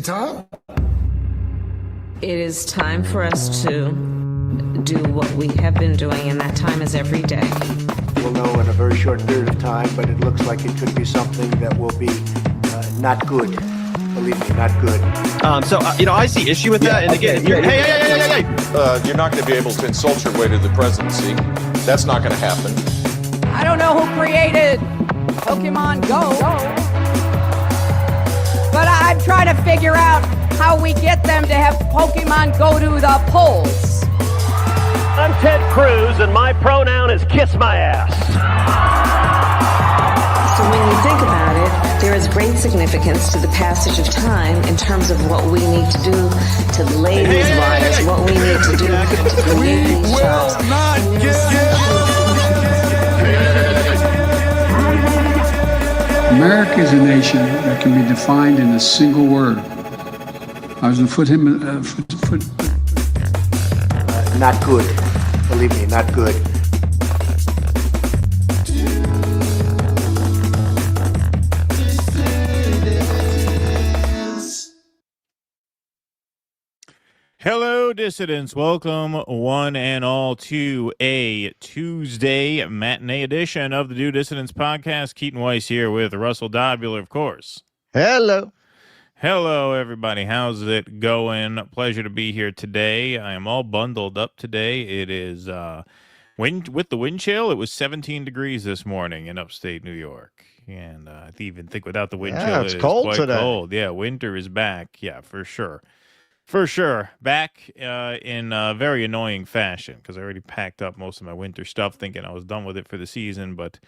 time? It is time for us to do what we have been doing, and that time is every day. We'll know in a very short period of time, but it looks like it could be something that will be not good. Believe me, not good. I see issue with that. And again, hey. You're not going to be able to insult your way to the presidency. That's not going to happen. I don't know who created Pokemon Go, but I'm trying to figure out how we get them to have Pokemon go to the polls. I'm Ted Cruz, and my pronoun is kiss my ass. So when you think about it, there is great significance to the passage of time in terms of what we need to do to lay these wires, what we need to do to create these jobs. America is a nation that can be defined in a single word. I was going to put him. Not good. Believe me, not good. Hello, dissidents. Welcome, one and all, to a Tuesday matinee edition of the Do Dissidents podcast. Keaton Weiss here with Russell Dobbuler, of course. Hello. Hello, everybody. How's it going? Pleasure to be here today. I am all bundled up today. It is with the wind chill. It was 17 degrees this morning in upstate New York. And I even think without the wind chill, it's it is cold quite today. cold. Yeah, winter is back. Yeah, for sure. For sure. Back in a very annoying fashion because I already packed up most of my winter stuff thinking I was done with it for the season, but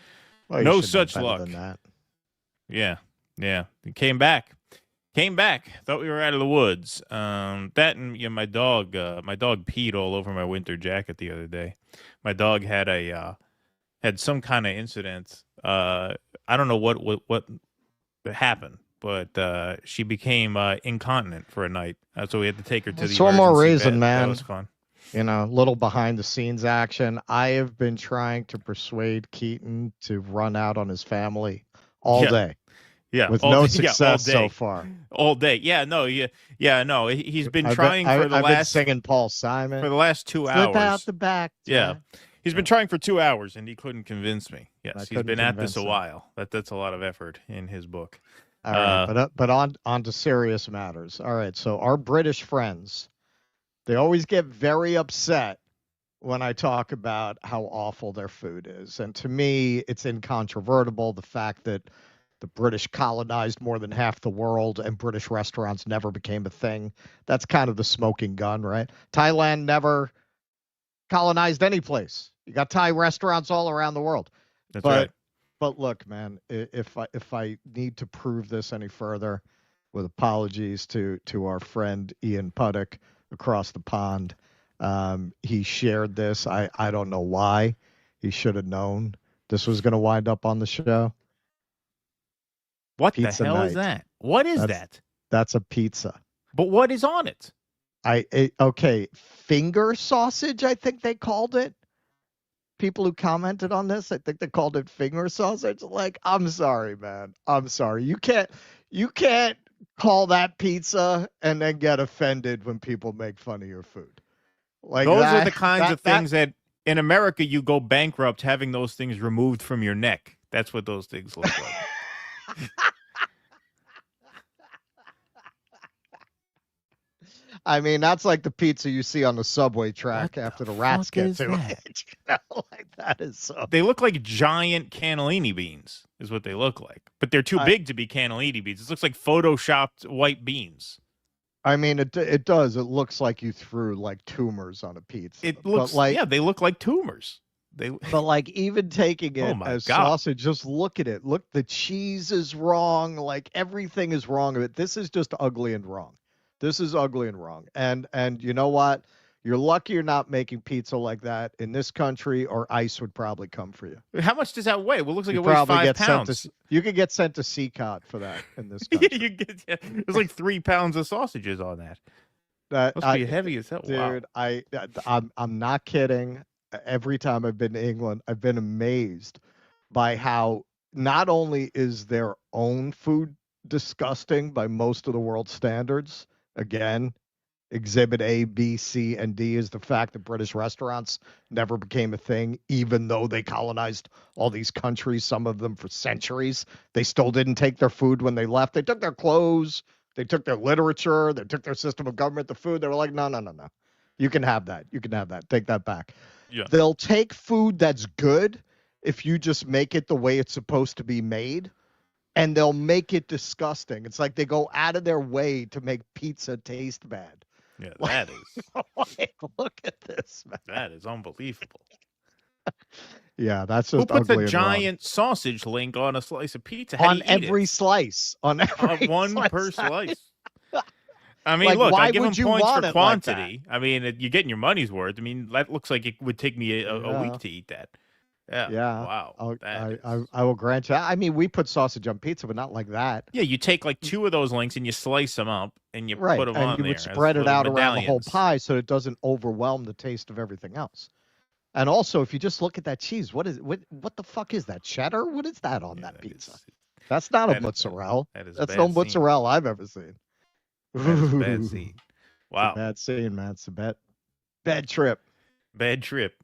no such luck. Yeah. It came back. Thought we were out of the woods. That and my dog peed all over my winter jacket the other day. My dog had had some kind of incident. I don't know what happened, but she became incontinent for a night. So we had to take her to the emergency one more reason, vet. man. That was fun. Little behind the scenes action. I have been trying to persuade Keaton to run out on his family all day. Yeah, with no success so far. All day. No. He's been trying for the I've last been singing Paul Simon for the last 2 hours. Slip out the back. Yeah. He's been trying for 2 hours and he couldn't convince me. Yes, he's been at this a him. while. That's a lot of effort in his book. All right, but on to serious matters. All right, so our British friends, they always get very upset when I talk about how awful their food is. And to me, it's incontrovertible, the fact that the British colonized more than half the world and British restaurants never became a thing. That's kind of the smoking gun, right? Thailand never colonized any place. You got Thai restaurants all around the world. That's right. But look, man, if I need to prove this any further, with apologies to our friend Ian Puddock across the pond, he shared this. I don't know why. He should have known this was going to wind up on the show. What Pizza the hell night. Is that? What is that? That's a pizza. But what is on it? Okay, finger sausage, I think they called it. People who commented on this, I think they called it finger sausage. Like, I'm sorry, man. I'm sorry. You can't call that pizza and then get offended when people make fun of your food. Like those are the kinds of things that in America you go bankrupt having those things removed from your neck. That's what those things look like. I mean, that's like the pizza you see on the subway track after the rats get to it. Like that is so. They look like giant cannellini beans, is what they look like. But they're too big to be cannellini beans. It looks like photoshopped white beans. I mean, it does. It looks like you threw like tumors on a pizza. It looks they look like tumors. But like even taking it as sausage, just look at it. Look, the cheese is wrong. Like everything is wrong with it. This is just ugly and wrong. This is ugly and wrong. And you know what? You're lucky you're not making pizza like that in this country, or ICE would probably come for you. How much does that weigh? Well, it looks like it weighs 5 pounds. You could get sent to CCOT for that in this country. There's like 3 pounds of sausages on that. Must be heavy as hell. Dude, wow. I'm not kidding. Every time I've been to England, I've been amazed by how not only is their own food disgusting by most of the world standards. Again, exhibit A, B, C, and D is the fact that British restaurants never became a thing, even though they colonized all these countries, some of them for centuries. They still didn't take their food when they left. They took their clothes, they took their literature, they took their system of government, the food. They were like, no. You can have that. You can have that. Take that back. Yeah. They'll take food that's good if you just make it the way it's supposed to be made, and they'll make it disgusting. It's like they go out of their way to make pizza taste bad. Yeah, that is. Like, look at this, man. That is unbelievable. Yeah, that's Who just put ugly the and giant sausage link on a slice of pizza? wrong. How On do you eat every it? slice. On every One slice. per slice. I mean, Like, look, why I give them would you points want for it like that? quantity. I mean, you're getting your money's worth. I mean, that looks like it would take me a Yeah. week to eat that. Yeah. Yeah. Wow. I will grant you. I mean, we put sausage on pizza, but not like that. Yeah, you take like 2 of those links and you slice them up and you Right. put them And on you there. would as spread it little out around the whole medallions. pie so it doesn't overwhelm the taste of everything else. And also, if you just look at that cheese, what the fuck is that? Cheddar? What is that on that pizza? That's not a mozzarella. That is That's bad no scene. mozzarella I've ever seen. That is a bad scene. Wow. It's a bad scene, man. It's a bad trip. Bad trip.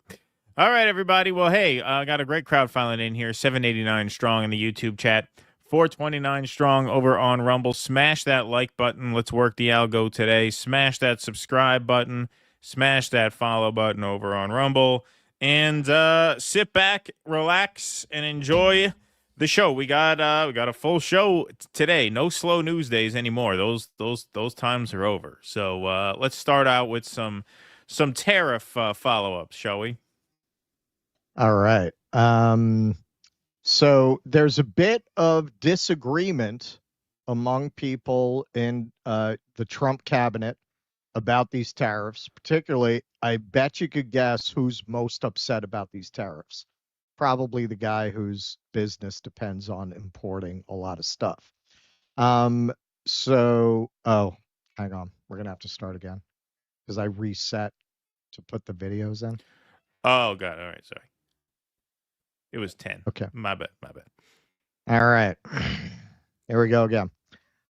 All right, everybody. Well, hey, I got a great crowd filing in here. 789 strong in the YouTube chat. 429 strong over on Rumble. Smash that like button. Let's work the algo today. Smash that subscribe button. Smash that follow button over on Rumble. And sit back, relax, and enjoy the show. We got a full show today. No slow news days anymore. Those times are over. So let's start out with some tariff follow-ups, shall we? All right. So there's a bit of disagreement among people in the Trump cabinet about these tariffs. Particularly, I bet you could guess who's most upset about these tariffs. Probably the guy whose business depends on importing a lot of stuff. Hang on. We're going to have to start again because I reset to put the videos in. Oh, God. All right. Sorry. It was 10. Okay. My bad. All right. Here we go again.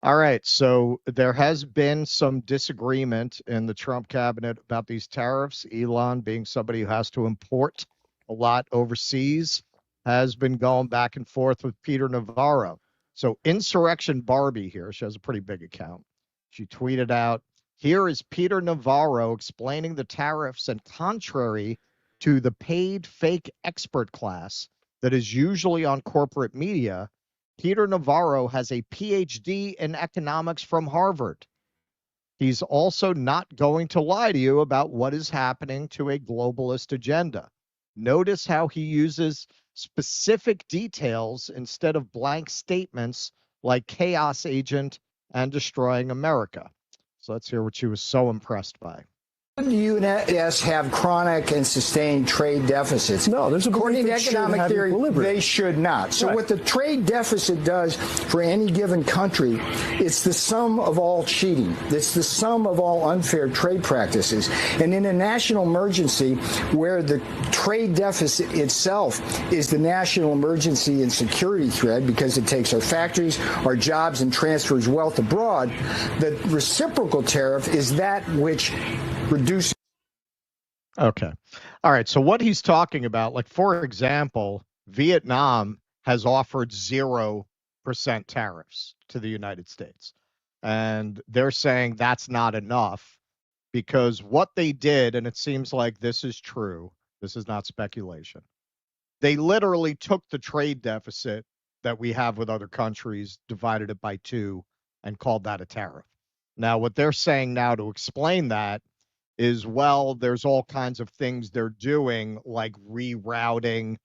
All right. So there has been some disagreement in the Trump cabinet about these tariffs. Elon, being somebody who has to import a lot overseas, has been going back and forth with Peter Navarro. So Insurrection Barbie here, she has a pretty big account. She tweeted out, "Here is Peter Navarro explaining the tariffs, and contrary to the paid fake expert class that is usually on corporate media, Peter Navarro has a PhD in economics from Harvard. He's also not going to lie to you about what is happening to a globalist agenda. Notice how he uses specific details instead of blank statements like chaos agent and destroying America." So let's hear what she was so impressed by. The U.S. have chronic and sustained trade deficits. No, there's a according to belief it should economic have theory, equilibrium. they should not. So Right. what the trade deficit does for any given country, it's the sum of all cheating. It's the sum of all unfair trade practices. And in a national emergency where the trade deficit itself is the national emergency and security threat because it takes our factories, our jobs, and transfers wealth abroad, the reciprocal tariff is that which reduce. Okay. All right. So what he's talking about, like, for example, Vietnam has offered 0% tariffs to the United States. And they're saying that's not enough because what they did, and it seems like this is true, this is not speculation. They literally took the trade deficit that we have with other countries, divided it by 2, and called that a tariff. Now, what they're saying now to explain that is, well, there's all kinds of things they're doing, like rerouting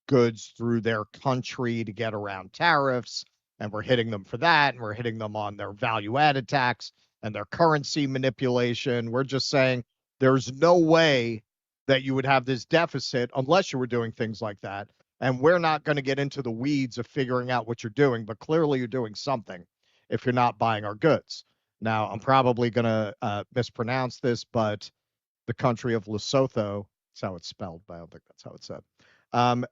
goods through their country to get around tariffs, and we're hitting them for that, and we're hitting them on their value-added tax and their currency manipulation. We're just saying there's no way that you would have this deficit unless you were doing things like that, and we're not going to get into the weeds of figuring out what you're doing, but clearly you're doing something if you're not buying our goods. Now, I'm probably going to mispronounce this, but the country of Lesotho, that's how it's spelled, but I don't think that's how it's said.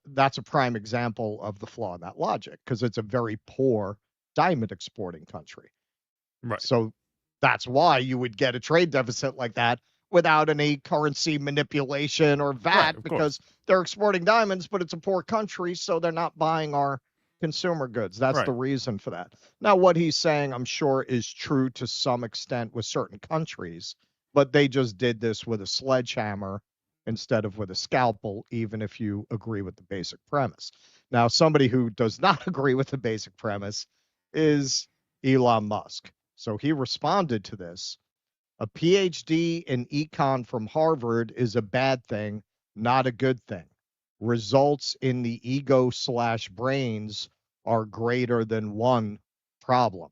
That's a prime example of the flaw in that logic, because it's a very poor diamond exporting country. Right. So that's why you would get a trade deficit like that without any currency manipulation or VAT, Right, of because they're exporting diamonds, but it's a poor country, so they're not buying our consumer goods. That's the reason for that. Now, what he's saying, I'm sure, is true to some extent with certain countries, but they just did this with a sledgehammer instead of with a scalpel, even if you agree with the basic premise. Now, somebody who does not agree with the basic premise is Elon Musk. So he responded to this. A PhD in econ from Harvard is a bad thing, not a good thing. Results in the ego/brains are greater than one problem.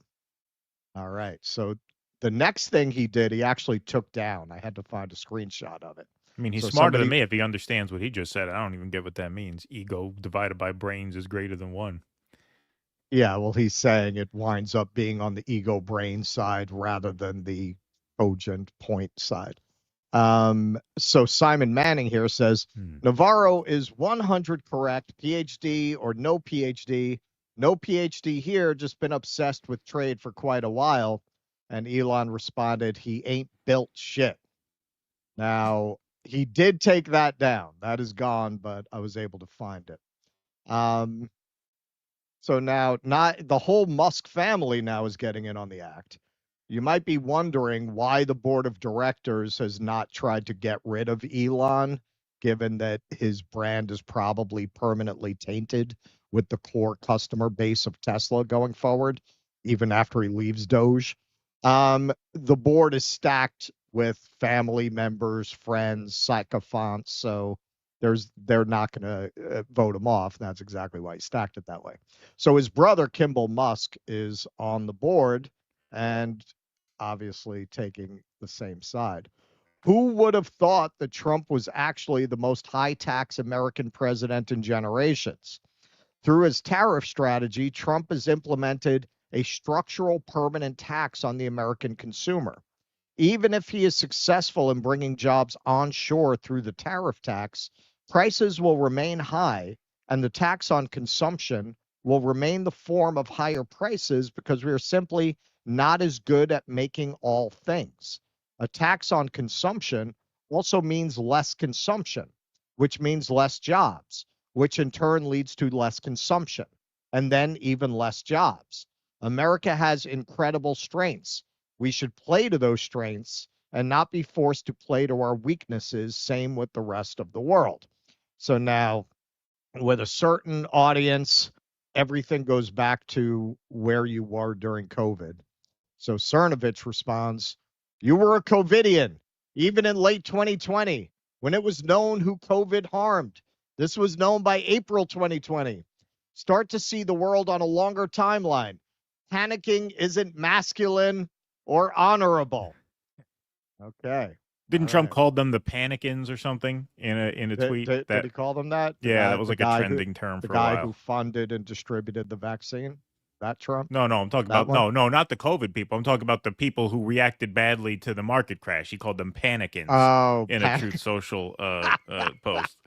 All right. So the next thing he did, he actually took down. I had to find a screenshot of it. I mean, he's smarter than me if he understands what he just said. I don't even get what that means. Ego divided by brains is greater than one. Yeah, well, he's saying it winds up being on the ego brain side rather than the cogent point side. So Simon Manning here says, Navarro is 100 correct, PhD or no PhD. No PhD here, just been obsessed with trade for quite a while. And Elon responded, he ain't built shit. Now, he did take that down. That is gone, but I was able to find it. So now, not the whole Musk family now is getting in on the act. You might be wondering why the board of directors has not tried to get rid of Elon, given that his brand is probably permanently tainted with the core customer base of Tesla going forward, even after he leaves Doge. The board is stacked with family members, friends, sycophants, so they're not going to vote him off. That's exactly why he stacked it that way. So his brother, Kimball Musk, is on the board and obviously taking the same side. Who would have thought that Trump was actually the most high-tax American president in generations? Through his tariff strategy, Trump has implemented a structural permanent tax on the American consumer. Even if he is successful in bringing jobs onshore through the tariff tax, prices will remain high, and the tax on consumption will remain the form of higher prices because we are simply not as good at making all things. A tax on consumption also means less consumption, which means less jobs, which in turn leads to less consumption, and then even less jobs. America has incredible strengths. We should play to those strengths and not be forced to play to our weaknesses, same with the rest of the world. So now, with a certain audience, everything goes back to where you were during COVID. So Cernovich responds, you were a COVIDian, even in late 2020, when it was known who COVID harmed. This was known by April 2020. Start to see the world on a longer timeline. Panicking isn't masculine or honorable. Okay. Didn't Trump call them the Panicins or something in a tweet? Did he call them that? Yeah, that was like a trending term for a while. The guy who funded and distributed the vaccine? That Trump? No, I'm talking about, no, not the COVID people. I'm talking about the people who reacted badly to the market crash. He called them Panicins a Truth Social post.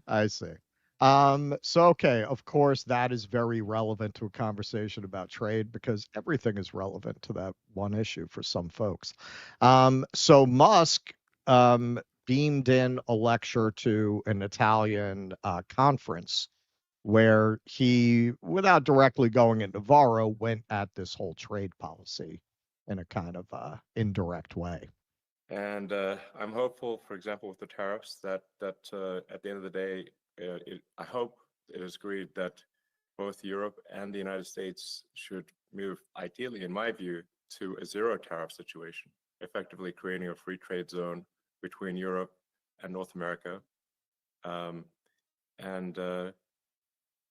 I see. So, okay, of course, that is very relevant to a conversation about trade because everything is relevant to that one issue for some folks. So Musk beamed in a lecture to an Italian conference where he, without directly going at Navarro, went at this whole trade policy in a kind of indirect way. And I'm hopeful, for example, with the tariffs, that at the end of the day, I hope it is agreed that both Europe and the United States should move, ideally, in my view, to a zero tariff situation, effectively creating a free trade zone between Europe and North America.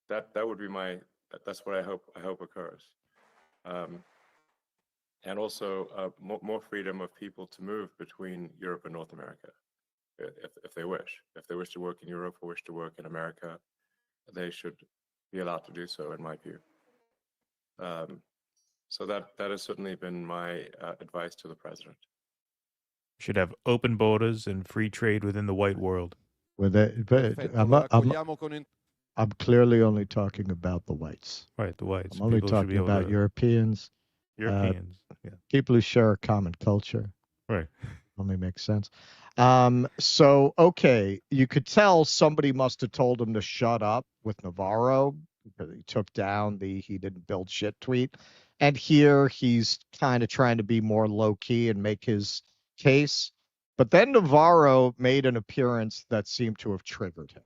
That would be that's what I hope occurs. And also more freedom of people to move between Europe and North America, if they wish. If they wish to work in Europe or wish to work in America, they should be allowed to do so, in my view. So that has certainly been my advice to the president. Should have open borders and free trade within the white world. With it, but I'm clearly only talking about the whites. Right, the whites. I'm only People should be talking able about to- Europeans, Europeans. Yeah. people who share a common culture. Right. Only makes sense. So, okay, you could tell somebody must have told him to shut up with Navarro because he took down the he didn't build shit tweet. And here he's kind of trying to be more low key and make his case. But then Navarro made an appearance that seemed to have triggered him.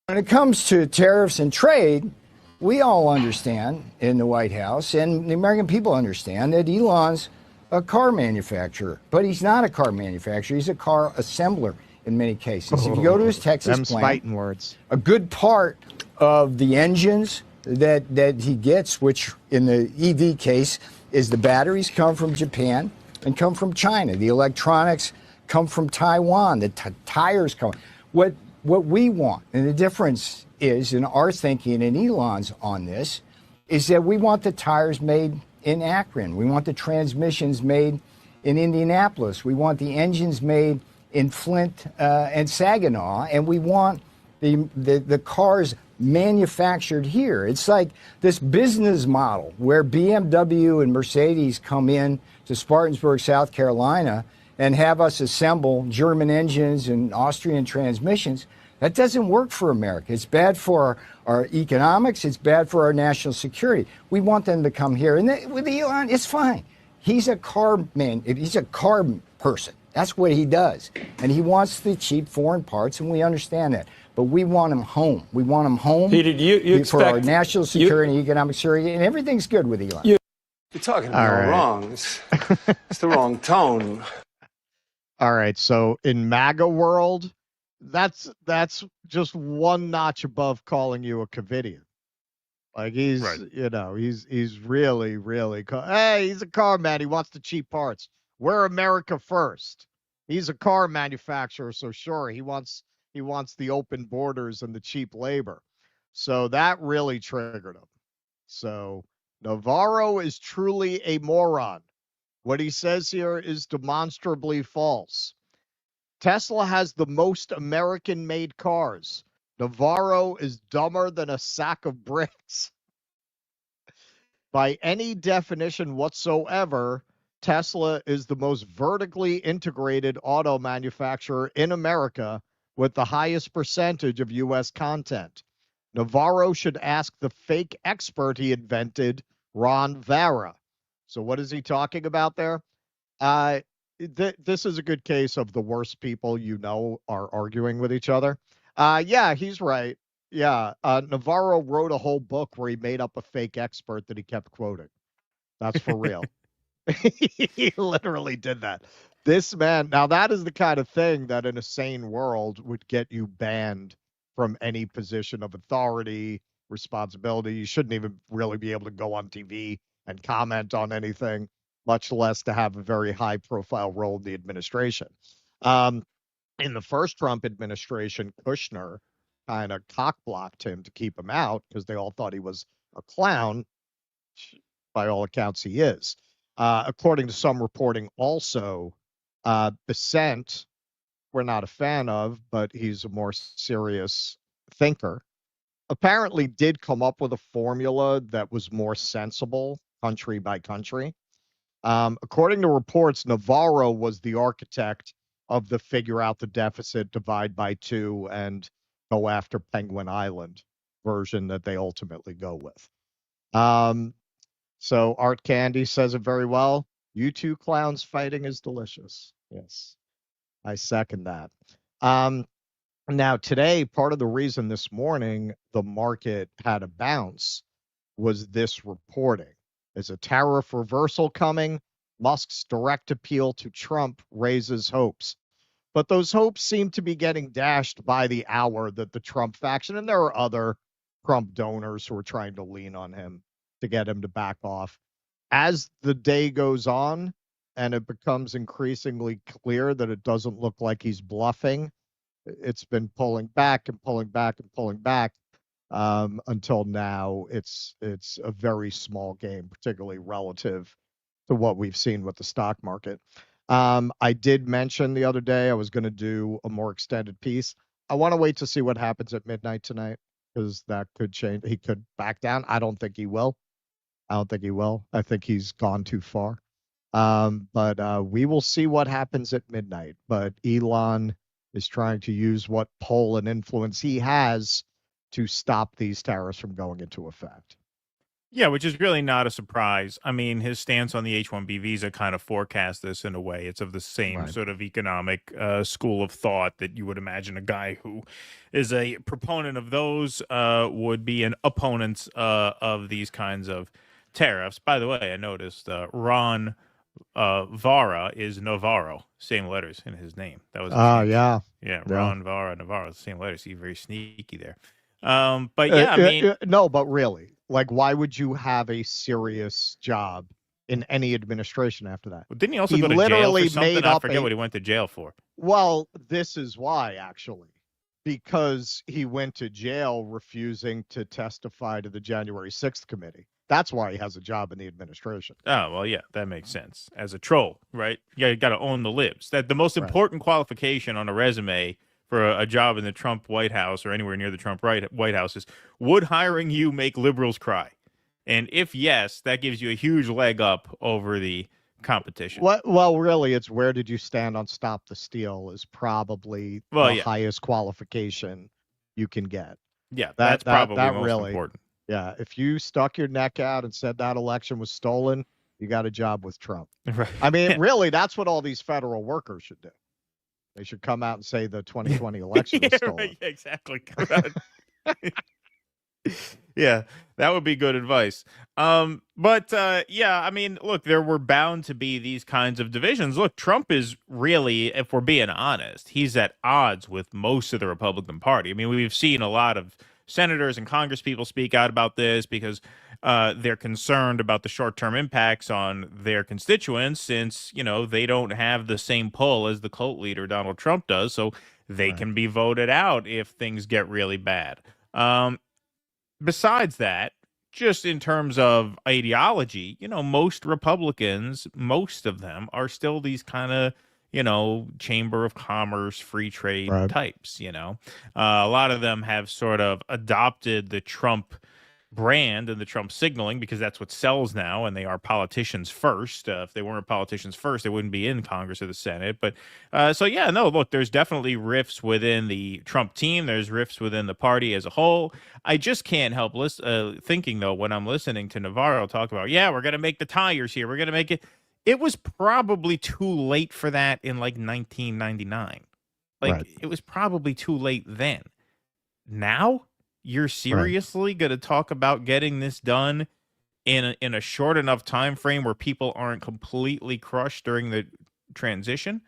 When it comes to tariffs and trade, we all understand in the White House, and the American people understand, that Elon's a car manufacturer. But he's not a car manufacturer. He's a car assembler in many cases. If you go to his Texas Them's plant, fighting words. a good part of the engines that he gets, which in the EV case is the batteries, come from Japan and come from China. The electronics come from Taiwan. The tires come. What we want, and the difference is in our thinking and Elon's on this, is that we want the tires made in Akron. We want the transmissions made in Indianapolis. We want the engines made in Flint and Saginaw, and we want the cars manufactured here. It's like this business model where BMW and Mercedes come in to Spartanburg, South Carolina, and have us assemble German engines and Austrian transmissions. That doesn't work for America. It's bad for our economics. It's bad for our national security. We want them to come here. And with Elon, it's fine. He's a car man. He's a car person. That's what he does. And he wants the cheap foreign parts, and we understand that. But we want him home. We want him home for our national security and economic security, and everything's good with Elon. You're talking about wrong. It's the wrong tone. All right, so in MAGA world, that's just one notch above calling you a Covidian. Like he's, he's really, hey, he's a car man. He wants the cheap parts. We're America first. He's a car manufacturer, so sure, he wants the open borders and the cheap labor. So that really triggered him. So Navarro is truly a moron. What he says here is demonstrably false. Tesla has the most American-made cars. Navarro is dumber than a sack of bricks. By any definition whatsoever, Tesla is the most vertically integrated auto manufacturer in America with the highest percentage of U.S. content. Navarro should ask the fake expert he invented, Ron Vara. So what is he talking about there? This is a good case of the worst people are arguing with each other. Yeah, he's right. Yeah, Navarro wrote a whole book where he made up a fake expert that he kept quoting. That's for real. He literally did that. This man, now that is the kind of thing that in a sane world would get you banned from any position of authority, responsibility. You shouldn't even really be able to go on TV and comment on anything, much less to have a very high profile role in the administration. In the first Trump administration, Kushner kind of cock-blocked him to keep him out because they all thought he was a clown. By all accounts, he is. According to some reporting also, Besant, we're not a fan of, but he's a more serious thinker, apparently did come up with a formula that was more sensible country by country. According to reports, Navarro was the architect of the figure out the deficit, divide by 2, and go after Penguin Island version that they ultimately go with. So Art Candy says it very well. You two clowns fighting is delicious. Yes, I second that. Now today, part of the reason this morning the market had a bounce was this reporting. Is a tariff reversal coming? Musk's direct appeal to Trump raises hopes. But those hopes seem to be getting dashed by the hour that the Trump faction, and there are other Trump donors who are trying to lean on him to get him to back off. As the day goes on and it becomes increasingly clear that it doesn't look like he's bluffing, it's been pulling back and pulling back and pulling back until now. It's a very small game, particularly relative to what we've seen with the stock market. I did mention the other day I was going to do a more extended piece. I want to wait to see what happens at midnight tonight. because that could change. He could back down. I don't think he will. I think he's gone too far. But we will see what happens at midnight. But Elon is trying to use what pull and influence he has to stop these tariffs from going into effect. Yeah, which is really not a surprise. I mean, his stance on the H-1B visa kind of forecast this in a way. It's of the same sort of economic school of thought that you would imagine a guy who is a proponent of those would be an opponent of these kinds of tariffs. By the way, I noticed Ron Vara is Navarro, same letters in his name. That was Ron Vara Navarro, same letters. He's very sneaky there. But yeah, I mean, no, but really, like, why would you have a serious job in any administration after that? Well, didn't he also go to jail for something? I forget what he went to jail for. Well, this is why, actually, because he went to jail refusing to testify to the January 6th committee. That's why he has a job in the administration. Oh, well, yeah, that makes sense. As a troll, right? Yeah, you got to own the libs. That the most important qualification on a resume for a job in the Trump White House or anywhere near the Trump White House is, would hiring you make liberals cry? And if yes, that gives you a huge leg up over the competition. Well, really, it's where did you stand on Stop the Steal is probably the highest qualification you can get. Yeah, that's probably most really important. Yeah, if you stuck your neck out and said that election was stolen, you got a job with Trump. Right. I mean, really, that's what all these federal workers should do. They should come out and say the 2020 election was stolen. Right, exactly. Yeah, that would be good advice. But yeah, I mean, look, there were bound to be these kinds of divisions. Look, Trump is really, if we're being honest, he's at odds with most of the Republican Party. I mean, we've seen a lot of senators and Congress people speak out about this because they're concerned about the short-term impacts on their constituents since, you know, they don't have the same pull as the cult leader Donald Trump does, so they can be voted out if things get really bad. Besides that, just in terms of ideology, you know, most Republicans, most of them are still these kind of, you know, Chamber of Commerce, free trade types, you know. A lot of them have sort of adopted the Trump brand and the Trump signaling because that's what sells now, and they are politicians first. If they weren't politicians first, they wouldn't be in Congress or the Senate. But so, yeah, no, look, there's definitely rifts within the Trump team. There's rifts within the party as a whole. I just can't help thinking, though, when I'm listening to Navarro talk about, yeah, we're going to make the tires here. We're going to make it. It was probably too late for that in like 1999. Like it was probably too late then. Now you're seriously going to talk about getting this done in a short enough time frame where people aren't completely crushed during the transition?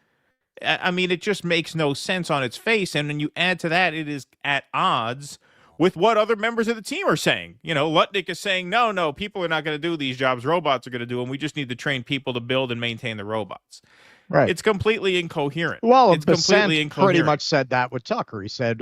I mean, it just makes no sense on its face. And when you add to that, it is at odds with what other members of the team are saying. You know, Lutnick is saying, no, people are not going to do these jobs. Robots are going to do them. We just need to train people to build and maintain the robots. Right. It's completely incoherent. Well, it's completely incoherent. Pretty much said that with Tucker. He said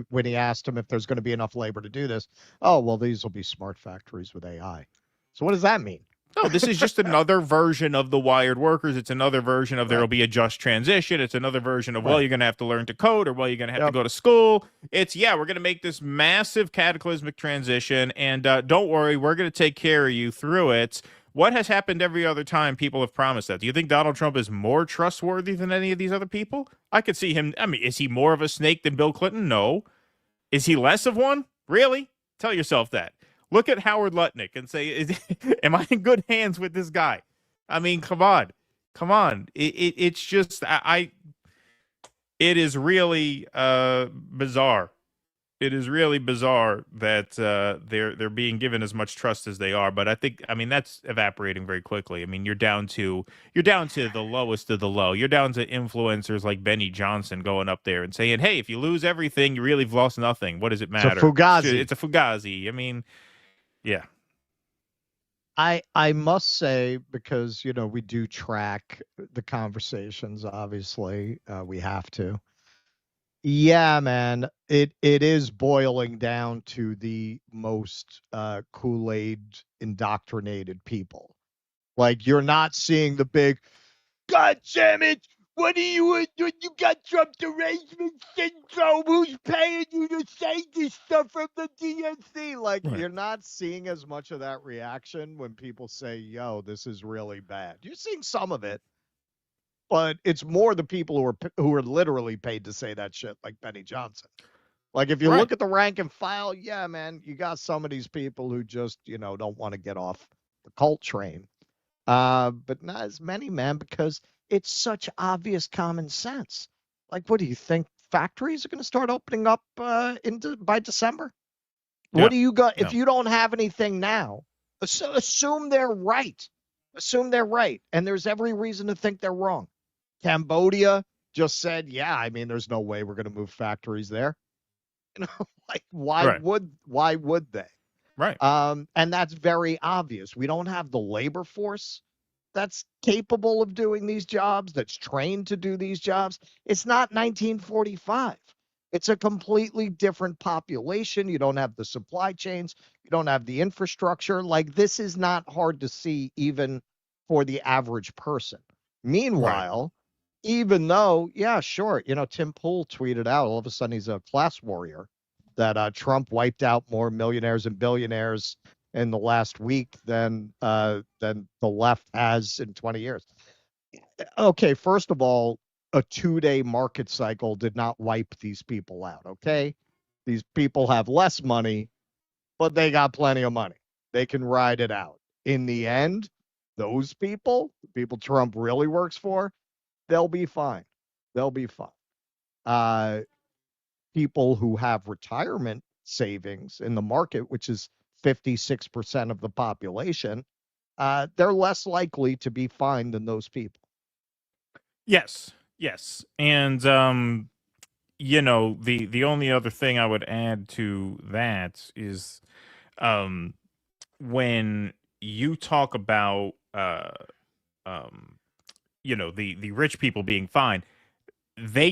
when he asked him if there's going to be enough labor to do this, oh, well, these will be smart factories with AI. So what does that mean? No, this is just another version of the wired workers. It's another version of there will be a just transition. It's another version of, well, you're going to have to learn to code, or, well, you're going to have to go to school. It's, yeah, we're going to make this massive cataclysmic transition, and don't worry, we're going to take care of you through it. What has happened every other time people have promised that? Do you think Donald Trump is more trustworthy than any of these other people? I could see him. I mean, is he more of a snake than Bill Clinton? No. Is he less of one? Really? Tell yourself that. Look at Howard Lutnick and say, am I in good hands with this guy? I mean, come on. It's just, it is really bizarre. It is really bizarre that they're being given as much trust as they are. But I mean, that's evaporating very quickly. I mean, you're down to the lowest of the low. You're down to influencers like Benny Johnson going up there and saying, hey, if you lose everything, you really have lost nothing. What does it matter? It's a fugazi. It's a fugazi. I mean, yeah. I must say, because, you know, we do track the conversations, obviously, we have to. Yeah, man, it is boiling down to the most Kool-Aid indoctrinated people. Like, you're not seeing the big, God damn it, What do you got Trump derangement syndrome? Who's paying you to say this stuff from the DNC? Like, you're not seeing as much of that reaction when people say, yo, this is really bad. You're seeing some of it, but it's more the people who are literally paid to say that shit, like Benny Johnson. Like, if you look at the rank and file, yeah, man, you got some of these people who just, don't want to get off the cult train. But not as many, man, because it's such obvious common sense. Like, what do you think? Factories are going to start opening up by December? Yeah. What do you got? If you don't have anything now, assume they're right. Assume they're right. And there's every reason to think they're wrong. Cambodia just said, yeah, I mean, there's no way we're going to move factories there. Like, why would they? Right. And that's very obvious. We don't have the labor force that's capable of doing these jobs, that's trained to do these jobs. It's not 1945. It's a completely different population. You don't have the supply chains. You don't have the infrastructure. Like, this is not hard to see even for the average person. Meanwhile, even though, yeah, sure, Tim Pool tweeted out, all of a sudden he's a class warrior, that Trump wiped out more millionaires and billionaires in the last week than the left has in 20 years. Okay, first of all, a 2-day market cycle did not wipe these people out, okay? These people have less money, but they got plenty of money. They can ride it out. In the end, those people, the people Trump really works for, they'll be fine. They'll be fine. People who have retirement savings in the market, which is 56% of the population, they're less likely to be fine than those people. Yes. And, the only other thing I would add to that is when you talk about, the rich people being fine, they're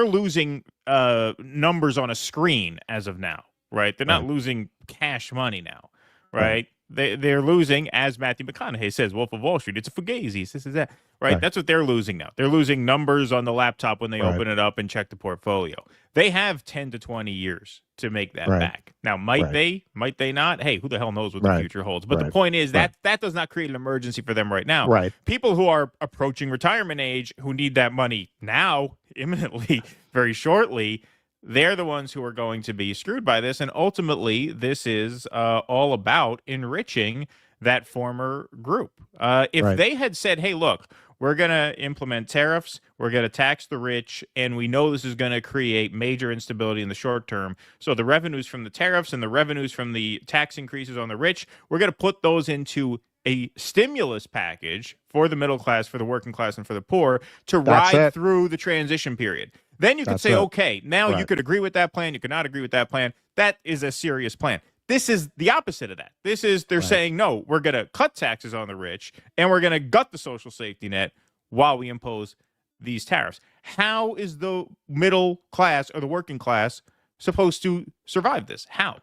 losing numbers on a screen as of now, right? They're not losing cash money now, right? They're losing, as Matthew McConaughey says, Wolf of Wall Street, it's a fugazi, this is that, right? That's what they're losing now. They're losing numbers on the laptop when they open it up and check the portfolio. They have 10 to 20 years to make that back. Now, might they not? Hey, who the hell knows what the future holds? But the point is that does not create an emergency for them right now. Right. People who are approaching retirement age, who need that money now, imminently, very shortly, they're the ones who are going to be screwed by this. And ultimately, this is all about enriching that former group. If they had said, hey, look, we're going to implement tariffs, we're going to tax the rich, and we know this is going to create major instability in the short term. So the revenues from the tariffs and the revenues from the tax increases on the rich, we're going to put those into a stimulus package for the middle class, for the working class, and for the poor to ride through the transition period. Then you could say, okay, now you could agree with that plan, you could not agree with that plan. That is a serious plan. This is the opposite of that. This is, they're saying, no, we're going to cut taxes on the rich, and we're going to gut the social safety net while we impose these tariffs. How is the middle class or the working class supposed to survive this? How?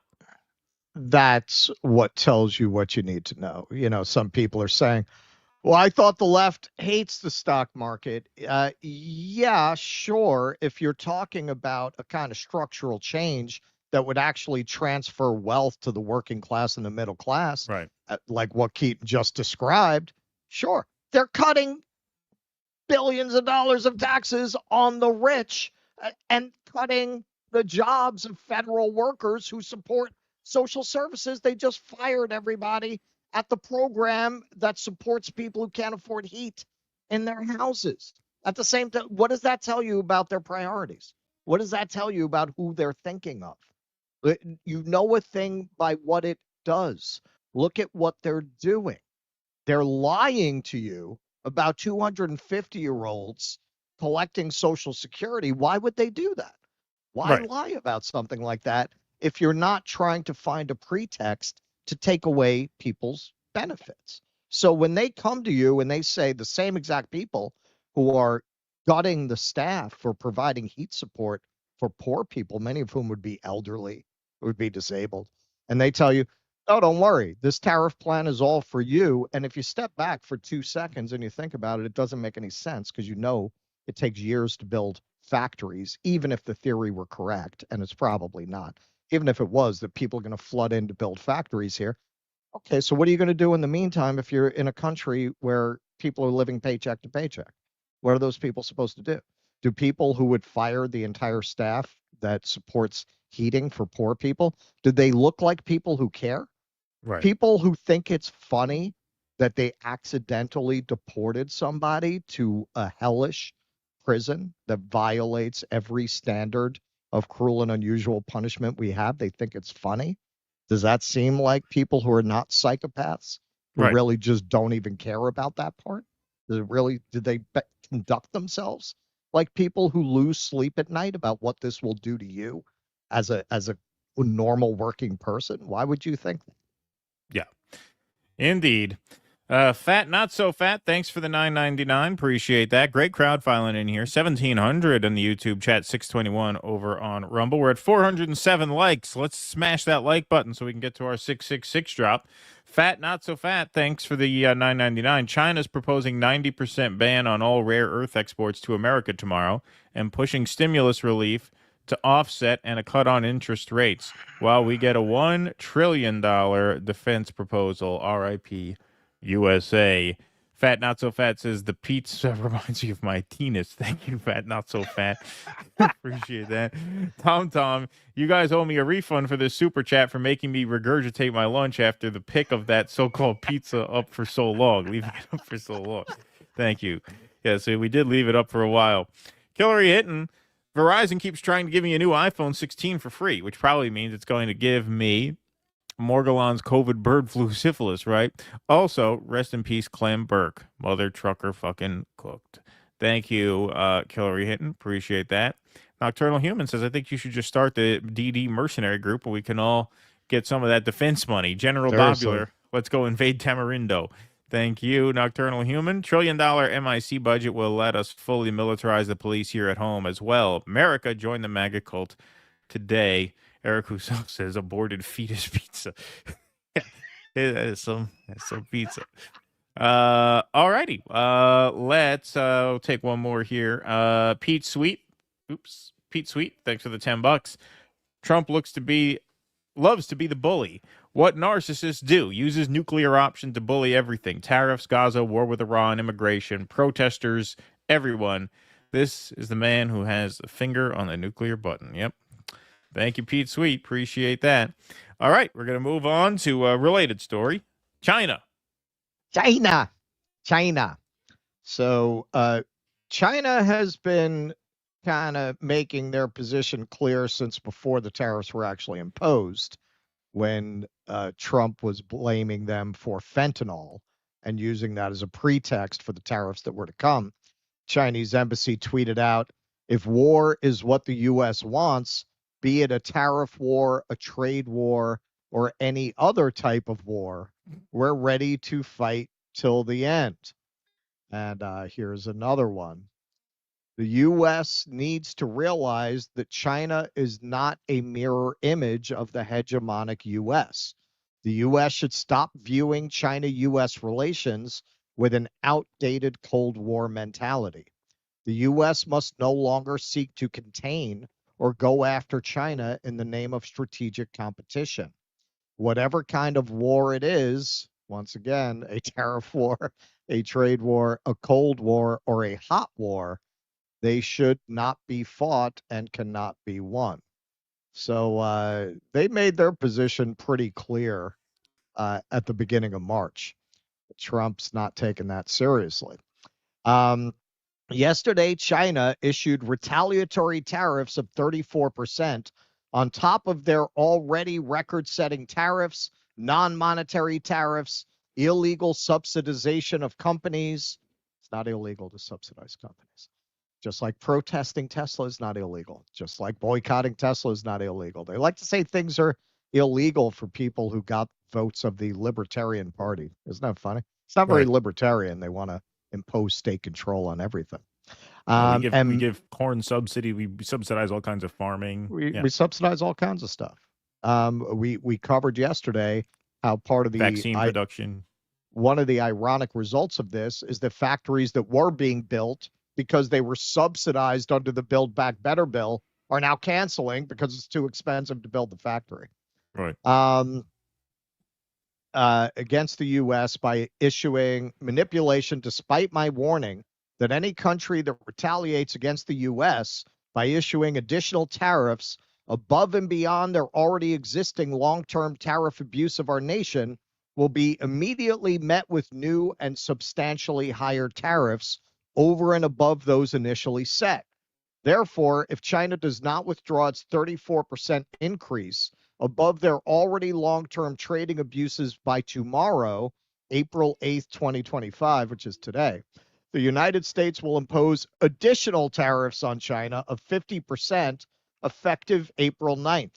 That's what tells you what you need to know. Some people are saying, well, I thought the left hates the stock market. Yeah, sure. If you're talking about a kind of structural change that would actually transfer wealth to the working class and the middle class, like what Keaton just described, sure. They're cutting billions of dollars of taxes on the rich and cutting the jobs of federal workers who support social services. They just fired everybody at the program that supports people who can't afford heat in their houses. At the same time, what does that tell you about their priorities? What does that tell you about who they're thinking of? You know a thing by what it does. Look at what they're doing. They're lying to you about 250-year-olds collecting Social Security. Why would they do that? Why lie about something like that if you're not trying to find a pretext to take away people's benefits? So when they come to you and they say, the same exact people who are gutting the staff for providing heat support for poor people, many of whom would be elderly, would be disabled, and they tell you, Oh, don't worry. This tariff plan is all for you. And if you step back for 2 seconds and you think about it, it doesn't make any sense because it takes years to build factories, even if the theory were correct, and it's probably not. Even if it was that people are going to flood in to build factories here. Okay, so what are you going to do in the meantime if you're in a country where people are living paycheck to paycheck? What are those people supposed to do? Do people who would fire the entire staff that supports heating for poor people, do they look like people who care? Right. People who think it's funny that they accidentally deported somebody to a hellish prison that violates every standard of cruel and unusual punishment we have, they think it's funny. Does that seem like people who are not psychopaths, who Right. really just don't even care about that part? Did they conduct themselves like people who lose sleep at night about what this will do to you as a normal working person? Why would you think that? Yeah, indeed. Fat, not so fat. Thanks for the $9.99. Appreciate that. Great crowd filing in here. 1,700 on the YouTube chat, 621 over on Rumble. We're at 407 likes. Let's smash that like button so we can get to our 666 drop. Fat, not so fat. Thanks for the $9.99. China's proposing 90% ban on all rare earth exports to America tomorrow and pushing stimulus relief to offset and a cut on interest rates while we get a $1 trillion defense proposal. RIP USA. Fat Not So Fat says the pizza reminds you of my penis. Thank you, Fat Not So Fat. Appreciate that. Tom, you guys owe me a refund for this super chat for making me regurgitate my lunch after the pick of that so-called pizza up for so long. Leaving it up for so long. Thank you. Yeah, so we did leave it up for a while. Hillary Hinton, Verizon keeps trying to give me a new iPhone 16 for free, which probably means it's going to give me Morgellons, COVID, bird flu, syphilis, right? Also, rest in peace, Clem Burke. Mother trucker fucking cooked. Thank you, Hillary Hinton. Appreciate that. Nocturnal Human says, I think you should just start the DD mercenary group where we can all get some of that defense money. General Dobular, let's go invade Tamarindo. Thank you, Nocturnal Human. $1 trillion MIC budget will let us fully militarize the police here at home as well. America joined the MAGA cult today. Eric Hussein says aborted fetus pizza. That's some pizza. All righty. Let's take one more here. Pete Sweet. Pete Sweet. Thanks for the $10. Trump loves to be the bully. What narcissists do, uses nuclear option to bully everything. Tariffs, Gaza, war with Iran, immigration, protesters, everyone. This is the man who has a finger on the nuclear button. Yep. Thank you, Pete Sweet. Appreciate that. All right, we're going to move on to a related story. China. So China has been kind of making their position clear since before the tariffs were actually imposed, when Trump was blaming them for fentanyl and using that as a pretext for the tariffs that were to come. Chinese embassy tweeted out, if war is what the U.S. wants, be it a tariff war, a trade war, or any other type of war, we're ready to fight till the end. And here's another one. The U.S. needs to realize that China is not a mirror image of the hegemonic U.S. The U.S. should stop viewing China-U.S. relations with an outdated Cold War mentality. The U.S. must no longer seek to contain or go after China in the name of strategic competition. Whatever kind of war it is, once again, a tariff war, a trade war, a Cold War, or a hot war, they should not be fought and cannot be won. So they made their position pretty clear at the beginning of March. Trump's not taking that seriously. Yesterday, China issued retaliatory tariffs of 34% on top of their already record-setting tariffs, non-monetary tariffs, illegal subsidization of companies. It's not illegal to subsidize companies. Just like protesting Tesla is not illegal. Just like boycotting Tesla is not illegal. They like to say things are illegal for people who got votes of the Libertarian Party. Isn't that funny? It's not very libertarian. They want to impose state control on everything. We give corn subsidy. We subsidize all kinds of farming. We subsidize all kinds of stuff. We covered yesterday how part of the vaccine production. One of the ironic results of this is that factories that were being built because they were subsidized under the Build Back Better bill are now canceling because it's too expensive to build the factory. Right. Against the U.S. by issuing manipulation, despite my warning that any country that retaliates against the U.S. by issuing additional tariffs above and beyond their already existing long-term tariff abuse of our nation will be immediately met with new and substantially higher tariffs over and above those initially set. Therefore, if China does not withdraw its 34% increase above their already long-term trading abuses by tomorrow, April 8th, 2025, which is today, the United States will impose additional tariffs on China of 50% effective April 9th.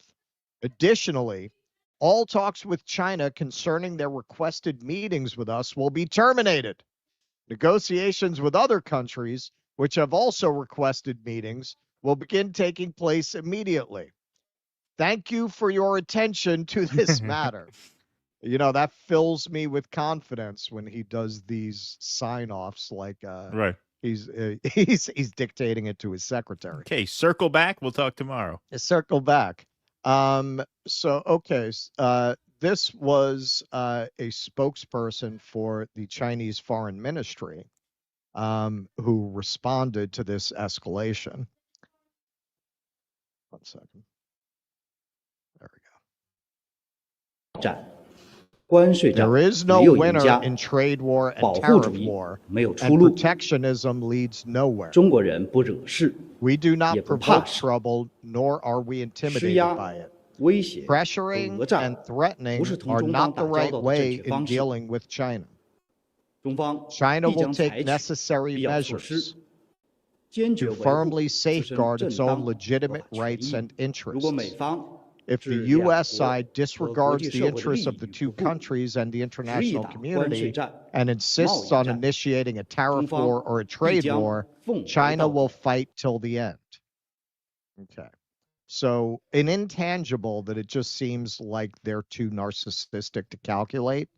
Additionally, all talks with China concerning their requested meetings with us will be terminated. Negotiations with other countries, which have also requested meetings, will begin taking place immediately. Thank you for your attention to this matter. You know, that fills me with confidence when he does these sign-offs like Right. he's dictating it to his secretary. Okay, circle back. We'll talk tomorrow. Circle back. This was a spokesperson for the Chinese Foreign Ministry who responded to this escalation. 1 second. There we go. There is no winner in trade war and tariff war, and protectionism leads nowhere. We do not provoke trouble, nor are we intimidated by it. Pressuring and threatening are not the right way in dealing with China. China will take necessary measures to firmly safeguard its own legitimate rights and interests. If the U.S. side disregards the interests of the two countries and the international community and insists on initiating a tariff war or a trade war, China will fight till the end. Okay. So an intangible that it just seems like they're too narcissistic to calculate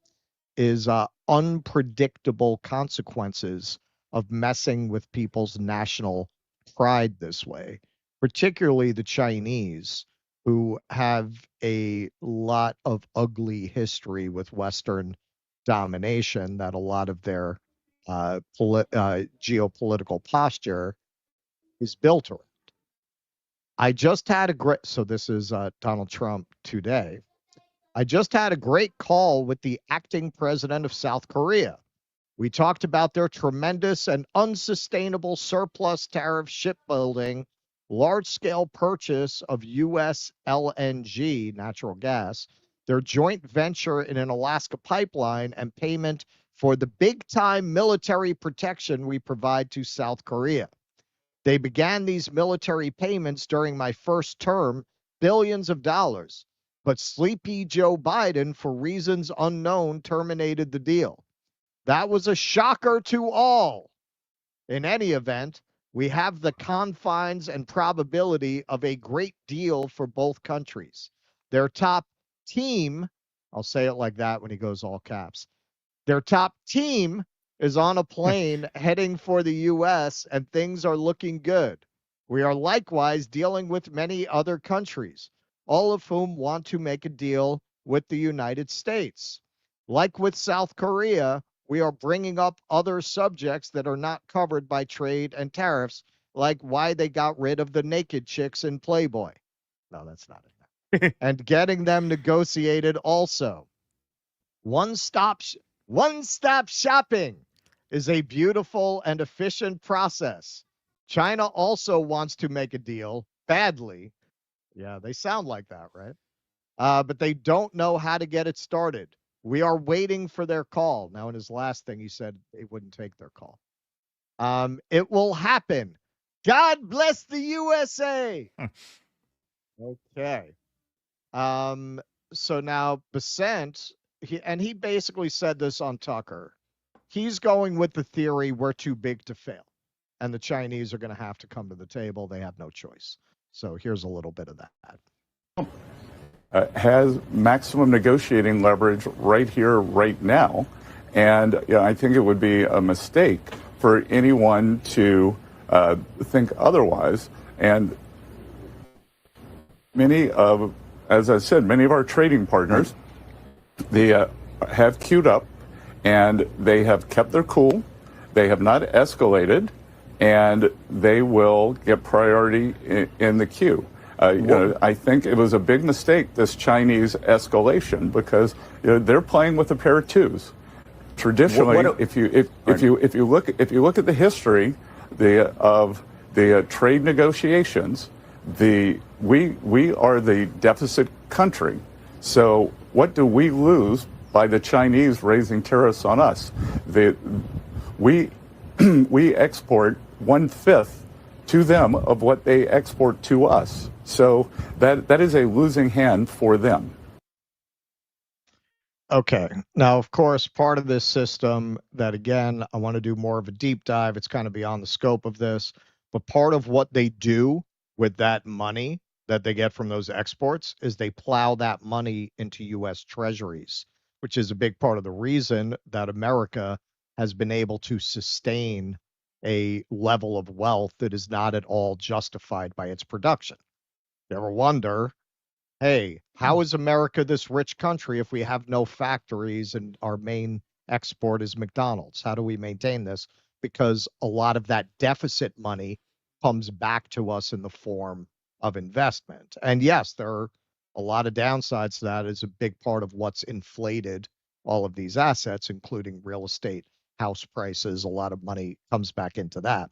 is unpredictable consequences of messing with people's national pride this way, particularly the Chinese, who have a lot of ugly history with Western domination that a lot of their geopolitical posture is built around. I just had a great, so this is Donald Trump today. I just had a great call with the acting president of South Korea. We talked about their tremendous and unsustainable surplus tariff shipbuilding, large-scale purchase of U.S. LNG, natural gas, their joint venture in an Alaska pipeline, and payment for the big-time military protection we provide to South Korea. They began these military payments during my first term, billions of dollars, but sleepy Joe Biden, for reasons unknown, terminated the deal. That was a shocker to all. In any event, we have the confines and probability of a great deal for both countries. Their top team, I'll say it like that when he goes all caps, their top team is on a plane heading for the U.S., and things are looking good. We are likewise dealing with many other countries, all of whom want to make a deal with the United States. Like with South Korea, we are bringing up other subjects that are not covered by trade and tariffs, like why they got rid of the naked chicks in Playboy. No, that's not it. And getting them negotiated also. One-stop shopping is a beautiful and efficient process. China also wants to make a deal badly. Yeah, they sound like that, right? But they don't know how to get it started. We are waiting for their call. Now, in his last thing, he said they wouldn't take their call. It will happen. God bless the USA. Okay. So now Besant, he basically said this on Tucker. He's going with the theory we're too big to fail, and the Chinese are going to have to come to the table. They have no choice. So here's a little bit of that. has maximum negotiating leverage right here, right now. And I think it would be a mistake for anyone to think otherwise. And as I said, many of our trading partners, they have queued up and they have kept their cool. They have not escalated, and they will get priority in the queue. I think it was a big mistake, this Chinese escalation, because they're playing with a pair of twos. Traditionally, if you look at the history of the trade negotiations, we are the deficit country. So what do we lose by the Chinese raising tariffs on us? We export 1/5 to them of what they export to us. So that is a losing hand for them. Okay. Now, of course, part of this system that, again, I want to do more of a deep dive. It's kind of beyond the scope of this. But part of what they do with that money that they get from those exports is they plow that money into U.S. treasuries, which is a big part of the reason that America has been able to sustain a level of wealth that is not at all justified by its production. You ever wonder, hey, how is America this rich country if we have no factories and our main export is McDonald's? How do we maintain this? Because a lot of that deficit money comes back to us in the form of investment. And yes, there are a lot of downsides to that. Is a big part of what's inflated all of these assets, including real estate, house prices. A lot of money comes back into that.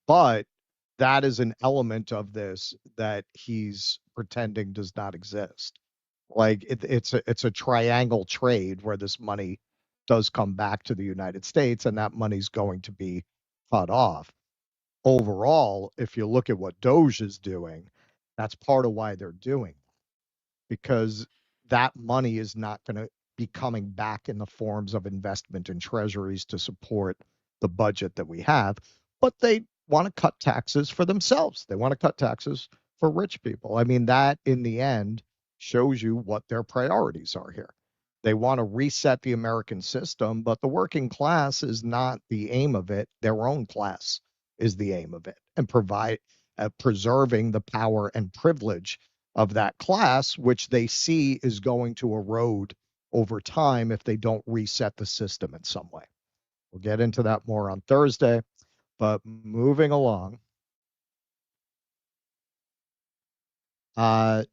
But that is an element of this that he's pretending does not exist. Like it's a triangle trade where this money does come back to the United States, and that money's going to be cut off. Overall, if you look at what Doge is doing, that's part of why they're doing it, because that money is not going to be coming back in the forms of investment in treasuries to support the budget that we have, but they want to cut taxes for themselves. They want to cut taxes for rich people. I mean, that in the end shows you what their priorities are here. They want to reset the American system, but the working class is not the aim of it. Their own class is the aim of it, and preserving the power and privilege of that class, which they see is going to erode over time if they don't reset the system in some way. We'll get into that more on Thursday, but moving along.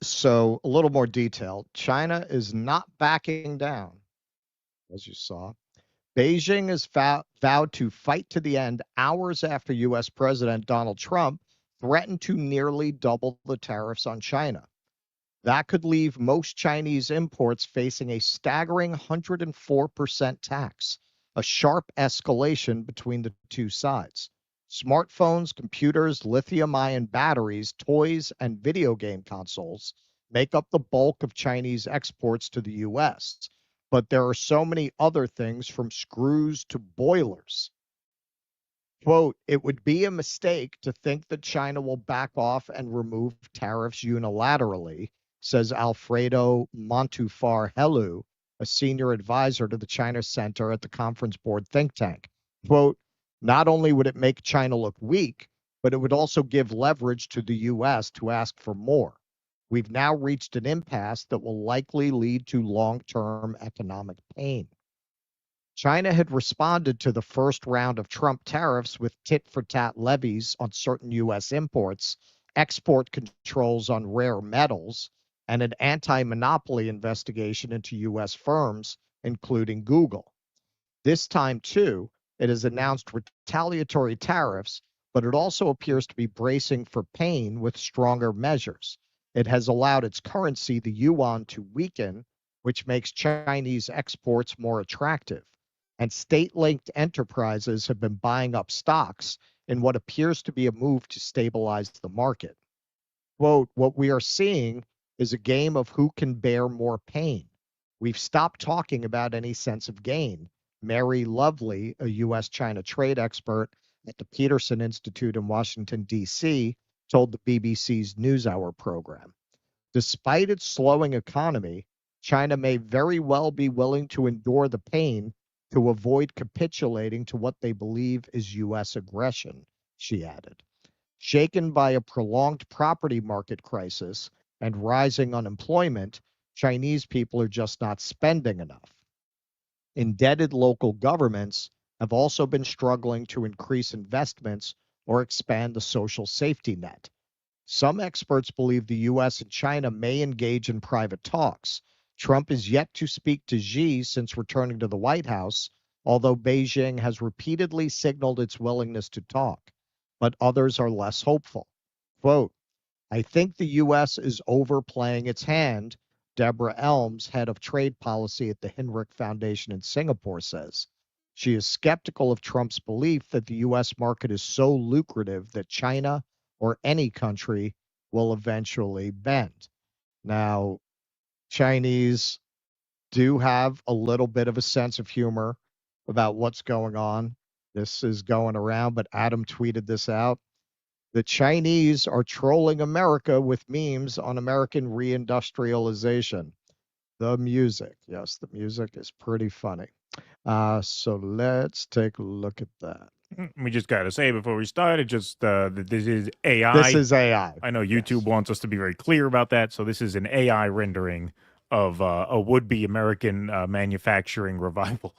So a little more detail. China is not backing down, as you saw. Beijing has vowed to fight to the end hours after U.S. President Donald Trump threatened to nearly double the tariffs on China. That could leave most Chinese imports facing a staggering 104% tax, a sharp escalation between the two sides. Smartphones, computers, lithium-ion batteries, toys, and video game consoles make up the bulk of Chinese exports to the U.S., but there are so many other things, from screws to boilers. Quote, "It would be a mistake to think that China will back off and remove tariffs unilaterally," says Alfredo Montufar-Helu, a senior advisor to the China Center at the Conference Board think tank. Quote, "Not only would it make China look weak, but it would also give leverage to the U.S. to ask for more. We've now reached an impasse that will likely lead to long-term economic pain." China had responded to the first round of Trump tariffs with tit-for-tat levies on certain U.S. imports, export controls on rare metals, and an anti-monopoly investigation into U.S. firms, including Google. This time, too, it has announced retaliatory tariffs, but it also appears to be bracing for pain with stronger measures. It has allowed its currency, the yuan, to weaken, which makes Chinese exports more attractive. And state-linked enterprises have been buying up stocks in what appears to be a move to stabilize the market. Quote, "What we are seeing is a game of who can bear more pain. We've stopped talking about any sense of gain," Mary Lovely, a U.S.-China trade expert at the Peterson Institute in Washington, D.C., told the BBC's NewsHour program. Despite its slowing economy, China may very well be willing to endure the pain to avoid capitulating to what they believe is U.S. aggression, she added. Shaken by a prolonged property market crisis and rising unemployment, Chinese people are just not spending enough. Indebted local governments have also been struggling to increase investments or expand the social safety net. Some experts believe the U.S. and China may engage in private talks. Trump is yet to speak to Xi since returning to the White House, although Beijing has repeatedly signaled its willingness to talk. But others are less hopeful. Quote, I think the U.S. is overplaying its hand, Deborah Elms, head of trade policy at the Hinrich Foundation in Singapore, says. She is skeptical of Trump's belief that the U.S. market is so lucrative that China or any country will eventually bend. Now, Chinese do have a little bit of a sense of humor about what's going on. This is going around, but Adam tweeted this out. The Chinese are trolling America with memes on American reindustrialization. The music. Yes, the music is pretty funny. So let's take a look at that. We just got to say before we start, this is AI. This is AI. I know YouTube wants us to be very clear about that. So this is an AI rendering of a would-be American manufacturing revival.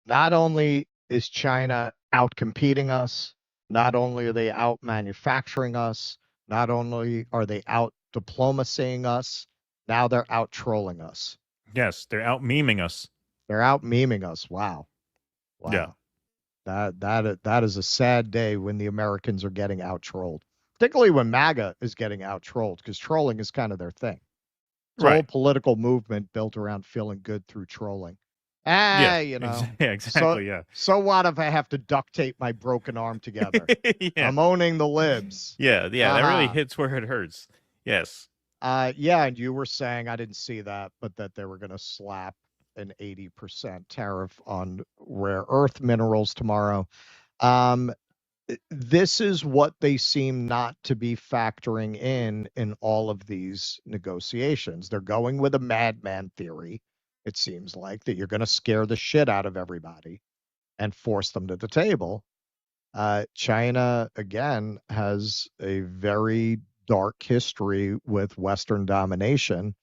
Not only is China out competing us, not only are they out manufacturing us, not only are they out diplomacying us, now they're out trolling us. Yes, they're out memeing us. They're out memeing us. Wow. Yeah. That is a sad day when the Americans are getting out trolled, particularly when MAGA is getting out trolled, because trolling is kind of their thing. It's a whole political movement built around feeling good through trolling. Yeah, you know. Yeah, exactly. So what if I have to duct tape my broken arm together? Yeah. I'm owning the libs. Yeah, that really hits where it hurts. Yes. Yeah, and you were saying, I didn't see that, but that they were going to slap an 80% tariff on rare earth minerals tomorrow. This is what they seem not to be factoring in all of these negotiations. They're going with a madman theory. It seems like that you're going to scare the shit out of everybody and force them to the table. China, again, has a very dark history with Western domination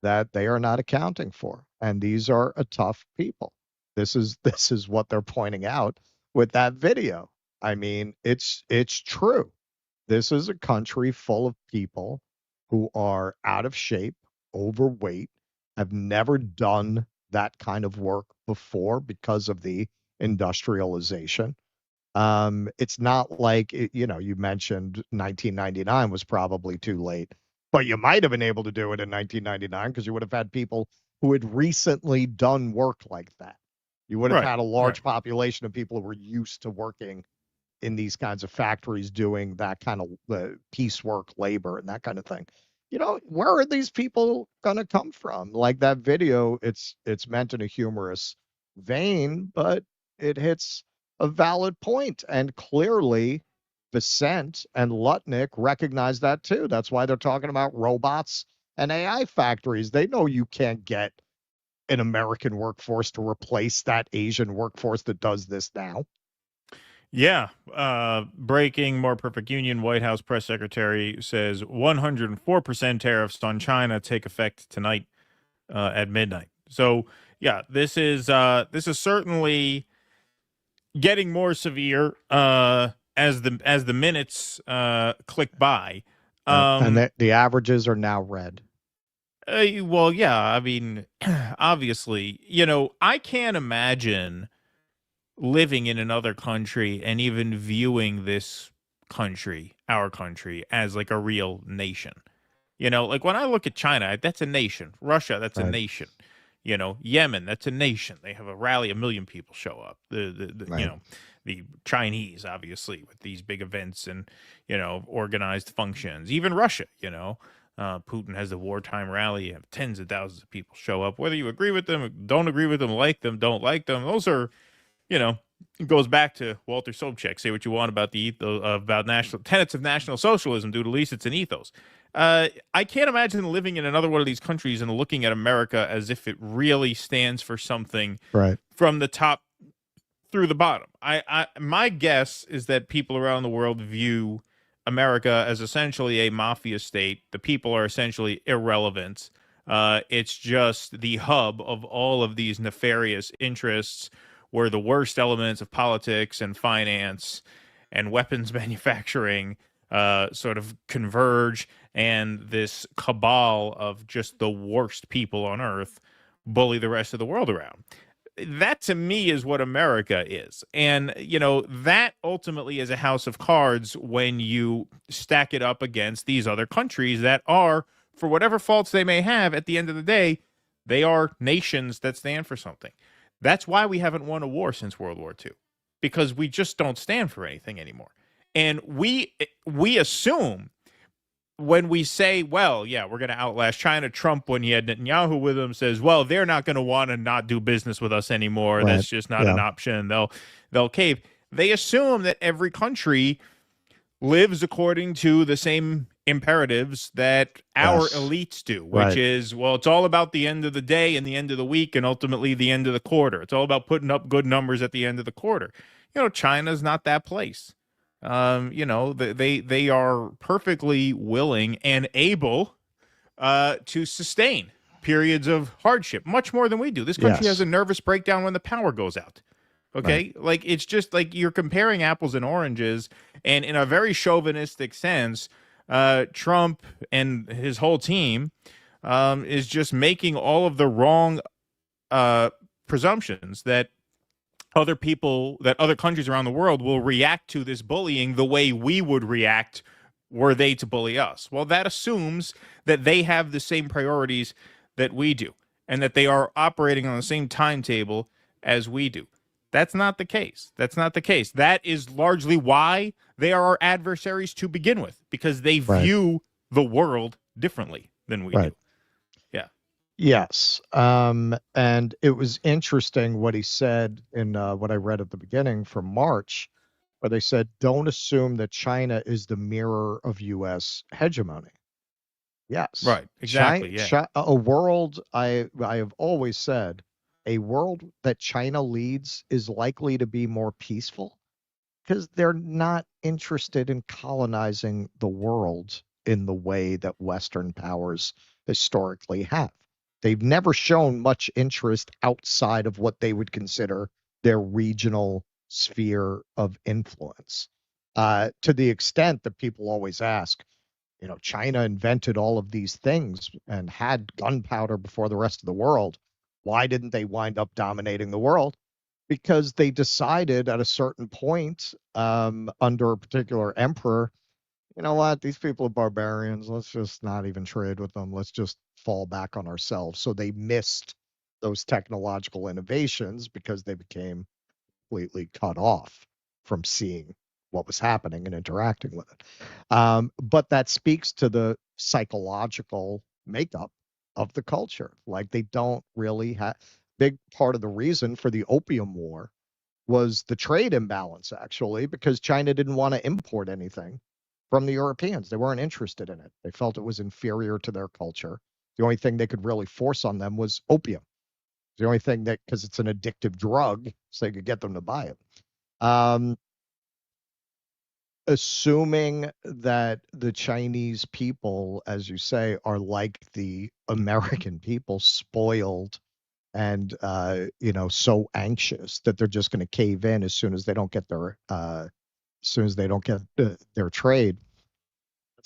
that they are not accounting for. And these are a tough people. This is what they're pointing out with that video. I mean, it's true. This is a country full of people who are out of shape, overweight, have never done that kind of work before because of the industrialization. It's not like, you mentioned 1999 was probably too late, but you might have been able to do it in 1999 because you would have had people who had recently done work like that. You would have had a large population of people who were used to working in these kinds of factories doing that kind of piecework labor and that kind of thing. Where are these people going to come from? Like that video, it's meant in a humorous vein, but it hits a valid point. And clearly, Vicent and Lutnick recognize that too. That's why they're talking about robots and AI factories. They know you can't get an American workforce to replace that Asian workforce that does this now. Yeah. Breaking More Perfect Union. White House press secretary says 104% tariffs on China take effect tonight at midnight. So yeah, this is certainly getting more severe as the minutes click by. And the averages are now red. Well, yeah. I mean, obviously, I can't imagine living in another country and even viewing this country, our country, as like a real nation. You know, like when I look at China, that's a nation. Russia, that's a nation. You know, Yemen, that's a nation. They have a rally, 1 million people show up. You know, the Chinese, obviously, with these big events and, you know, organized functions. Even Russia, you know, Putin has the wartime rally. You have tens of thousands of people show up. Whether you agree with them, don't agree with them, like them, don't like them, those are, you know, it goes back to Walter Sobchak. Say what you want about the ethos, about national tenets of National Socialism, dude. At least it's an ethos. I can't imagine living in another one of these countries and looking at America as if it really stands for something from the top through the bottom. My guess is that people around the world view America as essentially a mafia state. The people are essentially irrelevant. It's just the hub of all of these nefarious interests where the worst elements of politics and finance and weapons manufacturing sort of converge, and this cabal of just the worst people on earth bully the rest of the world around. That to me is what America is. And, you know, that ultimately is a house of cards when you stack it up against these other countries that are, for whatever faults they may have, at the end of the day, they are nations that stand for something. That's why we haven't won a war since World War II, because we just don't stand for anything anymore. And we assume when we say, well, yeah, we're going to outlast China. Trump, when he had Netanyahu with him, says, well, they're not going to want to not do business with us anymore. Right. That's just not an option. They'll cave. They assume that every country lives according to the same imperatives that our elites do, which is, well, it's all about the end of the day and the end of the week and ultimately the end of the quarter. It's all about putting up good numbers at the end of the quarter. You know, China's not that place. You know, they are perfectly willing and able to sustain periods of hardship, much more than we do. This country has a nervous breakdown when the power goes out. Okay, like it's just like you're comparing apples and oranges, and in a very chauvinistic sense, Trump and his whole team is just making all of the wrong presumptions that other countries around the world will react to this bullying the way we would react were they to bully us. Well, that assumes that they have the same priorities that we do and that they are operating on the same timetable as we do. That's not the case. That's not the case. That is largely why they are our adversaries to begin with, because they view the world differently than we do. Yeah. Yes. And it was interesting what he said in what I read at the beginning from March, where they said, don't assume that China is the mirror of U.S. hegemony. Yes. Right. Exactly. A world, I have always said, a world that China leads is likely to be more peaceful because they're not interested in colonizing the world in the way that Western powers historically have. They've never shown much interest outside of what they would consider their regional sphere of influence. To the extent that people always ask, you know, China invented all of these things and had gunpowder before the rest of the world. Why didn't they wind up dominating the world? Because they decided at a certain point, under a particular emperor, you know what, these people are barbarians. Let's just not even trade with them. Let's just fall back on ourselves. So they missed those technological innovations because they became completely cut off from seeing what was happening and interacting with it. But that speaks to the psychological makeup of the culture. Like they don't really have. Big part of the reason for the Opium War was the trade imbalance, actually, because China didn't want to import anything from the Europeans. They weren't interested in it. They felt it was inferior to their culture. The only thing they could really force on them was opium. The only thing that, because it's an addictive drug, so they could get them to buy it. Assuming that the Chinese people, as you say, are like the American people, spoiled and you know, so anxious that they're just going to cave in as soon as they don't get their their trade.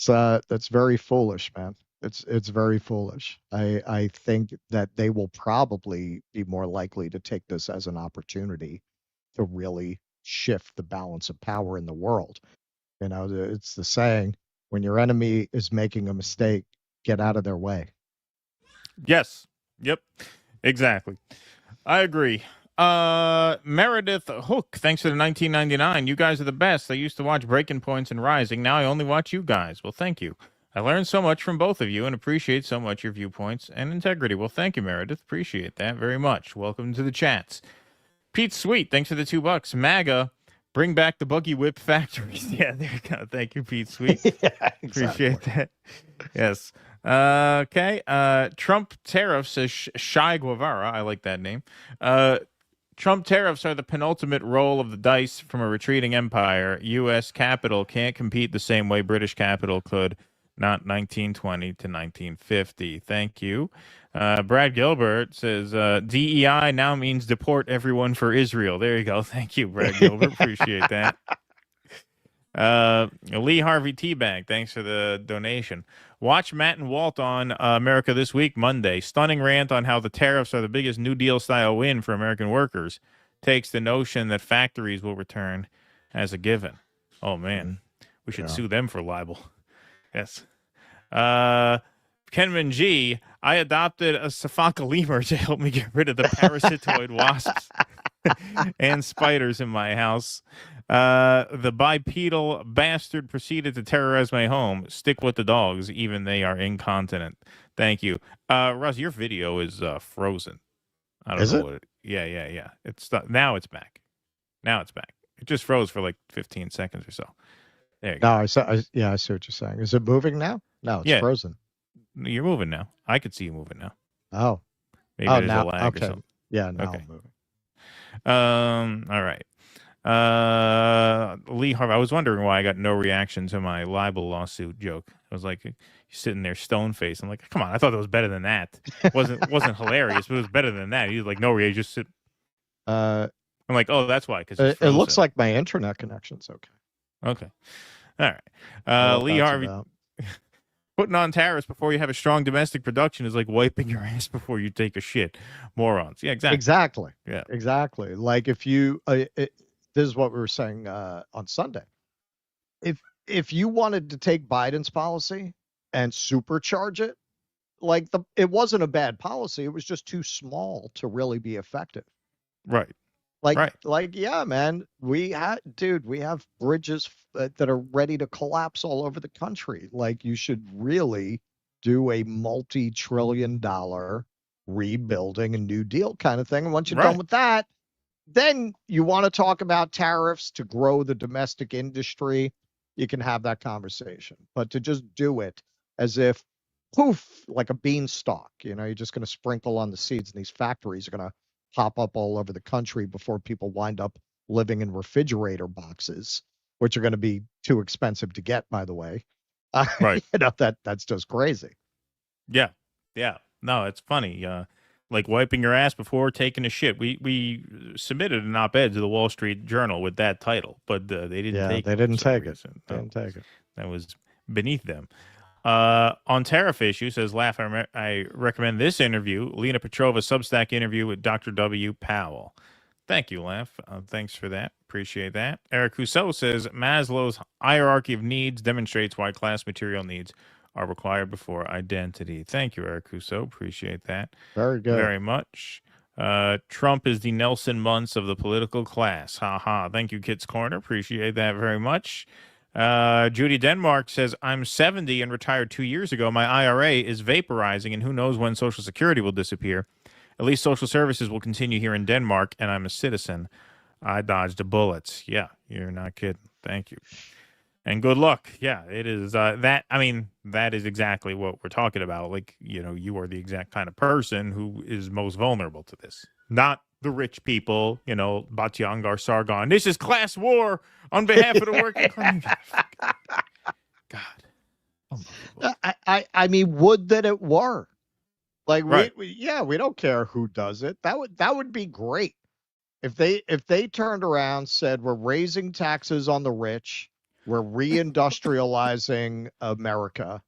That's very foolish, man. It's very foolish. I think that they will probably be more likely to take this as an opportunity to really shift the balance of power in the world. It's the saying, when your enemy is making a mistake, get out of their way. Yes. Yep. Exactly. I agree. Meredith Hook, thanks for the 1999. You guys are the best. I used to watch Breaking Points and Rising. Now I only watch you guys. Well, thank you. I learned so much from both of you and appreciate so much your viewpoints and integrity. Well, thank you, Meredith. Appreciate that very much. Welcome to the chats. Pete Sweet, thanks for the $2. MAGA, bring back the buggy whip factories. Yeah, there you go. Thank you, Pete Sweet. Yeah, appreciate that. Yes. Okay. Trump tariffs, says Shai Guevara. I like that name. Trump tariffs are the penultimate roll of the dice from a retreating empire. U.S. capital can't compete the same way British capital could. Not 1920 to 1950. Thank you. Brad Gilbert says, DEI now means deport everyone for Israel. There you go. Thank you, Brad Gilbert. Appreciate that. Lee Harvey Teabag, thanks for the donation. Watch Matt and Walt on America This Week Monday. Stunning rant on how the tariffs are the biggest New Deal style win for American workers. Takes the notion that factories will return as a given. Oh, man. We should sue them for libel. Yes. Kenman G, I adopted a Safaka lemur to help me get rid of the parasitoid wasps and spiders in my house. The bipedal bastard proceeded to terrorize my home. Stick with the dogs, even they are incontinent. Thank you. Russ, your video is frozen. I don't know what it. Yeah. It's now it's back. It just froze for like 15 seconds or so. There you go. No, I see what you're saying. Is it moving now? No, it's frozen. You're moving now. I could see you moving now. Oh. Maybe there's now, a lag okay. or something. Yeah, now I'm moving. All right. Lee Harvey, I was wondering why I got no reaction to my libel lawsuit joke. I was like, you're sitting there stone faced. I'm like, come on, I thought it was better than that. It wasn't hilarious, but it was better than that. He's like, no reaction, just sit. I'm like, oh, that's why. Because it looks like my internet connection's okay. Okay. All right. Lee Harvey, putting on tariffs before you have a strong domestic production is like wiping your ass before you take a shit. Morons. Yeah, exactly. Yeah, exactly. Like if you, this is what we were saying on Sunday. If you wanted to take Biden's policy and supercharge it, it wasn't a bad policy. It was just too small to really be effective. Right. Yeah, man, we have bridges that are ready to collapse all over the country. Like, you should really do a multi-trillion-dollar rebuilding and New Deal kind of thing. And once you're done with that, then you want to talk about tariffs to grow the domestic industry. You can have that conversation, but to just do it as if poof, like a beanstalk, you're just going to sprinkle on the seeds, and these factories are going to pop up all over the country before people wind up living in refrigerator boxes, which are going to be too expensive to get, by the way. Right. That's just crazy. Yeah. No, it's funny. Like wiping your ass before taking a shit. We submitted an op-ed to the Wall Street Journal with that title, but they didn't take it. They didn't take it. They didn't take it. That was beneath them. On tariff issue, says Laugh, I recommend this interview, Lena Petrova's Substack interview with Dr. W. Powell. Thank you, Laugh. Thanks for that. Appreciate that. Eric Rousseau says Maslow's hierarchy of needs demonstrates why class material needs are required before identity. Thank you, Eric Rousseau. Appreciate that. Very good. Very much. Trump is the Nelson Muntz of the political class. Ha ha. Thank you, Kit's Corner. Appreciate that very much. Judy Denmark says, I'm 70 and retired 2 years ago. My IRA is vaporizing, and who knows when Social Security will disappear. At least social services will continue here in Denmark, and I'm a citizen. I dodged bullets. Yeah, you're not kidding. Thank you. And good luck. Yeah, it is that is exactly what we're talking about. Like, you are the exact kind of person who is most vulnerable to this. Not the rich people, Batyangar Sargon. This is class war on behalf of the working class. God. I mean, would that it were. Like, right. we don't care who does it. That would be great. If they turned around, said, we're raising taxes on the rich, we're reindustrializing America,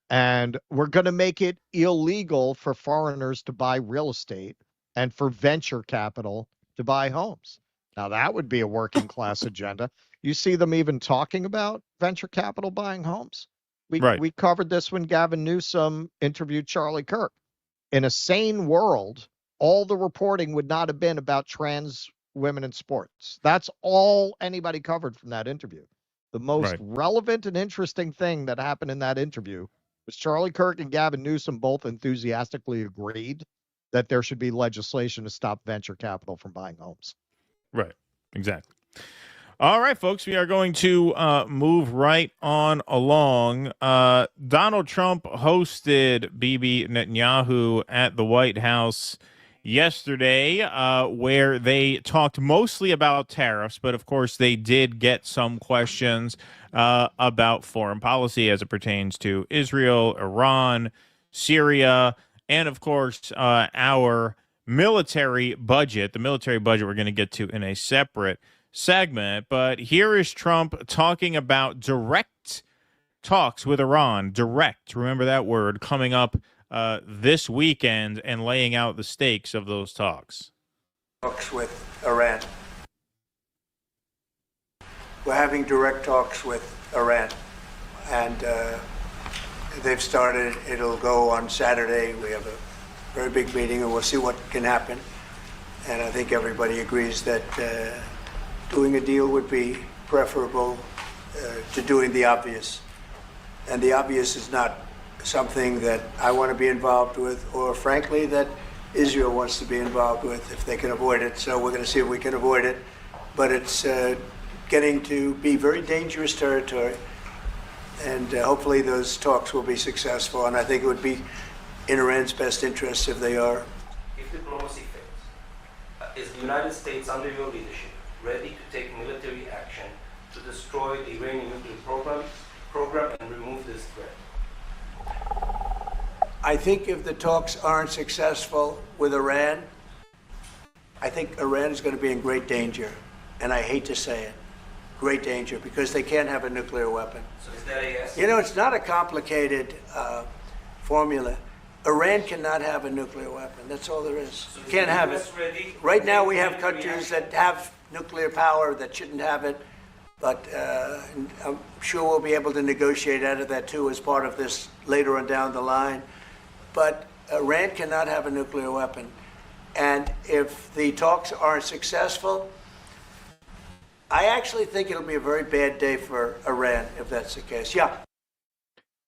and we're going to make it illegal for foreigners to buy real estate and for venture capital to buy homes. Now, that would be a working class agenda. You see them even talking about venture capital buying homes. Right. We covered this when Gavin Newsom interviewed Charlie Kirk. In a sane world, all the reporting would not have been about trans women in sports. That's all anybody covered from that interview. The most relevant and interesting thing that happened in that interview was Charlie Kirk and Gavin Newsom both enthusiastically agreed that there should be legislation to stop venture capital from buying homes. Right. Exactly. All right, folks, we are going to move right on along. Donald Trump hosted Bibi Netanyahu at the White House yesterday, where they talked mostly about tariffs, but of course they did get some questions about foreign policy as it pertains to Israel, Iran, Syria, and of course our military budget, the military budget we're going to get to in a separate segment. But here is Trump talking about direct talks with Iran. Direct, remember that word, coming up this weekend, and laying out the stakes of those talks. Talks with Iran. We're having direct talks with Iran, and they've started. It'll go on Saturday. We have a very big meeting, and we'll see what can happen. And I think everybody agrees that doing a deal would be preferable to doing the obvious. And the obvious is not something that I want to be involved with, or frankly, that Israel wants to be involved with if they can avoid it. So we're going to see if we can avoid it. But it's getting to be very dangerous territory. And hopefully those talks will be successful. And I think it would be in Iran's best interest if they are. If diplomacy fails, is the United States, under your leadership, ready to take military action to destroy the Iranian nuclear program and remove this threat? I think if the talks aren't successful with Iran, I think Iran is going to be in great danger. And I hate to say it, great danger, because they can't have a nuclear weapon. So is that a yes? You know, it's not a complicated formula. Iran cannot have a nuclear weapon. That's all there is. So You can't have it. Right now we have countries that have nuclear power that shouldn't have it. But I'm sure we'll be able to negotiate out of that, too, as part of this later on down the line. But Iran cannot have a nuclear weapon. And if the talks aren't successful, I actually think it'll be a very bad day for Iran if that's the case. Yeah.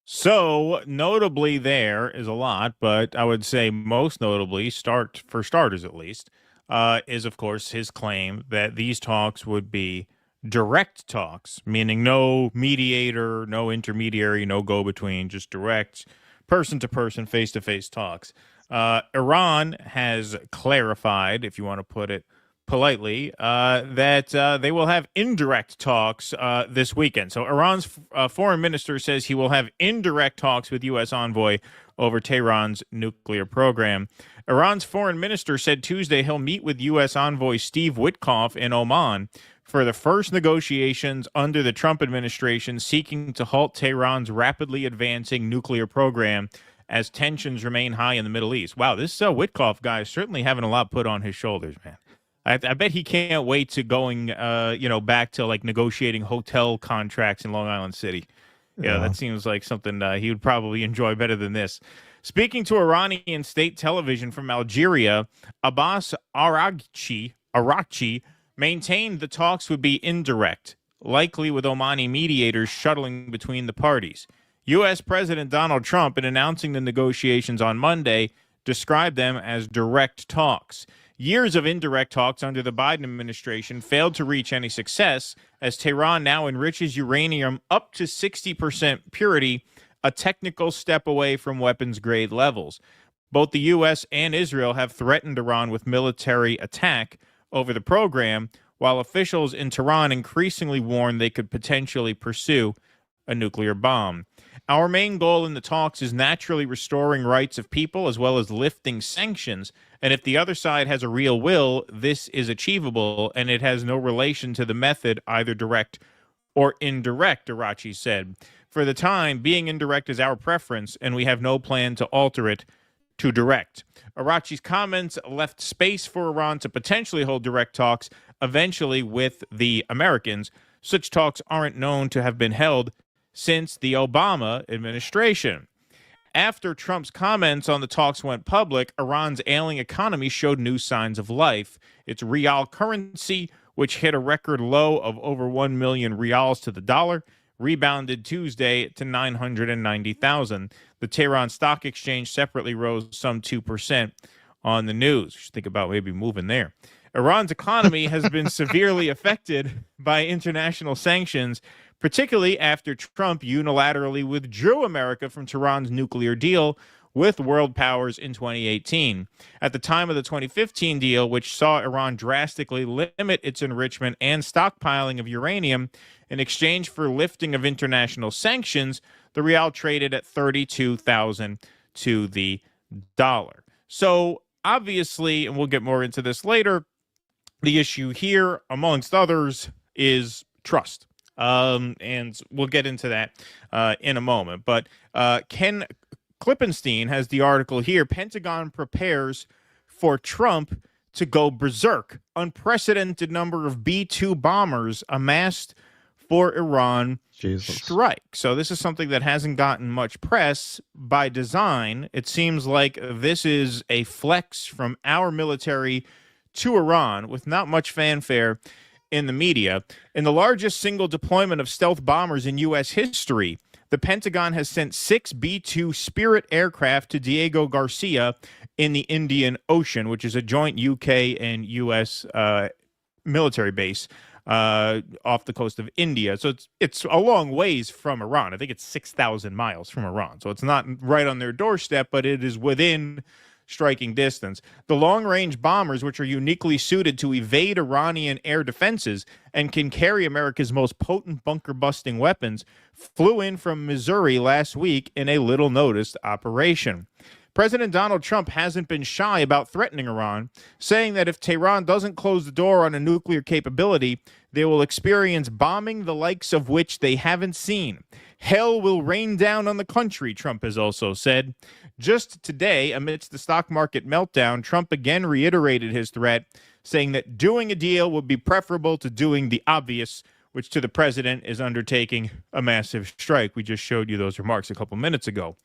So notably there is a lot, but I would say most notably, for starters at least, is, of course, his claim that these talks would be direct talks, meaning no mediator, no intermediary, no go-between, just direct person-to-person, face-to-face talks. Iran has clarified, if you want to put it politely, that they will have indirect talks this weekend. So Iran's foreign minister says he will have indirect talks with U.S. envoy over Tehran's nuclear program. Iran's foreign minister said Tuesday he'll meet with U.S. envoy Steve Witkoff in Oman for the first negotiations under the Trump administration seeking to halt Tehran's rapidly advancing nuclear program as tensions remain high in the Middle East. Wow, this Witkoff guy is certainly having a lot put on his shoulders, man. I bet he can't wait to going, back to like negotiating hotel contracts in Long Island City. Yeah, that seems like something he would probably enjoy better than this. Speaking to Iranian state television from Algeria, Abbas Araghchi maintained the talks would be indirect, likely with Omani mediators shuttling between the parties. U.S. President Donald Trump, in announcing the negotiations on Monday, described them as direct talks. Years of indirect talks under the Biden administration failed to reach any success, as Tehran now enriches uranium up to 60% purity, a technical step away from weapons-grade levels. Both the U.S. and Israel have threatened Iran with military attack over the program, while officials in Tehran increasingly warn they could potentially pursue a nuclear bomb. Our main goal in the talks is naturally restoring rights of people as well as lifting sanctions, and if the other side has a real will, this is achievable, and it has no relation to the method, either direct or indirect, Araghchi said. For the time, being indirect is our preference, and we have no plan to alter it to direct. Araghchi's comments left space for Iran to potentially hold direct talks, eventually with the Americans. such talks aren't known to have been held since the Obama administration. After Trump's comments on the talks went public, Iran's ailing economy showed new signs of life. Its rial currency, which hit a record low of over 1 million rials to the dollar, rebounded Tuesday to 990,000. The Tehran Stock Exchange separately rose some 2% on the news. You should think about maybe moving there. Iran's economy has been severely affected by international sanctions, particularly after Trump unilaterally withdrew America from Tehran's nuclear deal with world powers in 2018. At the time of the 2015 deal, which saw Iran drastically limit its enrichment and stockpiling of uranium in exchange for lifting of international sanctions, the rial traded at 32,000 to the dollar. So obviously, and we'll get more into this later, the issue here, amongst others, is trust. And we'll get into that in a moment. But Ken Klippenstein has the article here. Pentagon prepares for Trump to go berserk. Unprecedented number of B-2 bombers amassed for Iran strike. So this is something that hasn't gotten much press by design. It seems like this is a flex from our military to Iran with not much fanfare in the media. In the largest single deployment of stealth bombers in U.S. history, the Pentagon has sent 6 B-2 Spirit aircraft to Diego Garcia in the Indian Ocean, which is a joint UK and U.S. Military base off the coast of India. So it's a long ways from Iran. I think it's 6,000 miles from Iran. So it's not right on their doorstep, but it is within striking distance. The long-range bombers, which are uniquely suited to evade Iranian air defenses and can carry America's most potent bunker-busting weapons, flew in from Missouri last week in a little-noticed operation. President Donald Trump hasn't been shy about threatening Iran, saying that if Tehran doesn't close the door on a nuclear capability, they will experience bombing the likes of which they haven't seen. Hell will rain down on the country, Trump has also said. Just today, amidst the stock market meltdown, Trump again reiterated his threat, saying that doing a deal would be preferable to doing the obvious, which to the president is undertaking a massive strike. We just showed you those remarks a couple minutes ago.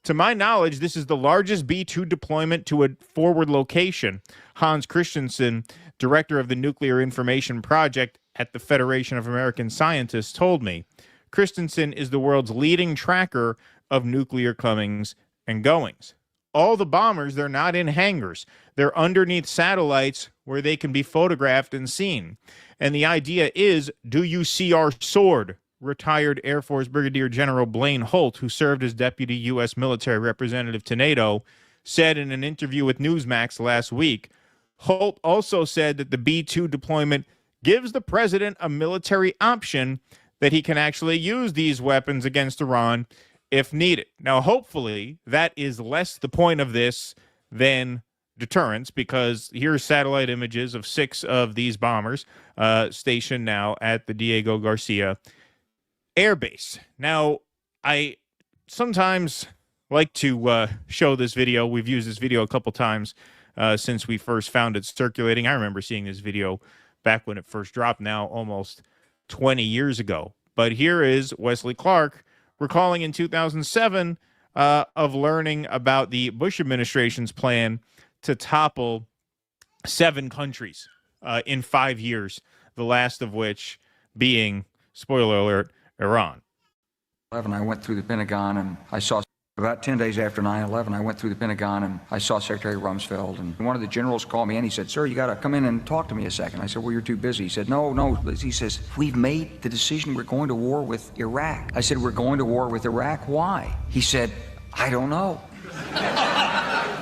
To my knowledge, this is the largest B-2 deployment to a forward location. Hans Christensen, director of the Nuclear Information Project at the Federation of American Scientists, told me. Christensen is the world's leading tracker of nuclear comings and goings. All the bombers, they're not in hangars. They're underneath satellites where they can be photographed and seen. And the idea is, do you see our sword? Retired Air Force Brigadier General Blaine Holt, who served as Deputy U.S. Military Representative to NATO, said in an interview with Newsmax last week. Holt also said that the B-2 deployment gives the president a military option that he can actually use these weapons against Iran if needed. Now, hopefully, that is less the point of this than deterrence, because here's satellite images of 6 of these bombers stationed now at the Diego Garcia Air Base. Now, I sometimes like to show this video. We've used this video a couple times since we first found it circulating. I remember seeing this video back when it first dropped, now almost 20 years ago. But here is Wesley Clark recalling in 2007 of learning about the Bush administration's plan to topple 7 countries in 5 years, the last of which being, spoiler alert, Iran. I went through the Pentagon and I saw, about 10 days after 9/11, I went through the Pentagon and I saw Secretary Rumsfeld, and one of the generals called me and he said, "Sir, you got to come in and talk to me a second." I said, "Well, you're too busy." He said, No. He says, "We've made the decision. We're going to war with Iraq." I said, "We're going to war with Iraq? Why?" He said, "I don't know."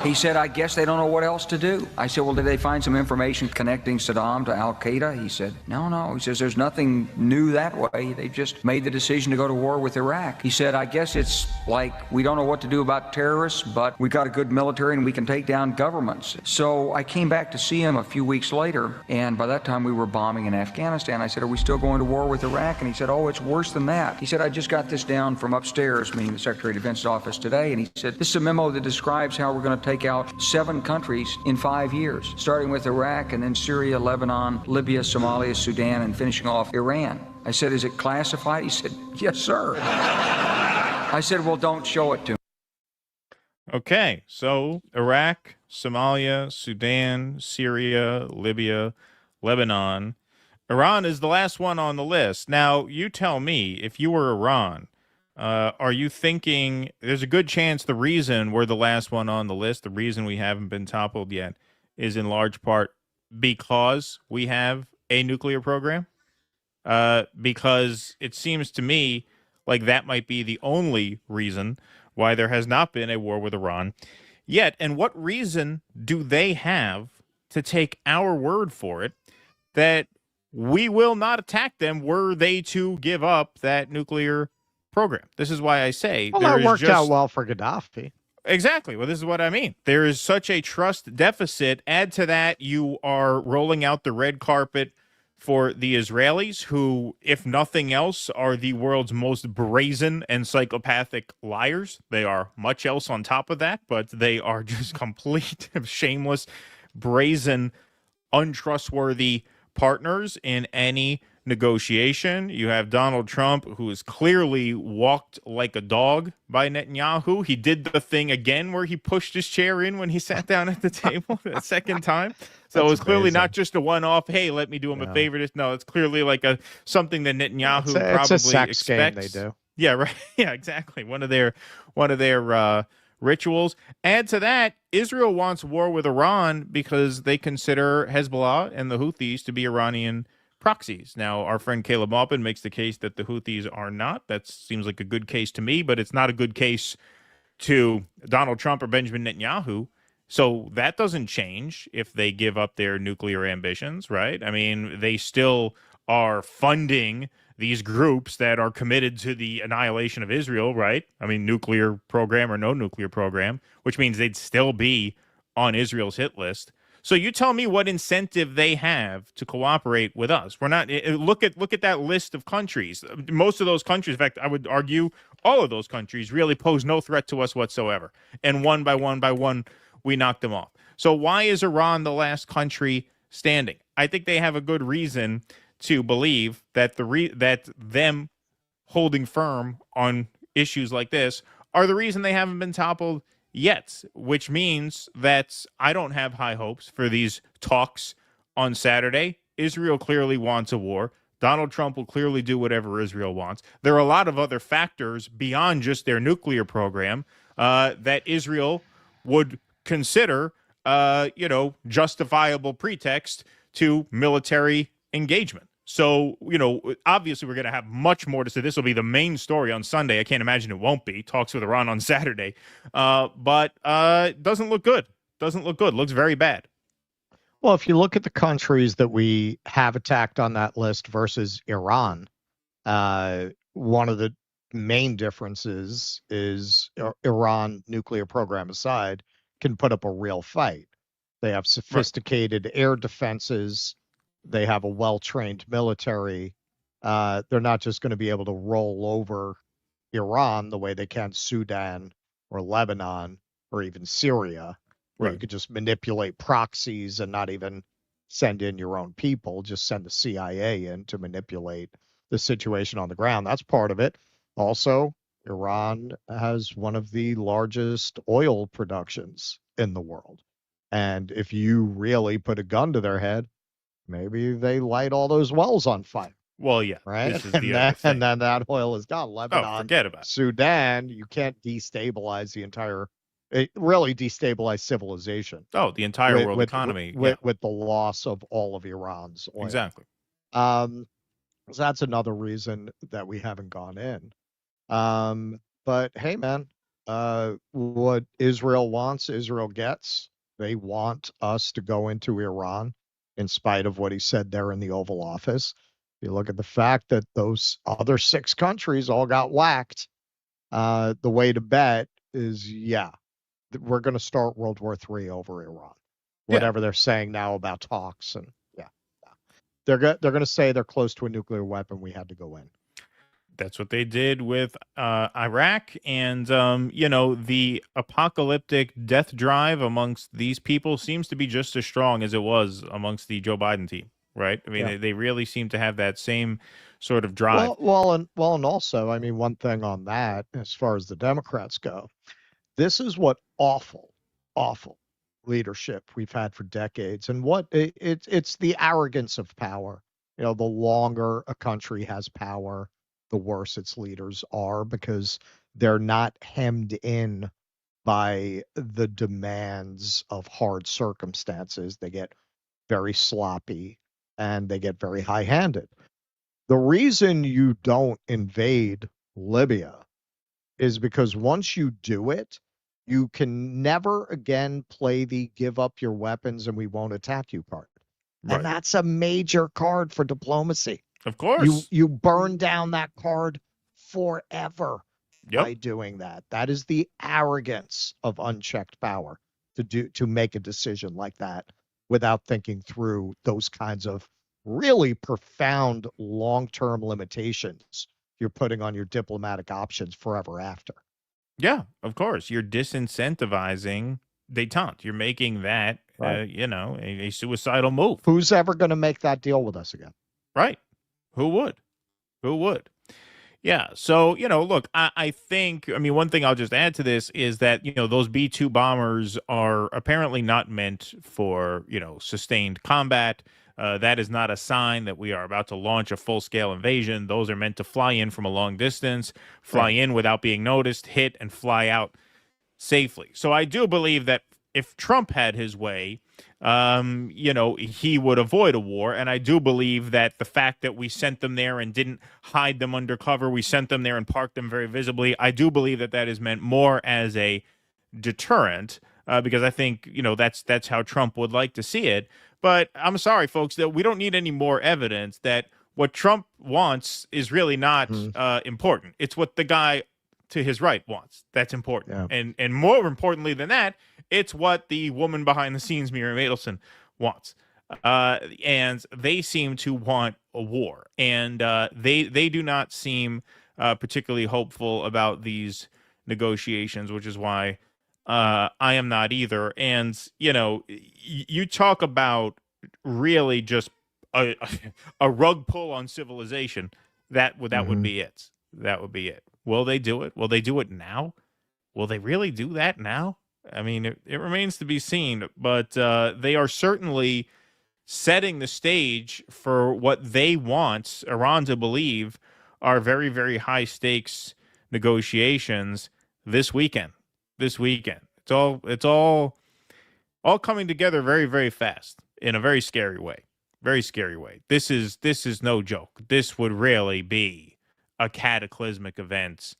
He said, "I guess they don't know what else to do." I said, "Well, did they find some information connecting Saddam to Al-Qaeda?" He said, No. He says, "There's nothing new that way. They just made the decision to go to war with Iraq." He said, "I guess it's like we don't know what to do about terrorists, but we got a good military and we can take down governments." So I came back to see him a few weeks later, and by that time we were bombing in Afghanistan. I said, "Are we still going to war with Iraq?" And he said, "Oh, it's worse than that." He said, "I just got this down from upstairs," meaning the Secretary of Defense's office today, and he said, "This is a memo that describes how we're going to take out 7 countries in 5 years, starting with Iraq and then Syria, Lebanon, Libya, Somalia, Sudan, and finishing off Iran." I said, is it classified? He said, yes, sir. I said, well, don't show it to me. Okay, so Iraq, Somalia, Sudan, Syria, Libya, Lebanon. Iran is the last one on the list. Now, you tell me, if you were Iran, are you thinking there's a good chance the reason we're the last one on the list, the reason we haven't been toppled yet, is in large part because we have a nuclear program? Because it seems to me like that might be the only reason why there has not been a war with Iran yet. And what reason do they have to take our word for it that we will not attack them were they to give up that nuclear program? This is why I say well, that worked out well for Gaddafi. Exactly. Well, this is what I mean. There is such a trust deficit. Add to that, you are rolling out the red carpet for the Israelis, who, if nothing else, are the world's most brazen and psychopathic liars. They are much else on top of that, but they are just complete, shameless, brazen, untrustworthy partners in any negotiation. You have Donald Trump, who is clearly walked like a dog by Netanyahu. He did the thing again where he pushed his chair in when he sat down at the table the second time. So it was clearly not just a one-off, hey, let me do him a favor. No, it's clearly like something that Netanyahu probably it's a sex expects. Game they do. Yeah, right. Yeah, exactly. One of their rituals. Add to that, Israel wants war with Iran because they consider Hezbollah and the Houthis to be Iranian proxies. Now, our friend Caleb Maupin makes the case that the Houthis are not. That seems like a good case to me, but it's not a good case to Donald Trump or Benjamin Netanyahu. So that doesn't change if they give up their nuclear ambitions, right? I mean, they still are funding these groups that are committed to the annihilation of Israel, right? I mean, nuclear program or no nuclear program, which means they'd still be on Israel's hit list. So you tell me what incentive they have to cooperate with us. We're not look at that list of countries. Most of those countries, in fact, I would argue all of those countries really pose no threat to us whatsoever. And one by one, we knocked them off. So why is Iran the last country standing? I think they have a good reason to believe that that them holding firm on issues like this are the reason they haven't been toppled yet, which means that I don't have high hopes for these talks on Saturday. Israel clearly wants a war. Donald Trump will clearly do whatever Israel wants. There are a lot of other factors beyond just their nuclear program that Israel would consider, justifiable pretext to military engagement. So, obviously we're going to have much more to say. This will be the main story on Sunday. I can't imagine it won't be. Talks with Iran on Saturday. But it doesn't look good. Doesn't look good. Looks very bad. Well, if you look at the countries that we have attacked on that list versus Iran, one of the main differences is Iran, nuclear program aside, can put up a real fight. They have sophisticated air defenses. They have a well-trained military. They're not just going to be able to roll over Iran the way they can Sudan or Lebanon or even Syria, where you could just manipulate proxies and not even send in your own people, just send the CIA in to manipulate the situation on the ground. That's part of it. Also, Iran has one of the largest oil productions in the world. And if you really put a gun to their head, maybe they light all those wells on fire. Well, yeah. Right? This is the other thing. And then that oil is gone. Lebanon, forget about it. Sudan, you can't destabilize the entire, it really destabilize civilization. Oh, the entire world economy. With the loss of all of Iran's oil. Exactly. So that's another reason that we haven't gone in. But hey, man, what Israel wants, Israel gets. They want us to go into Iran in spite of what he said there in the Oval Office. If you look at the fact that those other 6 countries all got whacked, the way to bet is, we're going to start World War III over Iran. Whatever they're saying now about talks. And they're going to say they're close to a nuclear weapon. We had to go in. That's what they did with Iraq. And, the apocalyptic death drive amongst these people seems to be just as strong as it was amongst the Joe Biden team, right? I mean, they really seem to have that same sort of drive. And also, I mean, one thing on that, as far as the Democrats go, this is what awful leadership we've had for decades, and it's the arrogance of power. You know, the longer a country has power, the worse its leaders are, because they're not hemmed in by the demands of hard circumstances. They get very sloppy and they get very high-handed. The reason you don't invade Libya is because once you do it, you can never again play the give up your weapons and we won't attack you card. Right. And that's a major card for diplomacy. Of course. You burn down that card forever Yep. by doing that. That is the arrogance of unchecked power to make a decision like that without thinking through those kinds of really profound long-term limitations you're putting on your diplomatic options forever after. Yeah, of course. You're disincentivizing détente. You're making that, Right. a suicidal move. Who's ever going to make that deal with us again? Right. Who would? Who would? Yeah. So, look, I think, one thing I'll just add to this is that, those B-2 bombers are apparently not meant for, sustained combat. That is not a sign that we are about to launch a full-scale invasion. Those are meant to fly in from a long distance, fly in without being noticed, hit, and fly out safely. So I do believe that if Trump had his way, he would avoid a war. And I do believe that the fact that we sent them there and didn't hide them undercover, we sent them there and parked them very visibly, I do believe that that is meant more as a deterrent, because I think, that's how Trump would like to see it. But I'm sorry, folks, that we don't need any more evidence that what Trump wants is really not important. It's what the guy to his right wants. That's important. Yeah. And more importantly than that, it's what the woman behind the scenes, Miriam Adelson, wants. And they seem to want a war. And they do not seem particularly hopeful about these negotiations, which is why I am not either. And, you talk about really just a rug pull on civilization. That would be it. That would be it. Will they do it? Will they do it now? Will they really do that now? I mean, it remains to be seen, but they are certainly setting the stage for what they want Iran to believe are very, very high stakes negotiations this weekend. It's all coming together very, very fast in a very scary way. Very scary way. This is no joke. This would really be a cataclysmic event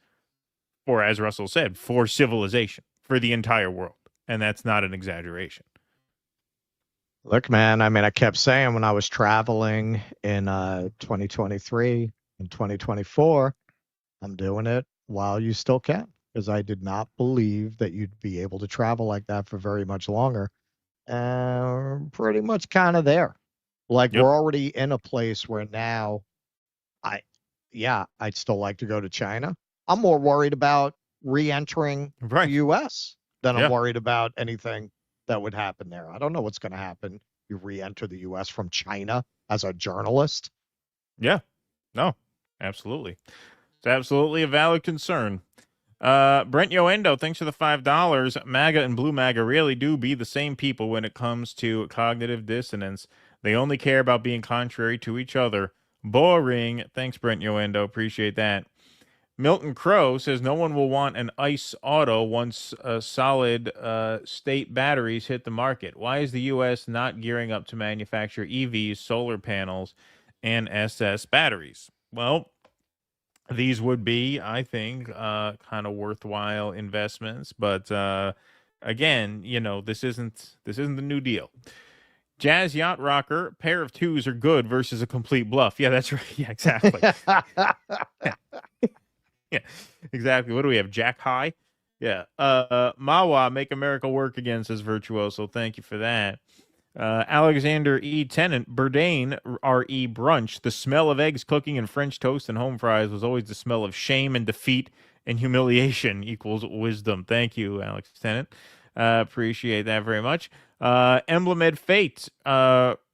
for, as Russell said, for civilization, for the entire world. And that's not an exaggeration. Look, man, I kept saying when I was traveling in 2023 and 2024, I'm doing it while you still can, because I did not believe that you'd be able to travel like that for very much longer. Pretty much kind of there. Like, we're already in a place where now I'd still like to go to China. I'm more worried about re-entering the U.S. than I'm worried about anything that would happen there. I don't know what's going to happen. You re-enter the U.S. from China as a journalist. Yeah. No, absolutely. It's absolutely a valid concern. Brent Yoendo, thanks for the $5. MAGA and Blue MAGA really do be the same people when it comes to cognitive dissonance. They only care about being contrary to each other. Boring. Thanks, Brent Yoendo. Appreciate that. Milton Crow says no one will want an ICE auto once solid state batteries hit the market. Why is the U.S. not gearing up to manufacture EVs, solar panels, and SS batteries? Well, these would be, I think, kind of worthwhile investments. But again, this isn't the New Deal. Jazz Yacht Rocker, pair of twos are good versus a complete bluff. Yeah, that's right. Yeah, exactly. Yeah, exactly. What do we have? Jack High? Yeah. Mawa, make America work again, says Virtuoso. Thank you for that. Alexander E. Tennant, Bourdain, R.E. Brunch. The smell of eggs cooking and French toast and home fries was always the smell of shame and defeat and humiliation equals wisdom. Thank you, Alex Tennant. Appreciate that very much. Emblemed Fate,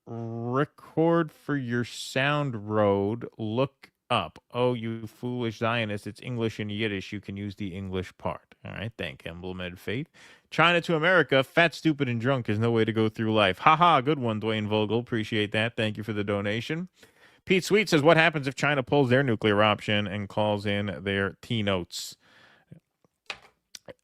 record for your sound road. Look up. Oh, you foolish Zionist, it's English and Yiddish. You can use the English part. All right, thank Emblem Ed Faith. China to America, fat, stupid, and drunk is no way to go through life. Ha, good one, Dwayne Vogel. Appreciate that. Thank you for the donation. Pete Sweet says, what happens if China pulls their nuclear option and calls in their T-notes?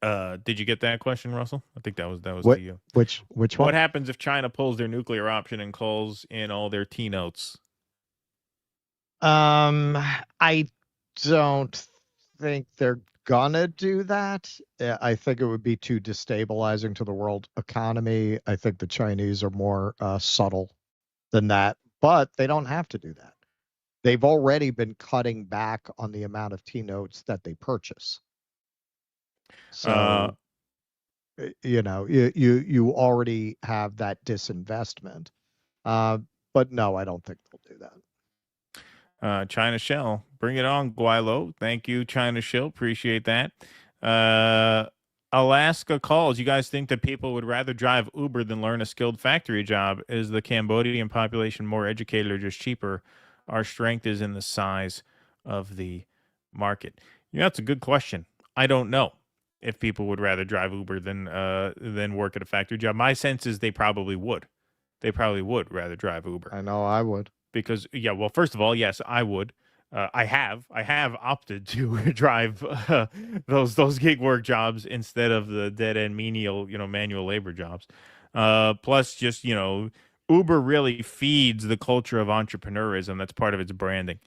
Did you get that question, Russell? I think that was what, to you. Which one? What happens if China pulls their nuclear option and calls in all their T-notes? I don't think they're gonna do that. I think it would be too destabilizing to the world economy. I think the Chinese are more subtle than that, but they don't have to do that. They've already been cutting back on the amount of T-notes that they purchase. So, you already have that disinvestment. But no, I don't think they'll do that. China Shell, bring it on, Guilo. Thank you, China Shell. Appreciate that. Alaska calls. You guys think that people would rather drive Uber than learn a skilled factory job? Is the Cambodian population more educated or just cheaper? Our strength is in the size of the market. That's a good question. I don't know if people would rather drive Uber than work at a factory job. My sense is they probably would. They probably would rather drive Uber. I know I would. Because, well, first of all, yes, I would. I have opted to drive those gig work jobs instead of the dead end menial, manual labor jobs. Plus, just Uber really feeds the culture of entrepreneurism. That's part of its branding.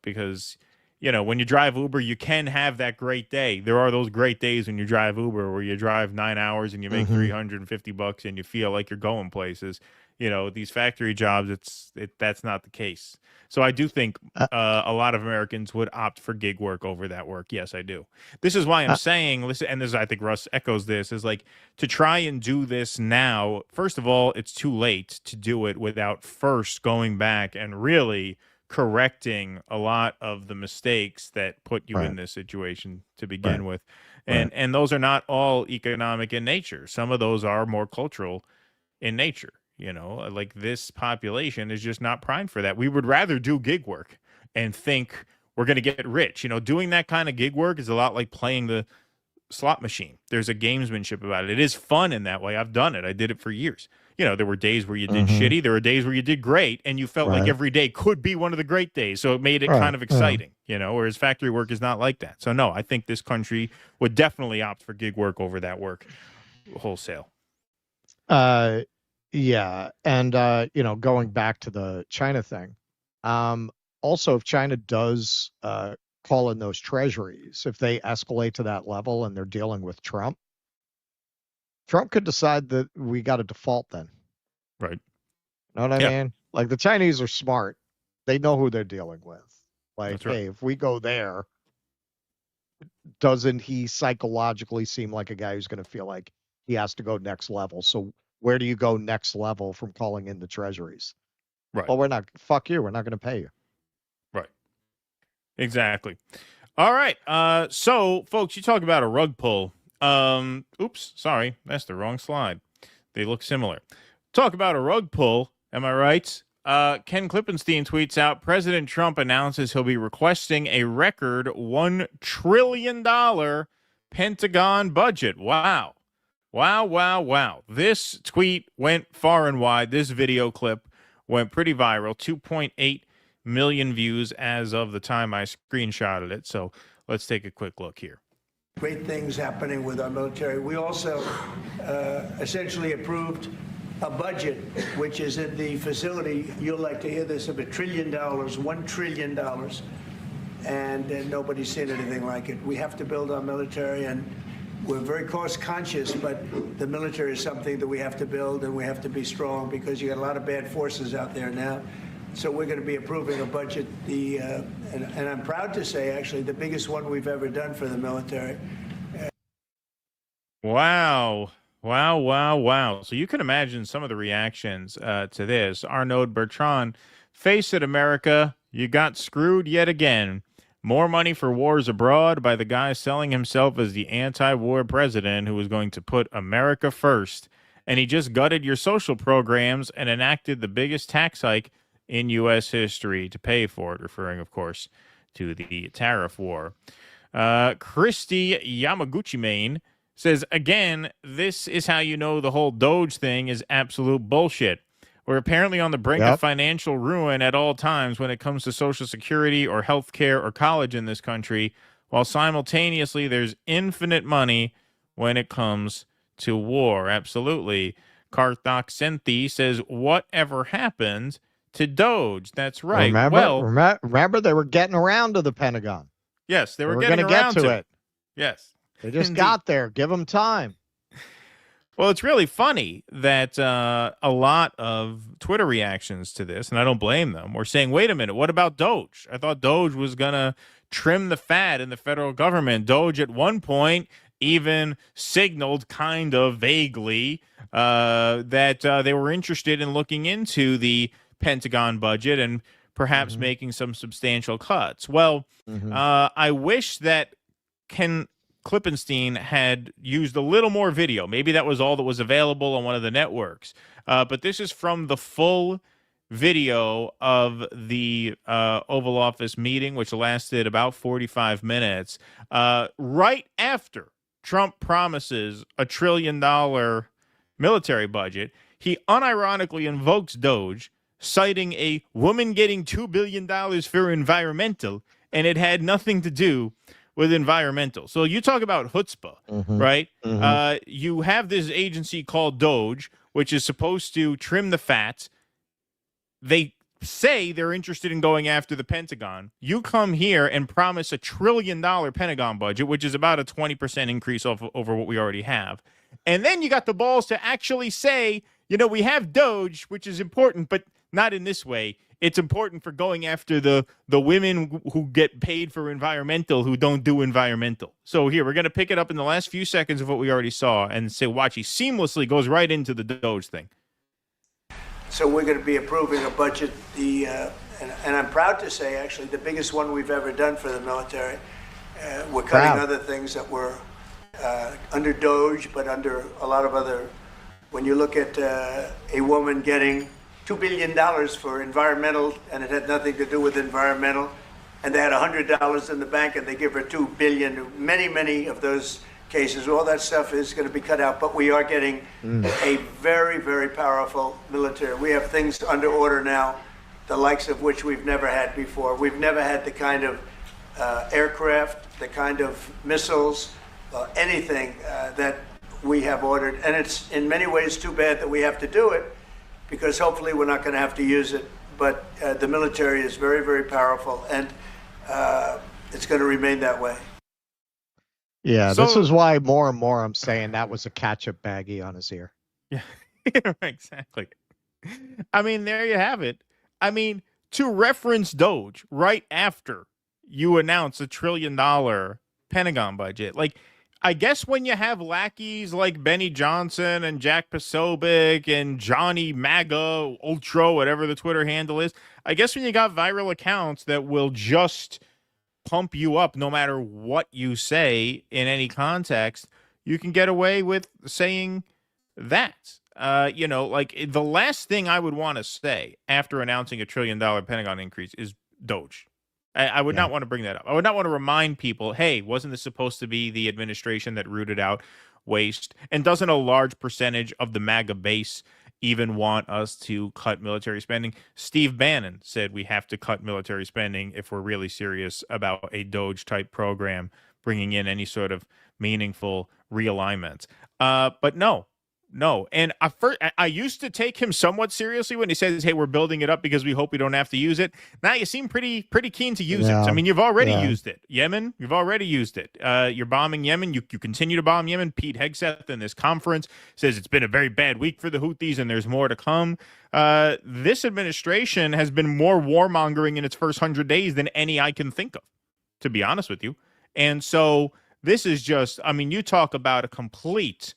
Because when you drive Uber, you can have that great day. There are those great days when you drive Uber where you drive 9 hours and you make $350 and you feel like you're going places. These factory jobs, that's not the case. So I do think a lot of Americans would opt for gig work over that work. Yes, I do. This is why I'm saying, listen, and this, I think Russ echoes this, is like to try and do this now. First of all, it's too late to do it without first going back and really correcting a lot of the mistakes that put you in this situation to begin with. And those are not all economic in nature. Some of those are more cultural in nature. Like this population is just not primed for that. We would rather do gig work and think we're going to get rich. Doing that kind of gig work is a lot like playing the slot machine. There's a gamesmanship about it. It is fun in that way. I've done it. I did it for years. There were days where you did shitty. There were days where you did great, and you felt like every day could be one of the great days. So it made it kind of exciting, whereas factory work is not like that. So no, I think this country would definitely opt for gig work over that work wholesale. Yeah. And, going back to the China thing, also, if China does call in those treasuries, if they escalate to that level and they're dealing with Trump could decide that we got a default then. Right. Know what I mean? Like the Chinese are smart. They know who they're dealing with. Like, hey, if we go there, doesn't he psychologically seem like a guy who's going to feel like he has to go next level? So where do you go next level from calling in the treasuries? Right. Well, fuck you. We're not going to pay you. Right. Exactly. All right. So, folks, you talk about a rug pull. Oops, sorry. That's the wrong slide. They look similar. Talk about a rug pull. Am I right? Ken Klippenstein tweets out, President Trump announces he'll be requesting a record $1 trillion Pentagon budget. Wow. Wow. This tweet went far and wide. This video clip went pretty viral. 2.8 million views as of the time I screenshotted it. So let's take a quick look here. Great things happening with our military. We also essentially approved a budget, which is in the facility, you'll like to hear this, of $1 trillion, $1 trillion. And nobody's seen anything like it. We have to build our military, and we're very cost conscious, but the military is something that we have to build, and we have to be strong because you got a lot of bad forces out there now. So we're going to be approving a budget, and I'm proud to say, actually, the biggest one we've ever done for the military. Wow. So you can imagine some of the reactions to this. Arnaud Bertrand, face it, America, you got screwed yet again. More money for wars abroad by the guy selling himself as the anti-war president who was going to put America first. And he just gutted your social programs and enacted the biggest tax hike in U.S. history to pay for it, referring, of course, to the tariff war. Christy Yamaguchi Main says, again, this is how you know the whole Doge thing is absolute bullshit. We're apparently on the brink of financial ruin at all times when it comes to Social Security or health care or college in this country, while simultaneously there's infinite money when it comes to war. Absolutely. Karthak Senthi says, whatever happened to Doge? That's right. Remember they were getting around to the Pentagon. Yes, they were going to get to it. Yes. They just got there. Give them time. Well, it's really funny that a lot of Twitter reactions to this, and I don't blame them, were saying, wait a minute, what about Doge? I thought Doge was going to trim the fat in the federal government. Doge at one point even signaled kind of vaguely that they were interested in looking into the Pentagon budget and perhaps making some substantial cuts. Well, I wish that Ken Klippenstein had used a little more video. Maybe that was all that was available on one of the networks. But this is from the full video of the Oval Office meeting, which lasted about 45 minutes, right after Trump promises $1 trillion military budget. He unironically invokes Doge, citing a woman getting $2 billion for environmental, and it had nothing to do with environmental. So you talk about chutzpah, right? You have this agency called Doge, which is supposed to trim the fat. They say they're interested in going after the Pentagon. You come here and promise $1 trillion Pentagon budget, which is about a 20% increase over what we already have. And then you got the balls to actually say, you know, we have Doge, which is important, but not in this way. It's important for going after the women who get paid for environmental who don't do environmental. So here, we're going to pick it up in the last few seconds of what we already saw and say, watch, he seamlessly goes right into the Doge thing. So we're going to be approving a budget, and I'm proud to say, actually, the biggest one we've ever done for the military. We're cutting other things that were under Doge, but under a lot of other. When you look at a woman getting $2 billion for environmental, and it had nothing to do with environmental, and they had $100 in the bank, and they give her $2 billion. Many of those cases, all that stuff is going to be cut out. But we are getting a very, very powerful military. We have things under order now, the likes of which we've never had before. We've never had the kind of aircraft, the kind of missiles, anything that we have ordered. And it's in many ways too bad that we have to do it, because hopefully we're not going to have to use it. But the military is very, very powerful, and it's going to remain that way. Yeah, so, this is why more and more I'm saying that was a ketchup baggie on his ear. Yeah, exactly. I mean, there you have it. I mean, to reference Doge right after you announce $1 trillion Pentagon budget, like, I guess when you have lackeys like Benny Johnson and Jack Posobiec and Johnny MAGA Ultra, whatever the Twitter handle is, I guess when you got viral accounts that will just pump you up no matter what you say in any context, you can get away with saying that. You know, like, the last thing I would want to say after announcing $1 trillion Pentagon increase is Doge. I would not want to bring that up. I would not want to remind people, hey, wasn't this supposed to be the administration that rooted out waste? And doesn't a large percentage of the MAGA base even want us to cut military spending? Steve Bannon said we have to cut military spending if we're really serious about a Doge-type program bringing in any sort of meaningful realignment. But no. And I used to take him somewhat seriously when he says, hey, we're building it up because we hope we don't have to use it. Now you seem pretty keen to use it. I mean, you've already used it. Yemen, you've already used it. You're bombing Yemen. You continue to bomb Yemen. Pete Hegseth in this conference says it's been a very bad week for the Houthis and there's more to come. This administration has been more warmongering in its first 100 days than any I can think of, to be honest with you. And so this is just, I mean, you talk about a complete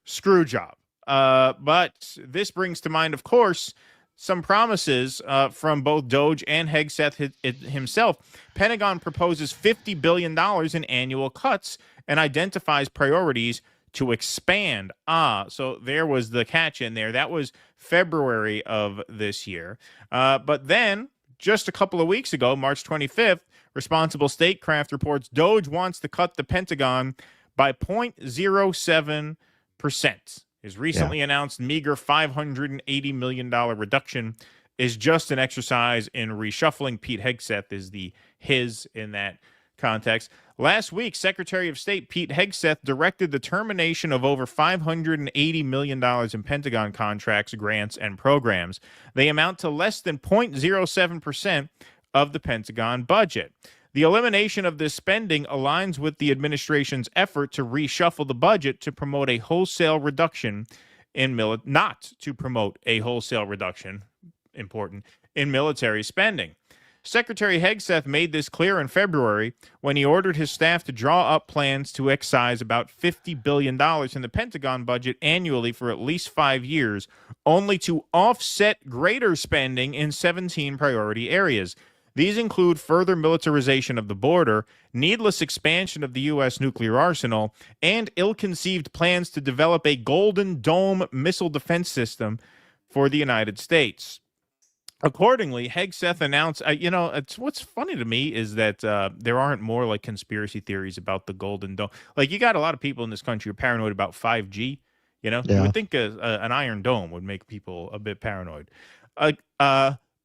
screw job. But this brings to mind, of course, some promises from both Doge and Hegseth himself. Pentagon proposes $50 billion in annual cuts and identifies priorities to expand. So there was the catch in there. That was February of this year. But then just a couple of weeks ago, March 25th, Responsible Statecraft reports DOGE wants to cut the Pentagon by 0.07%. His recently announced meager $580 million reduction is just an exercise in reshuffling. Pete Hegseth is the his in that context. Last week, Secretary of State Pete Hegseth directed the termination of over $580 million in Pentagon contracts, grants, and programs. They amount to less than 0.07% of the Pentagon budget. The elimination of this spending aligns with the administration's effort to reshuffle the budget to promote a wholesale reduction in in military spending. Secretary Hegseth made this clear in February when he ordered his staff to draw up plans to excise about $50 billion in the Pentagon budget annually for at least 5 years, only to offset greater spending in 17 priority areas. These include further militarization of the border, needless expansion of the U.S. nuclear arsenal, and ill-conceived plans to develop a Golden Dome missile defense system for the United States. Accordingly, Hegseth announced, what's funny to me is that there aren't more like conspiracy theories about the Golden Dome. Like, you got a lot of people in this country who are paranoid about 5G. You would think an Iron Dome would make people a bit paranoid.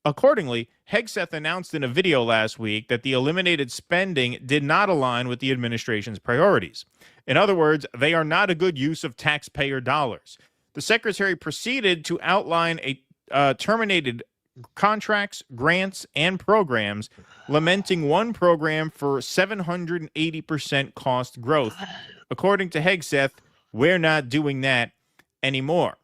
Accordingly, Hegseth announced in a video last week that the eliminated spending did not align with the administration's priorities. In other words, they are not a good use of taxpayer dollars. The secretary proceeded to outline a terminated contracts, grants, and programs, lamenting one program for 780% cost growth. According to Hegseth, we're not doing that anymore.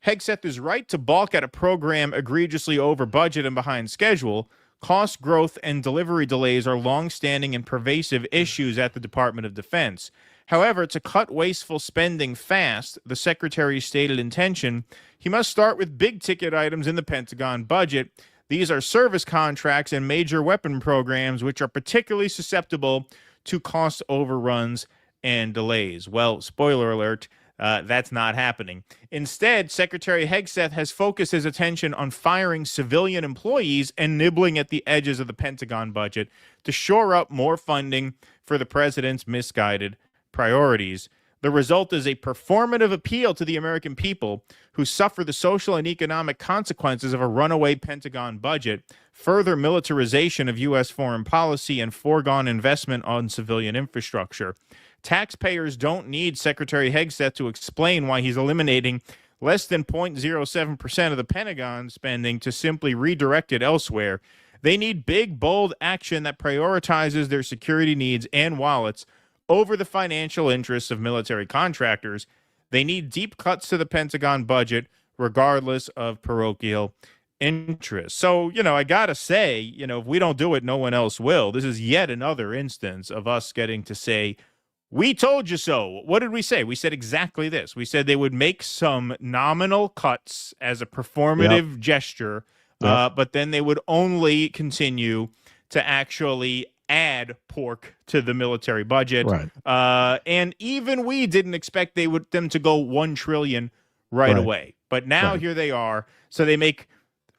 Hegseth is right to balk at a program egregiously over budget and behind schedule. Cost growth and delivery delays are long-standing and pervasive issues at the Department of Defense. However, to cut wasteful spending fast, the Secretary's stated intention, he must start with big-ticket items in the Pentagon budget. These are service contracts and major weapon programs, which are particularly susceptible to cost overruns and delays. Well, spoiler alert, that's not happening. Instead, Secretary Hegseth has focused his attention on firing civilian employees and nibbling at the edges of the Pentagon budget to shore up more funding for the president's misguided priorities. The result is a performative appeal to the American people who suffer the social and economic consequences of a runaway Pentagon budget, further militarization of U.S. foreign policy, and foregone investment on civilian infrastructure. Taxpayers don't need Secretary Hegseth to explain why he's eliminating less than 0.07% of the Pentagon spending to simply redirect it elsewhere. They need big, bold action that prioritizes their security needs and wallets over the financial interests of military contractors. They need deep cuts to the Pentagon budget, regardless of parochial interest. So, I got to say, if we don't do it, no one else will. This is yet another instance of us getting to say, we told you so. What did we say? We said exactly this. We said they would make some nominal cuts as a performative gesture, but then they would only continue to actually add pork to the military budget. Right. And even we didn't expect them to go $1 trillion right away. But now here they are. So they make,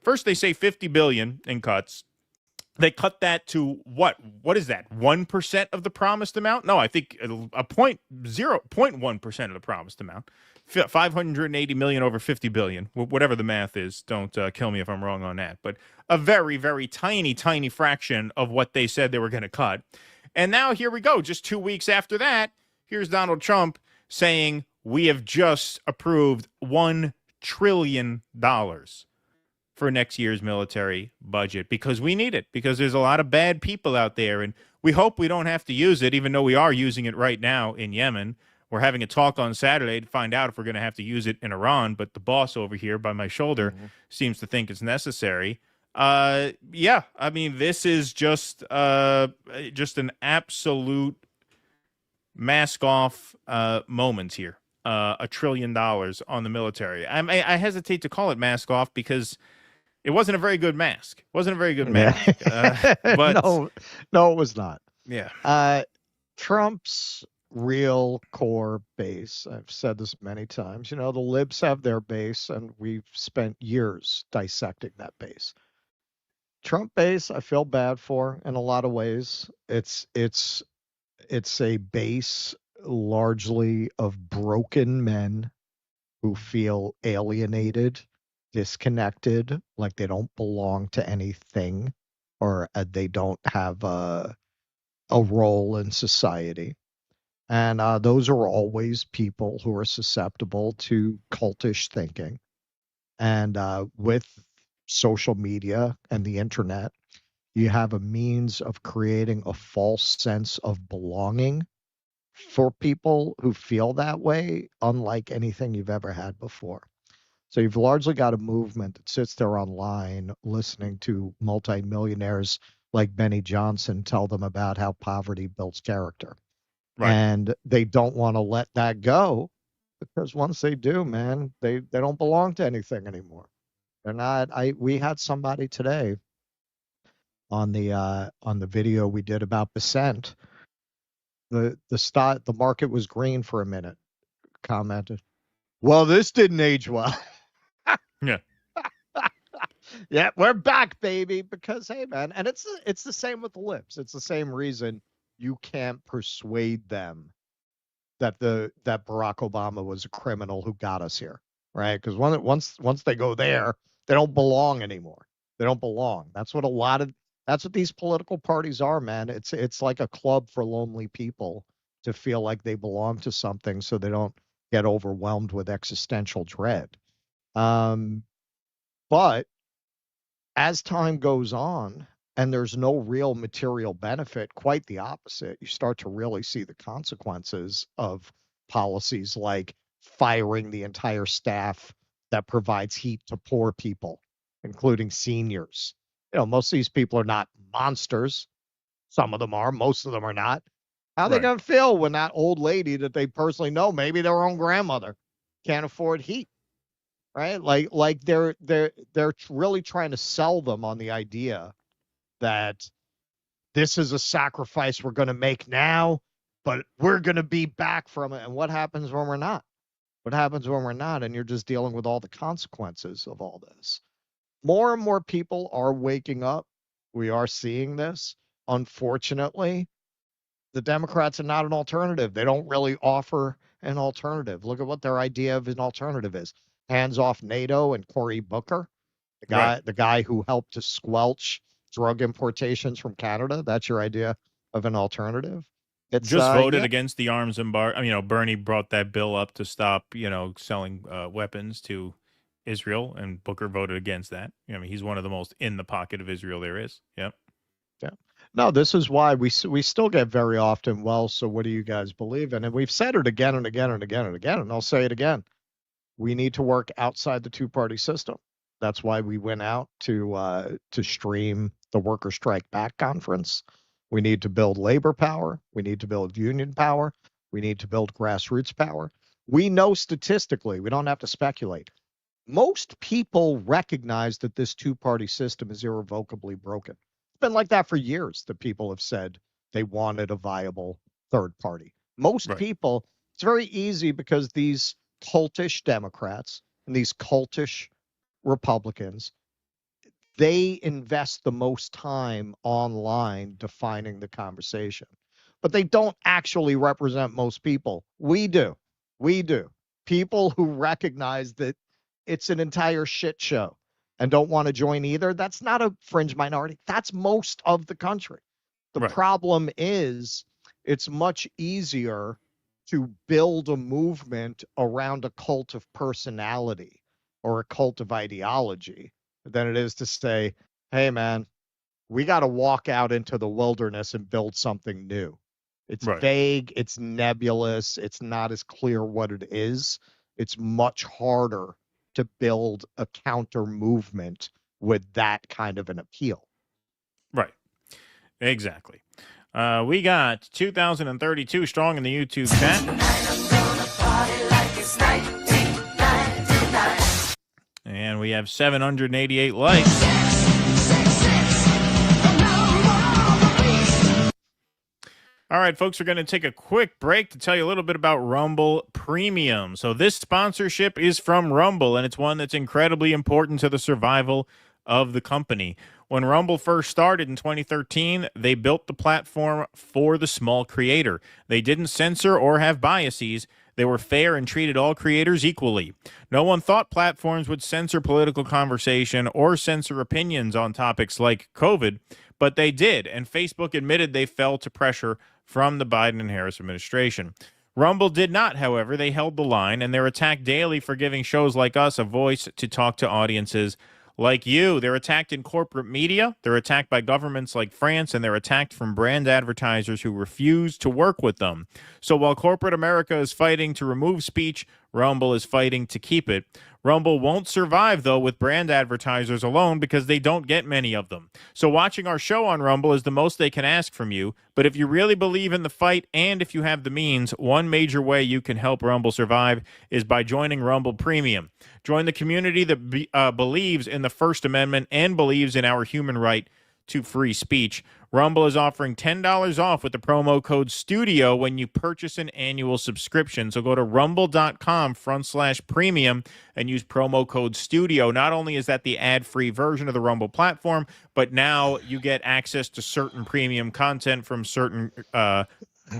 first they say $50 billion in cuts. They cut that to what? What is that? 1% of the promised amount? No, I think 0.1% of the promised amount. 580 million over 50 billion, whatever the math is. Don't kill me if I'm wrong on that. But a very, very tiny, tiny fraction of what they said they were going to cut. And now here we go. Just 2 weeks after that, here's Donald Trump saying we have just approved $1 trillion for next year's military budget because we need it, because there's a lot of bad people out there. And we hope we don't have to use it, even though we are using it right now in Yemen. We're having a talk on Saturday to find out if we're going to have to use it in Iran, but the boss over here by my shoulder seems to think it's necessary. Yeah, I mean, this is just an absolute mask-off moment here. $1 trillion on the military. I hesitate to call it mask-off because it wasn't a very good mask. It wasn't a very good mask. But no, it was not. Yeah. Trump's real core base. I've said this many times. The libs have their base, and we've spent years dissecting that base. Trump base, I feel bad for in a lot of ways. It's a base largely of broken men who feel alienated, disconnected, like they don't belong to anything, or they don't have a role in society. And those are always people who are susceptible to cultish thinking. And with social media and the internet, you have a means of creating a false sense of belonging for people who feel that way, unlike anything you've ever had before. So you've largely got a movement that sits there online listening to multimillionaires like Benny Johnson tell them about how poverty builds character. Right. And they don't want to let that go, because once they do, man, they don't belong to anything anymore. They're not. We had somebody today on the video we did about Basent. The market was green for a minute. Commented, "Well, this didn't age well." Yeah. Yeah, we're back, baby. Because hey, man, and it's the same with the libs. It's the same reason you can't persuade them that Barack Obama was a criminal who got us here, right? Because once they go there, they don't belong anymore. They don't belong. That's what these political parties are, man. It's like a club for lonely people to feel like they belong to something, so they don't get overwhelmed with existential dread. But as time goes on and there's no real material benefit, quite the opposite, you start to really see the consequences of policies like firing the entire staff that provides heat to poor people, including seniors. Most of these people are not monsters. Some of them are. Most of them are not. How are they going to feel when that old lady that they personally know, maybe their own grandmother, can't afford heat? Right? Like they're really trying to sell them on the idea that this is a sacrifice we're going to make now, but we're going to be back from it. And what happens when we're not? What happens when we're not? And you're just dealing with all the consequences of all this. More and more people are waking up. We are seeing this. Unfortunately, the Democrats are not an alternative. They don't really offer an alternative. Look at what their idea of an alternative is. Hands off NATO and Cory Booker, the guy who helped to squelch drug importations from Canada. That's your idea of an alternative? It's just voted against the arms embargo. Bernie brought that bill up to stop, selling weapons to Israel, and Booker voted against that. He's one of the most in the pocket of Israel there is. Yep. Yeah. No, this is why we still get very often, well, so what do you guys believe in? And we've said it again and again and again and again, and I'll say it again. We need to work outside the two-party system. That's why we went out to stream the Worker Strike Back conference. We need to build labor power. We need to build union power. We need to build grassroots power. We know statistically, we don't have to speculate. Most people recognize that this two-party system is irrevocably broken. It's been like that for years that people have said they wanted a viable third party. Most people, it's very easy because these cultish Democrats and these cultish Republicans, they invest the most time online defining the conversation, but they don't actually represent most people. We do. People who recognize that it's an entire shit show and don't want to join either. That's not a fringe minority. That's most of the country. The problem is it's much easier to build a movement around a cult of personality or a cult of ideology than it is to say, hey, man, we got to walk out into the wilderness and build something new. It's vague. It's nebulous. It's not as clear what it is. It's much harder to build a counter movement with that kind of an appeal. Right. Exactly. We got 2,032 strong in the YouTube chat. And we have 788 likes. All right, folks, we're going to take a quick break to tell you a little bit about Rumble Premium. So this sponsorship is from Rumble, and it's one that's incredibly important to the survival of the company. When Rumble first started in 2013, they built the platform for the small creator. They didn't censor or have biases. They were fair and treated all creators equally. No one thought platforms would censor political conversation or censor opinions on topics like COVID, but they did, and Facebook admitted they fell to pressure from the Biden and Harris administration. Rumble did not, however. They held the line, and they're attacked daily for giving shows like us a voice to talk to audiences like you. They're attacked in corporate media. They're attacked by governments like France, and they're attacked from brand advertisers who refuse to work with them. So while corporate America is fighting to remove speech, Rumble is fighting to keep it. Rumble won't survive, though, with brand advertisers alone because they don't get many of them. So watching our show on Rumble is the most they can ask from you. But if you really believe in the fight and if you have the means, one major way you can help Rumble survive is by joining Rumble Premium. Join the community that believes in the First Amendment and believes in our human right to free speech. Rumble is offering $10 off with the promo code STUDIO when you purchase an annual subscription. So go to rumble.com/premium and use promo code STUDIO. Not only is that the ad-free version of the Rumble platform, but now you get access to certain premium content from certain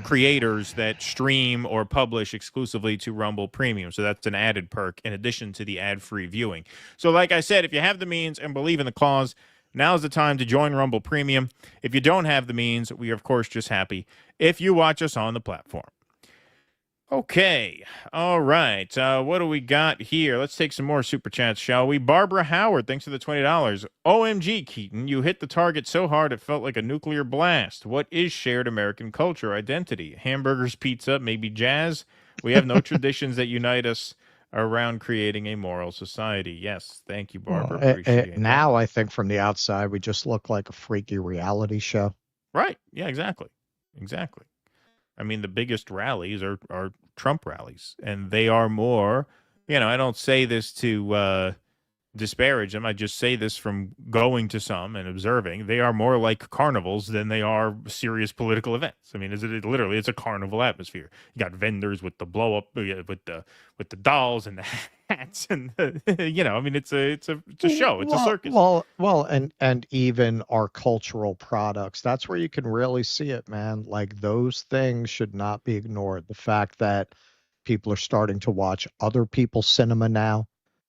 creators that stream or publish exclusively to Rumble Premium. So that's an added perk in addition to the ad-free viewing. So like I said, if you have the means and believe in the cause, now's the time to join Rumble Premium. If you don't have the means, we are, of course, just happy if you watch us on the platform. Okay. All right. What do we got here? Let's take some more super chats, shall we? Barbara Howard, thanks for the $20. OMG, Keaton, you hit the target so hard it felt like a nuclear blast. What is shared American culture identity? Hamburgers, pizza, maybe jazz? We have no traditions that unite us around creating a moral society. Yes, thank you, Barbara. Appreciate it. Now, I think from the outside, we just look like a freaky reality show. Right. Yeah, exactly. Exactly. I mean, the biggest rallies are Trump rallies, and they are more, I don't say this to disparage them. I just say this from going to some and observing. They are more like carnivals than they are serious political events. I mean, literally, it's a carnival atmosphere. You got vendors with the blow up, with the dolls and the hats, and it's a show. It's a circus. Well, and even our cultural products. That's where you can really see it, man. Like, those things should not be ignored. The fact that people are starting to watch other people's cinema now.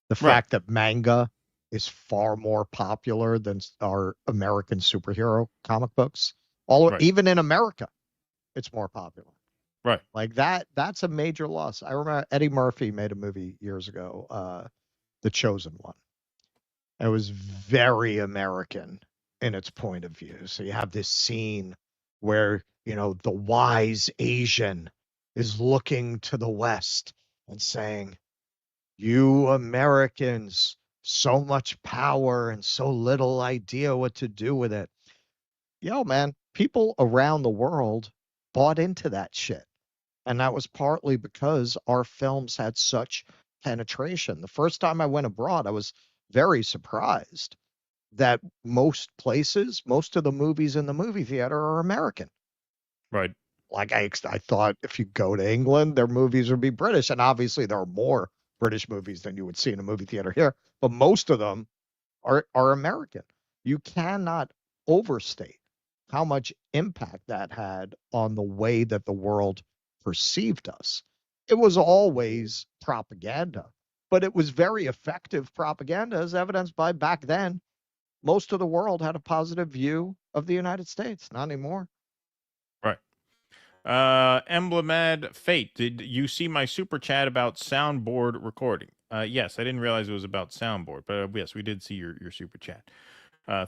The fact that manga is far more popular than our American superhero comic books. Even in America, it's more popular. Right. Like that's a major loss. I remember Eddie Murphy made a movie years ago, The Chosen One. It was very American in its point of view. So you have this scene where, the wise Asian is looking to the West and saying, "You Americans, so much power and so little idea what to do with it." Yo, man, people around the world bought into that shit. And that was partly because our films had such penetration. The first time I went abroad, I was very surprised that most of the movies in the movie theater are American. Right. Like I thought if you go to England, their movies would be British. And obviously there are more British movies than you would see in a movie theater here, but most of them are American. You cannot overstate how much impact that had on the way that the world perceived us. It was always propaganda, but it was very effective propaganda, as evidenced by back then. Most of the world had a positive view of the United States. Not anymore. Right. Emblemad Fate, did you see my super chat about soundboard recording? Yes, I didn't realize it was about soundboard, but yes, we did see your super chat.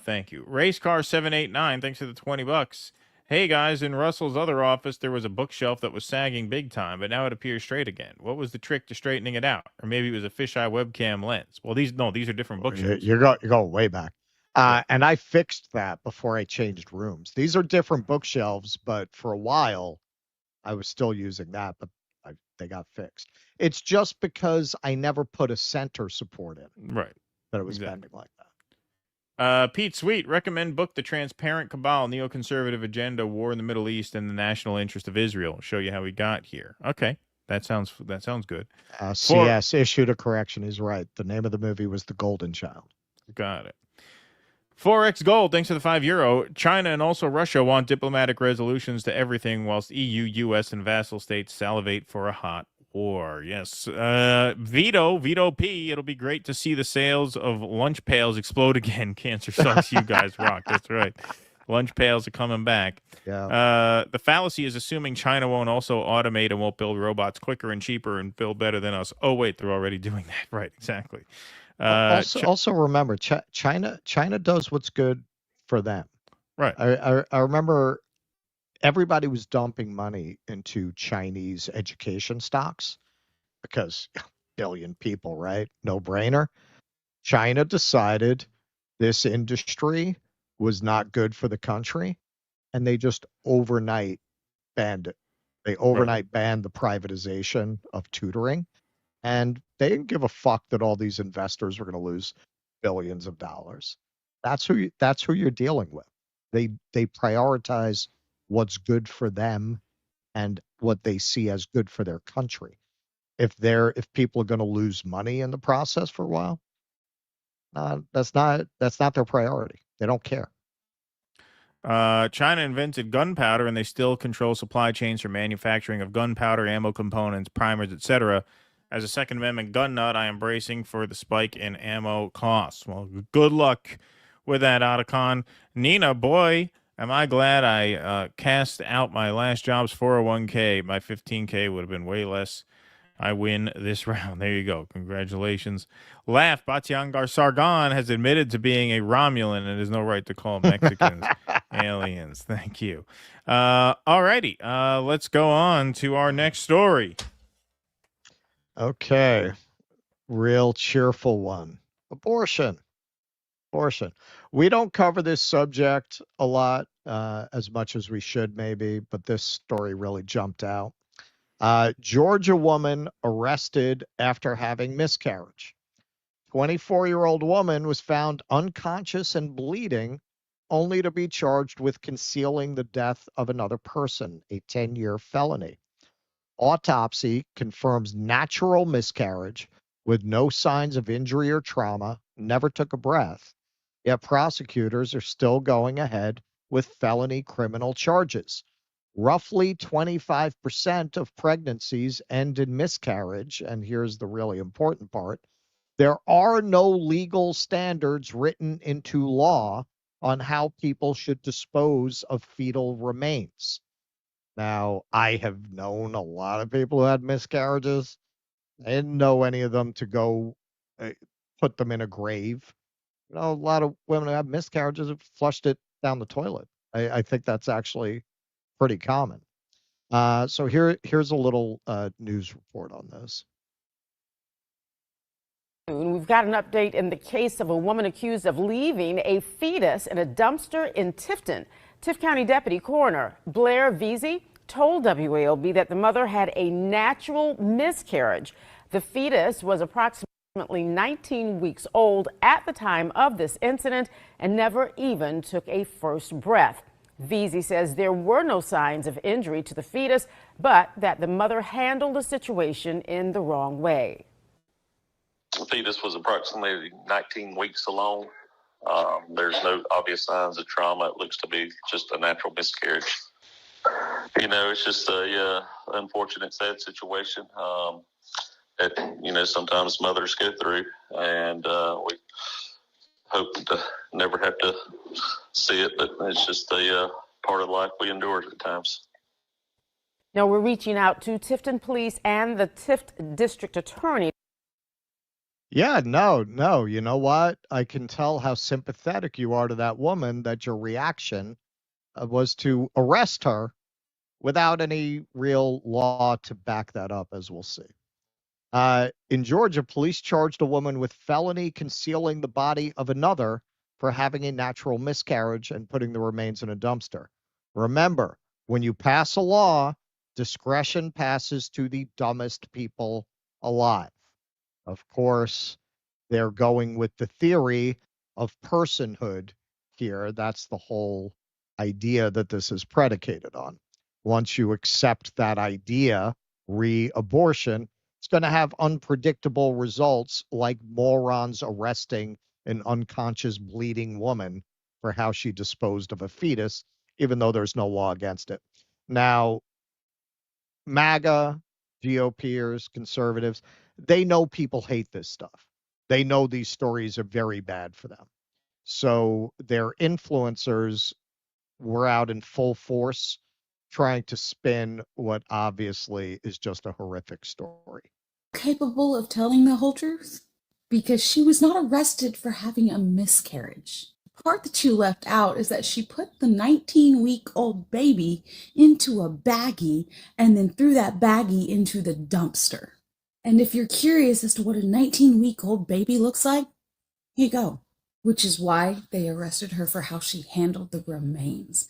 Thank you. Racecar789, thanks for the $20. Hey guys, in Russell's other office, there was a bookshelf that was sagging big time, but now it appears straight again. What was the trick to straightening it out? Or maybe it was a fisheye webcam lens. Well, these are different bookshelves. You're going way back. And I fixed that before I changed rooms. These are different bookshelves, but for a while, I was still using that, but they got fixed. It's just because I never put a center support in. Right. That it was bending like that. Pete Sweet, recommend book The Transparent Cabal, Neoconservative Agenda, War in the Middle East, and the National Interest of Israel. Show you how we got here. Okay, that sounds good. CS issued a correction. He's right. The name of the movie was The Golden Child. Got it. Forex Gold, thanks for the €5. China and also Russia want diplomatic resolutions to everything, whilst EU, US, and vassal states salivate for a hot war. Yes. Vito P, it'll be great to see the sales of lunch pails explode again. Cancer sucks. You guys rock. That's right. Lunch pails are coming back. Yeah. The fallacy is assuming China won't also automate and won't build robots quicker and cheaper and build better than us. Oh, wait, they're already doing that. Right, exactly. Also remember, China does what's good for them. Right. I remember everybody was dumping money into Chinese education stocks because billion people, right? No brainer. China decided this industry was not good for the country, and they just overnight banned it. They overnight banned the privatization of tutoring. And they didn't give a fuck that all these investors were going to lose billions of dollars. That's who you're dealing with. They prioritize what's good for them and what they see as good for their country. If people are going to lose money in the process for a while, that's not their priority. They don't care. China invented gunpowder, and they still control supply chains for manufacturing of gunpowder, ammo components, primers, etc. As a Second Amendment gun nut, I am bracing for the spike in ammo costs. Well, good luck with that, Otacon. Nina, boy, am I glad I cast out my last job's 401k. My 15k would have been way less. I win this round. There you go. Congratulations. Laugh, Batiangar Sargon has admitted to being a Romulan and has no right to call Mexicans aliens. Thank you. All righty. Let's go on to our next story. Okay. Real cheerful one. Abortion. We don't cover this subject a lot, as much as we should maybe, but this story really jumped out. Georgia woman arrested after having miscarriage. 24-year-old woman was found unconscious and bleeding, only to be charged with concealing the death of another person, a 10-year felony. Autopsy confirms natural miscarriage with no signs of injury or trauma, never took a breath. Yet prosecutors are still going ahead with felony criminal charges. Roughly 25% of pregnancies end in miscarriage, and here's the really important part. There are no legal standards written into law on how people should dispose of fetal remains. Now, I have known a lot of people who had miscarriages. I didn't know any of them to go put them in a grave. You know, a lot of women who have miscarriages have flushed it down the toilet. I think that's actually pretty common. So here's a little news report on this. We've got an update in the case of a woman accused of leaving a fetus in a dumpster in Tifton. Tift County Deputy Coroner Blair Veazey told WAOB that the mother had a natural miscarriage. The fetus was approximately 19 weeks old at the time of this incident and never even took a first breath. Veazey says there were no signs of injury to the fetus, but that the mother handled the situation in the wrong way. The fetus was approximately 19 weeks along. There's no obvious signs of trauma. It looks to be just a natural miscarriage. You know, it's just a unfortunate, sad situation that, you know, sometimes mothers go through, and we hope to never have to see it, but it's just a part of life we endure at times. Now we're reaching out to Tifton Police and the Tift District Attorney. Yeah, no. You know what? I can tell how sympathetic you are to that woman, that your reaction was to arrest her without any real law to back that up, as we'll see. In Georgia, police charged a woman with felony concealing the body of another for having a natural miscarriage and putting the remains in a dumpster. Remember, when you pass a law, discretion passes to the dumbest people alive. Of course, they're going with the theory of personhood here. That's the whole idea that this is predicated on. Once you accept that idea, re-abortion, it's going to have unpredictable results, like morons arresting an unconscious bleeding woman for how she disposed of a fetus, even though there's no law against it. Now, MAGA, GOPers, conservatives, they know people hate this stuff. They know these stories are very bad for them. So their influencers were out in full force trying to spin what obviously is just a horrific story. Capable of telling the whole truth? Because she was not arrested for having a miscarriage. The part that you left out is that she put the 19-week-old baby into a baggie and then threw that baggie into the dumpster. And if you're curious as to what a 19-week-old baby looks like, here you go. Which is why they arrested her for how she handled the remains.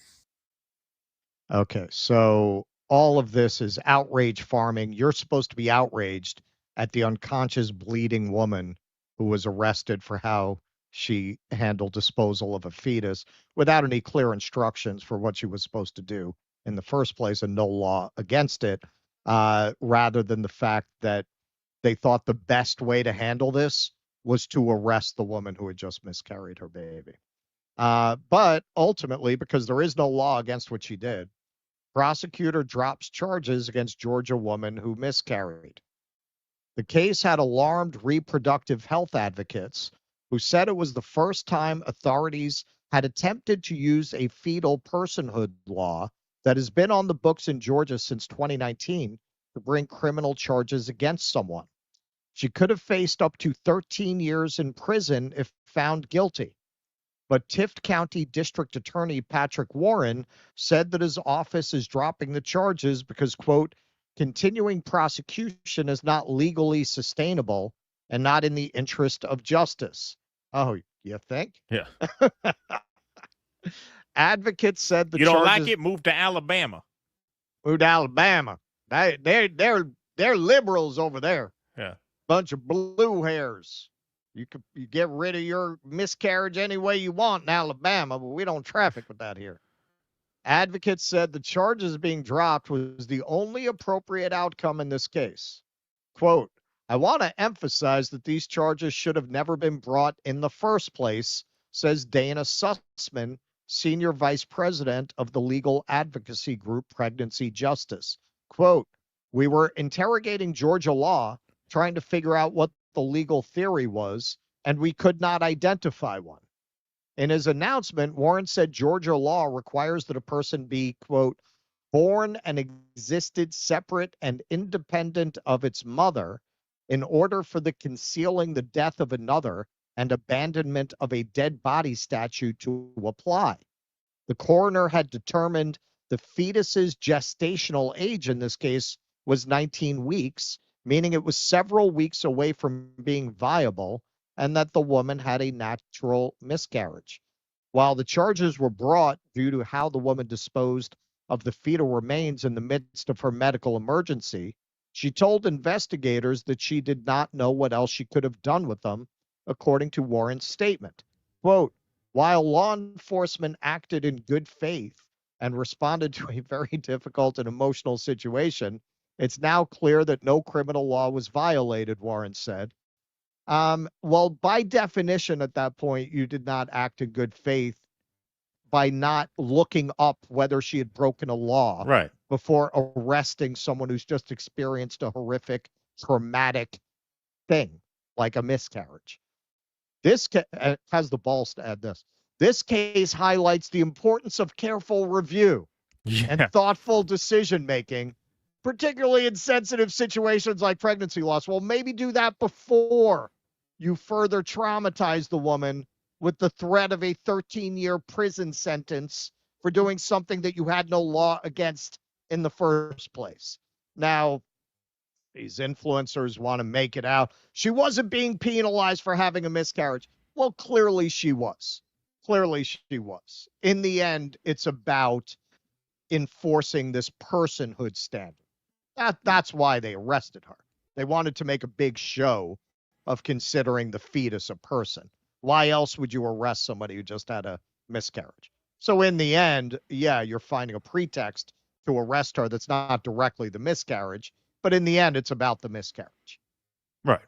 Okay, so all of this is outrage farming. You're supposed to be outraged at the unconscious bleeding woman who was arrested for how she handled disposal of a fetus without any clear instructions for what she was supposed to do in the first place and no law against it, rather than the fact that they thought the best way to handle this was to arrest the woman who had just miscarried her baby. But ultimately, because there is no law against what she did, prosecutor drops charges against Georgia woman who miscarried. The case had alarmed reproductive health advocates who said it was the first time authorities had attempted to use a fetal personhood law that has been on the books in Georgia since 2019 to bring criminal charges against someone. She could have faced up to 13 years in prison if found guilty. But Tift County District Attorney Patrick Warren said that his office is dropping the charges because, quote, continuing prosecution is not legally sustainable and not in the interest of justice. Oh, you think? Yeah. Advocates said the you don't charges, like it? Move to Alabama. Move to Alabama. They're liberals over there. Yeah. Bunch of blue hairs. You get rid of your miscarriage any way you want in Alabama, but we don't traffic with that here. Advocates said the charges being dropped was the only appropriate outcome in this case. Quote, I want to emphasize that these charges should have never been brought in the first place, says Dana Sussman, Senior Vice President of the legal advocacy group Pregnancy Justice. Quote, we were interrogating Georgia law, trying to figure out what the legal theory was, and we could not identify one. In his announcement, Warren said Georgia law requires that a person be, quote, born and existed separate and independent of its mother in order for the concealing the death of another and abandonment of a dead body statute to apply. The coroner had determined the fetus's gestational age in this case was 19 weeks, meaning it was several weeks away from being viable, and that the woman had a natural miscarriage. While the charges were brought due to how the woman disposed of the fetal remains in the midst of her medical emergency, she told investigators that she did not know what else she could have done with them, according to Warren's statement. Quote, while law enforcement acted in good faith and responded to a very difficult and emotional situation, it's now clear that no criminal law was violated, Warren said. Well, by definition, at that point, you did not act in good faith by not looking up whether she had broken a law right before arresting someone who's just experienced a horrific, traumatic thing like a miscarriage. This has the balls to add this. This case highlights the importance of careful review and thoughtful decision making, particularly in sensitive situations like pregnancy loss. Well, maybe do that before you further traumatize the woman with the threat of a 13-year prison sentence for doing something that you had no law against in the first place. Now, these influencers want to make it out she wasn't being penalized for having a miscarriage. Well, clearly she was. Clearly she was. In the end, it's about enforcing this personhood standard. That's why they arrested her. They wanted to make a big show of considering the fetus a person. Why else would you arrest somebody who just had a miscarriage? So in the end, yeah, you're finding a pretext to arrest her that's not directly the miscarriage, but in the end, it's about the miscarriage. Right.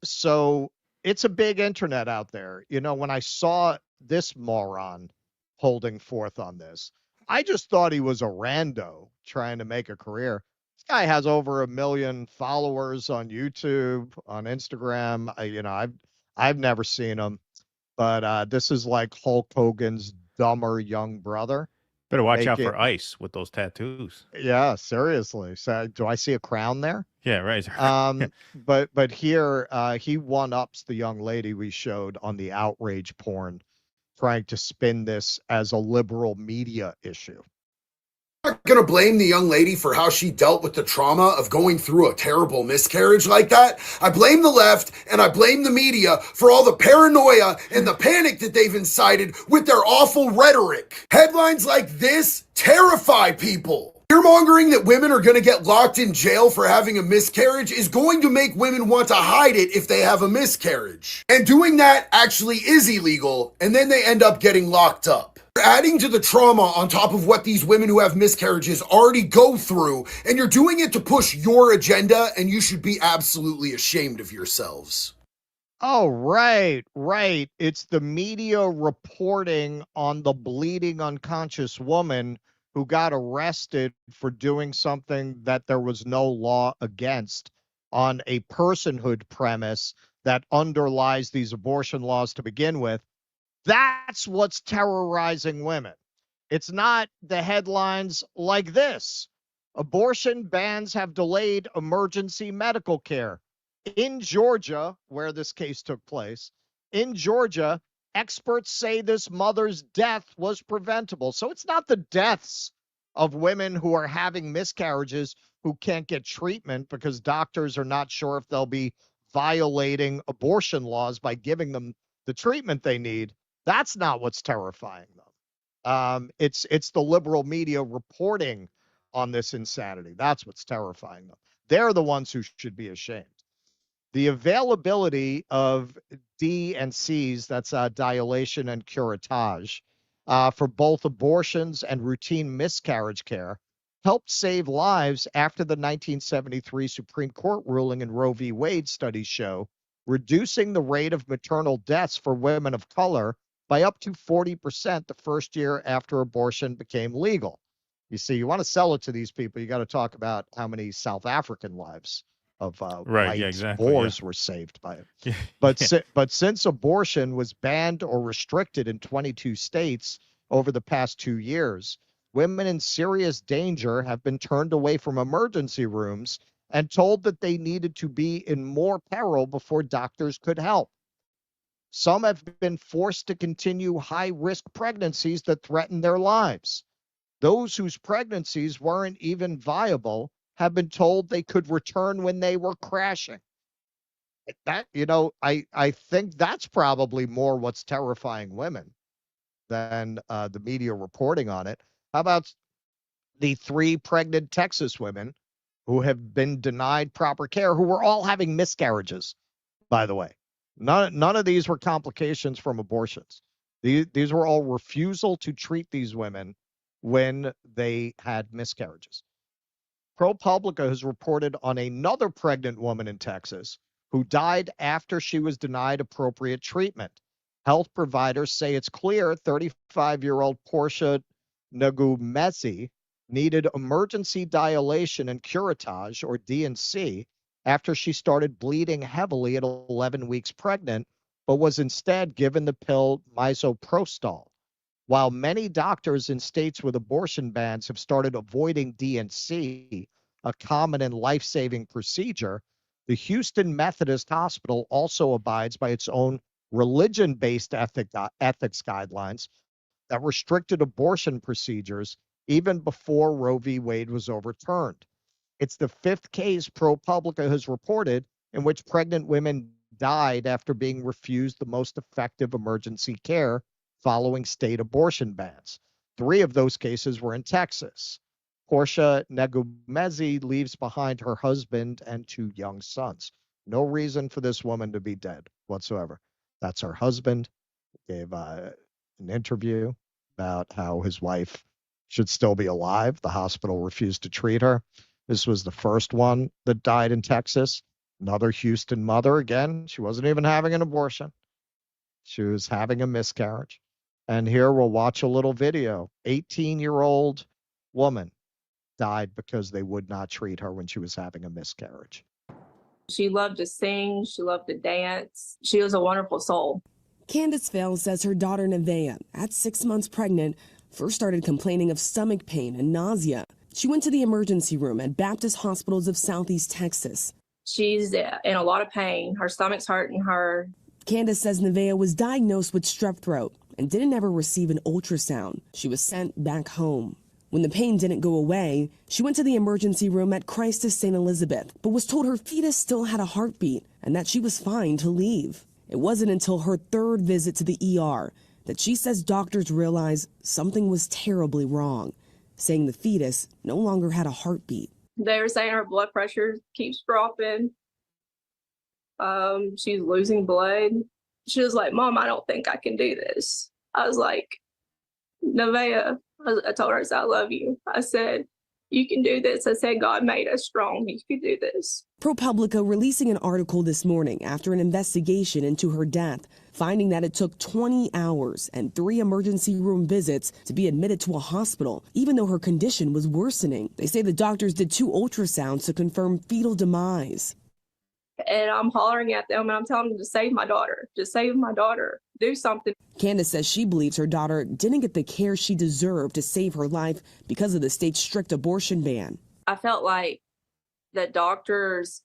So it's a big internet out there. You know, when I saw this moron holding forth on this, I just thought he was a rando trying to make a career. This guy has over 1 million followers on YouTube, on Instagram. I've never seen him, but this is like Hulk Hogan's dumber young brother. Better watch out for ICE with those tattoos. Yeah, seriously. So, do I see a crown there? Yeah, right. But here he one-ups the young lady we showed on the outrage porn, trying to spin this as a liberal media issue. I'm not going to blame the young lady for how she dealt with the trauma of going through a terrible miscarriage like that. I blame the left and I blame the media for all the paranoia and the panic that they've incited with their awful rhetoric. Headlines like this terrify people. Fear-mongering that women are going to get locked in jail for having a miscarriage is going to make women want to hide it if they have a miscarriage. And doing that actually is illegal, and then they end up getting locked up. You're adding to the trauma on top of what these women who have miscarriages already go through, and you're doing it to push your agenda, and you should be absolutely ashamed of yourselves. Oh, right. It's the media reporting on the bleeding unconscious woman who got arrested for doing something that there was no law against on a personhood premise that underlies these abortion laws to begin with. That's what's terrorizing women. It's not the headlines like this. Abortion bans have delayed emergency medical care. In Georgia, where this case took place, in Georgia, experts say this mother's death was preventable. So it's not the deaths of women who are having miscarriages who can't get treatment because doctors are not sure if they'll be violating abortion laws by giving them the treatment they need. That's not what's terrifying them. It's the liberal media reporting on this insanity. That's what's terrifying them. They're the ones who should be ashamed. The availability of D and C's, that's dilation and curettage, for both abortions and routine miscarriage care helped save lives after the 1973 Supreme Court ruling in Roe v. Wade. Studies show reducing the rate of maternal deaths for women of color by up to 40% the first year after abortion became legal. You see, you want to sell it to these people, you got to talk about how many South African lives of Boers were saved by it. But since abortion was banned or restricted in 22 states over the past 2 years, women in serious danger have been turned away from emergency rooms and told that they needed to be in more peril before doctors could help. Some have been forced to continue high-risk pregnancies that threaten their lives. Those whose pregnancies weren't even viable have been told they could return when they were crashing. That, I think that's probably more what's terrifying women than the media reporting on it. How about the 3 pregnant Texas women who have been denied proper care, who were all having miscarriages, by the way? None of these were complications from abortions. These were all refusal to treat these women when they had miscarriages. ProPublica has reported on another pregnant woman in Texas who died after she was denied appropriate treatment. Health providers say it's clear 35-year-old Portia Negumezi needed emergency dilation and curettage, or D&C, after she started bleeding heavily at 11 weeks pregnant, but was instead given the pill misoprostol. While many doctors in states with abortion bans have started avoiding D&C, a common and life-saving procedure, the Houston Methodist Hospital also abides by its own religion-based ethics guidelines that restricted abortion procedures even before Roe v. Wade was overturned. It's the 5th case ProPublica has reported in which pregnant women died after being refused the most effective emergency care following state abortion bans. 3 of those cases were in Texas. Portia Negumezi leaves behind her husband and 2 young sons. No reason for this woman to be dead whatsoever. That's her husband. Gave an interview about how his wife should still be alive. The hospital refused to treat her. This was the first one that died in Texas. Another Houston mother, again, she wasn't even having an abortion. She was having a miscarriage. And here we'll watch a little video. 18-year-old woman died because they would not treat her when she was having a miscarriage. She loved to sing. She loved to dance. She was a wonderful soul. Candace Vale says her daughter Nevaeh, at 6 months pregnant, first started complaining of stomach pain and nausea. She went to the emergency room at Baptist Hospitals of Southeast Texas. She's in a lot of pain. Her stomach's hurting her. Candace says Nevaeh was diagnosed with strep throat and didn't ever receive an ultrasound. She was sent back home. When the pain didn't go away, she went to the emergency room at Christus St. Elizabeth, but was told her fetus still had a heartbeat and that she was fine to leave. It wasn't until her third visit to the ER that she says doctors realized something was terribly wrong, saying the fetus no longer had a heartbeat. They were saying her blood pressure keeps dropping. She's losing blood. She was like, "Mom, I don't think I can do this." I was like, "Nevaeh," I told her, I said, "I love you." I said, "You can do this." I said, "God made us strong. You can do this." ProPublica releasing an article this morning after an investigation into her death, finding that it took 20 hours and 3 emergency room visits to be admitted to a hospital, even though her condition was worsening. They say the doctors did 2 ultrasounds to confirm fetal demise. And I'm hollering at them and I'm telling them to save my daughter, to save my daughter, do something. Candace says she believes her daughter didn't get the care she deserved to save her life because of the state's strict abortion ban. I felt like the doctors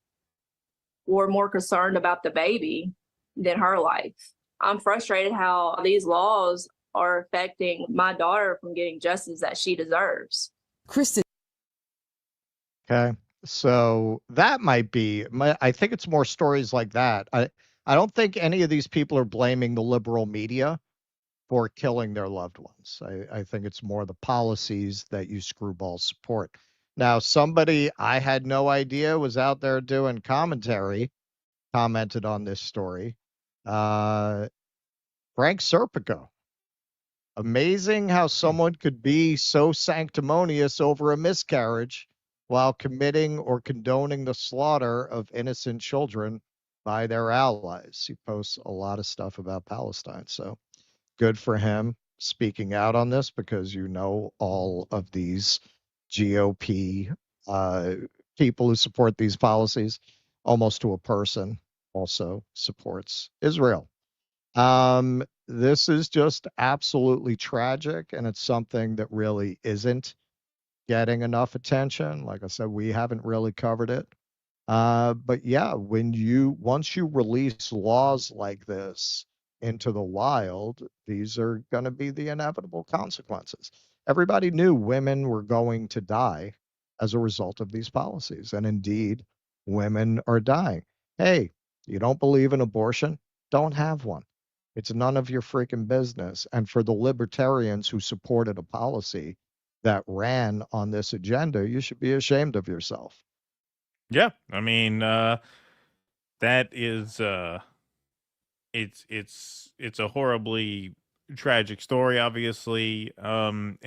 were more concerned about the baby than her life. I'm frustrated how these laws are affecting my daughter from getting justice that she deserves. Kristen. Okay. So that might be, I think it's more stories like that. I don't think any of these people are blaming the liberal media for killing their loved ones. I think it's more the policies that you screwballs support. Now, somebody I had no idea was out there doing commentary, commented on this story. Frank Serpico. Amazing how someone could be so sanctimonious over a miscarriage while committing or condoning the slaughter of innocent children by their allies. He posts a lot of stuff about Palestine. So good for him speaking out on this, because all of these GOP people who support these policies, almost to a person, also supports Israel. This is just absolutely tragic, and it's something that really isn't getting enough attention. Like I said, we haven't really covered it. But yeah, once you release laws like this into the wild, these are going to be the inevitable consequences. Everybody knew women were going to die as a result of these policies. And indeed, women are dying. Hey, you don't believe in abortion? Don't have one. It's none of your freaking business. And for the libertarians who supported a policy that ran on this agenda, you should be ashamed of yourself. Yeah, I mean, that is it's a horribly tragic story, obviously, and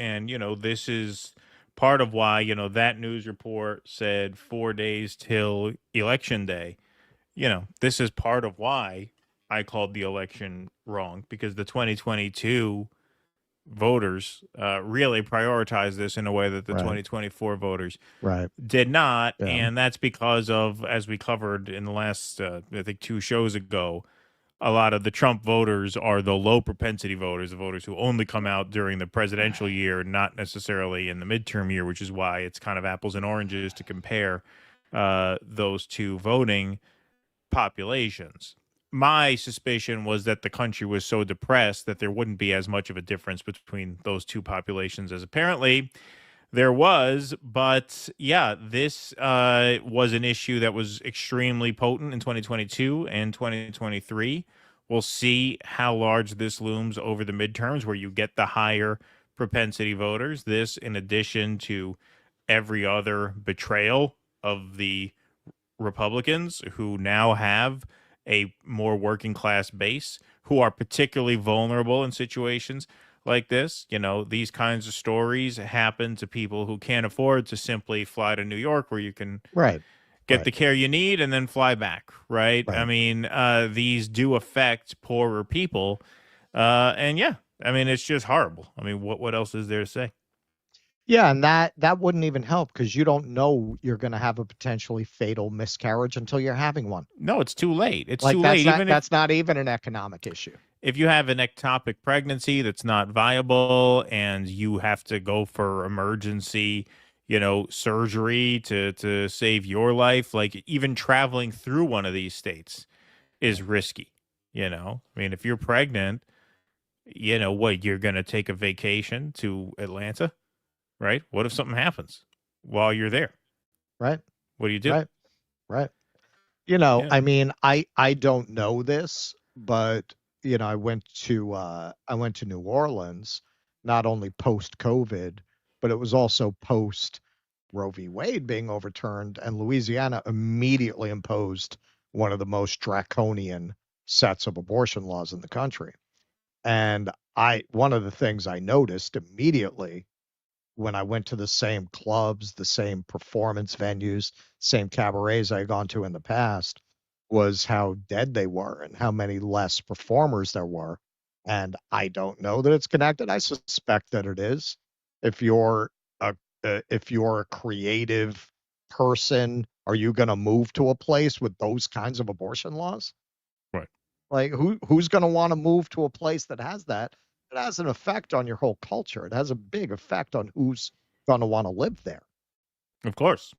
this is part of why that news report said 4 days till election day. This is part of why I called the election wrong, because the 2022 voters really prioritized this in a way that the 2024 voters did not. Yeah. And that's because of, as we covered in the last, I think 2 shows ago, a lot of the Trump voters are the low propensity voters, the voters who only come out during the presidential year, not necessarily in the midterm year, which is why it's kind of apples and oranges to compare those 2 voting populations. My suspicion was that the country was so depressed that there wouldn't be as much of a difference between those 2 populations as apparently there was. But yeah, this was an issue that was extremely potent in 2022 and 2023. We'll see how large this looms over the midterms, where you get the higher propensity voters. This, in addition to every other betrayal of the Republicans, who now have a more working class base who are particularly vulnerable in situations like this. You know, these kinds of stories happen to people who can't afford to simply fly to New York, where you can get the care you need and then fly back, right? I mean, these do affect poorer people. And yeah, I mean, it's just horrible. I mean, what else is there to say? Yeah, and that wouldn't even help because you don't know you're going to have a potentially fatal miscarriage until you're having one. No, it's too late. It's like, too that's late. That's not even an economic issue. If you have an ectopic pregnancy that's not viable and you have to go for emergency, surgery to save your life, like even traveling through one of these states is risky. I mean, if you're pregnant, what, you're going to take a vacation to Atlanta, right? What if something happens while you're there? Right. What do you do? Right. I mean, I don't know this, but I went to New Orleans, not only post-COVID, but it was also post Roe v. Wade being overturned, and Louisiana immediately imposed one of the most draconian sets of abortion laws in the country. And one of the things I noticed immediately when I went to the same clubs, the same performance venues, same cabarets I had gone to in the past, was how dead they were and how many less performers there were. And I don't know that it's connected. I suspect that it is. If you're a creative person, are you going to move to a place with those kinds of abortion laws? Right. Like who's going to want to move to a place that has that? It has an effect on your whole culture. It has a big effect on who's going to want to live there. Of course.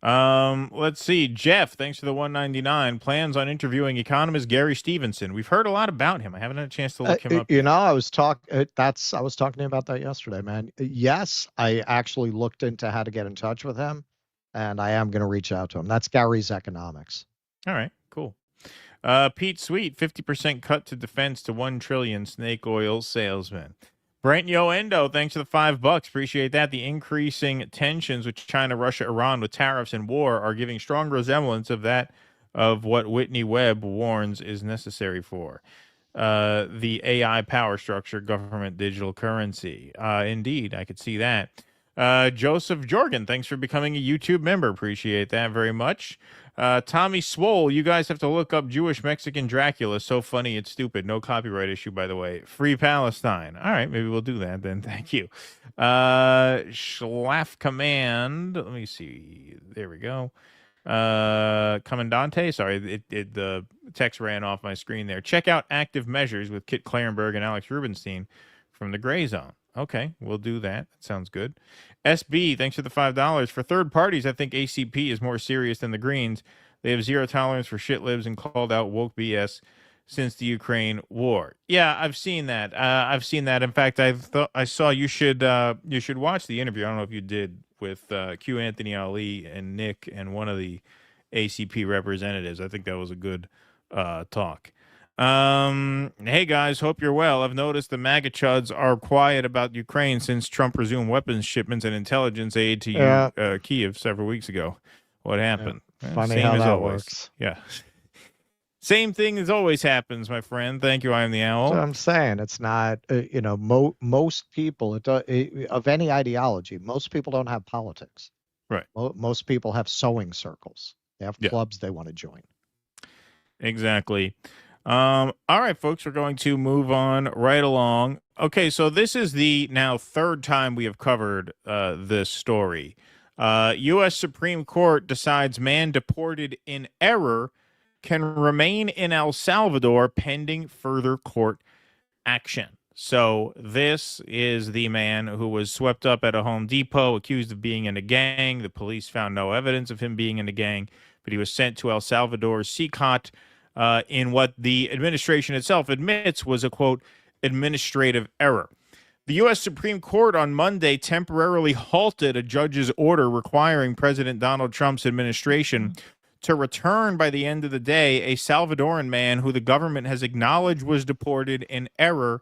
Let's see. Jeff, thanks for the $1.99. Plans on interviewing economist Gary Stevenson. We've heard a lot about him. I haven't had a chance to look him up. I was talking to you about that yesterday, man. Yes, I actually looked into how to get in touch with him, and I am going to reach out to him. That's Gary's Economics. All right, cool. Pete Sweet, 50% cut to defense to $1 trillion snake oil salesman. Brent Yoendo, thanks for the $5. Appreciate that. The increasing tensions with China, Russia, Iran with tariffs and war are giving strong resemblance of what Whitney Webb warns is necessary for the AI power structure, government digital currency. Indeed, I could see that. Joseph Jorgen, thanks for becoming a YouTube member. Appreciate that very much. Tommy Swole, you guys have to look up Jewish Mexican Dracula. So funny, it's stupid. No copyright issue, by the way. Free Palestine. All right, maybe we'll do that then. Thank you. Schlaf Command. Let me see. There we go. Commandante. Sorry, the text ran off my screen there. Check out Active Measures with Kit Clarenberg and Alex Rubenstein from the Gray Zone. Okay, we'll do that. That sounds good. SB, thanks for the $5. For third parties, I think ACP is more serious than the Greens. They have zero tolerance for shit libs and called out woke BS since the Ukraine war. Yeah, I've seen that. In fact, I saw you should watch the interview. I don't know if you did with Q Anthony Ali and Nick and one of the ACP representatives. I think that was a good talk. Hey guys, hope you're well. I've noticed the MAGA chuds are quiet about Ukraine since Trump resumed weapons shipments and intelligence aid to Kyiv several weeks ago. What happened? Yeah. Funny how that works. Yeah. Same thing as always happens, my friend. Thank you, I am the Owl. So I'm saying it's not, most people of any ideology, most people don't have politics. Right. Most people have sewing circles. They have clubs they want to join. Exactly. All right, folks, we're going to move on right along. Okay, so this is the now third time we have covered this story. U.S. Supreme Court decides man deported in error can remain in El Salvador pending further court action. So this is the man who was swept up at a Home Depot, accused of being in a gang. The police found no evidence of him being in a gang, but he was sent to El Salvador's SCOT in what the administration itself admits was a, quote, administrative error. The U.S. Supreme Court on Monday temporarily halted a judge's order requiring President Donald Trump's administration to return by the end of the day a Salvadoran man who the government has acknowledged was deported in error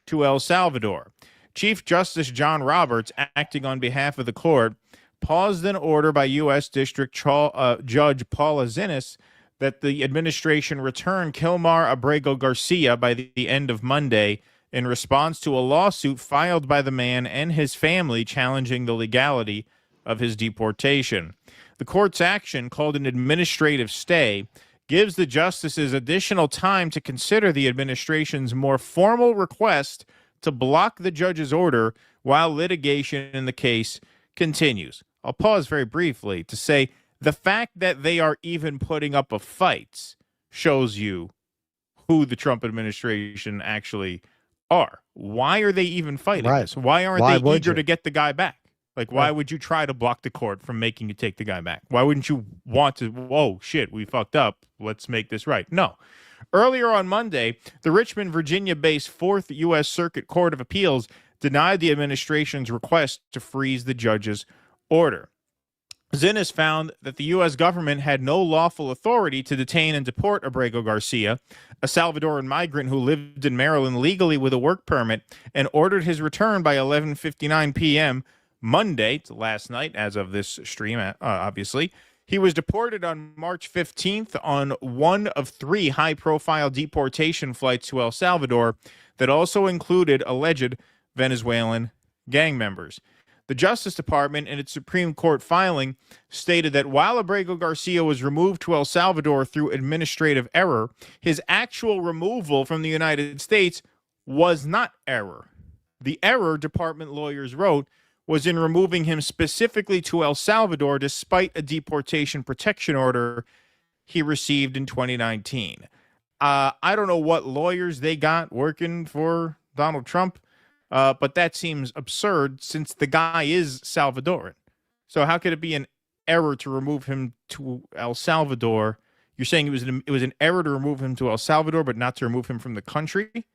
to El Salvador. Chief Justice John Roberts, acting on behalf of the court, paused an order by U.S. District Judge Paula Zinnes that the administration return Kilmar Abrego Garcia by the end of Monday in response to a lawsuit filed by the man and his family challenging the legality of his deportation. The court's action, called an administrative stay, gives the justices additional time to consider the administration's more formal request to block the judge's order while litigation in the case continues. I'll pause very briefly to say the fact that they are even putting up a fight shows you who the Trump administration actually are. Why are they even fighting this? Why aren't they eager to get the guy back? Like, why would you try to block the court from making you take the guy back? Why wouldn't you want to, oh, shit, we fucked up. Let's make this right. No. Earlier on Monday, the Richmond, Virginia-based 4th U.S. Circuit Court of Appeals denied the administration's request to freeze the judge's order. Zinnes found that the U.S. government had no lawful authority to detain and deport Abrego Garcia, a Salvadoran migrant who lived in Maryland legally with a work permit, and ordered his return by 11:59 p.m. Monday, last night, as of this stream, obviously. He was deported on March 15th on one of 3 high-profile deportation flights to El Salvador that also included alleged Venezuelan gang members. The Justice Department, in its Supreme Court filing, stated that while Abrego Garcia was removed to El Salvador through administrative error, his actual removal from the United States was not error. The error, department lawyers wrote, was in removing him specifically to El Salvador despite a deportation protection order he received in 2019. I don't know what lawyers they got working for Donald Trump, but that seems absurd since the guy is Salvadoran. So how could it be an error to remove him to El Salvador? You're saying it was an error to remove him to El Salvador, but not to remove him from the country?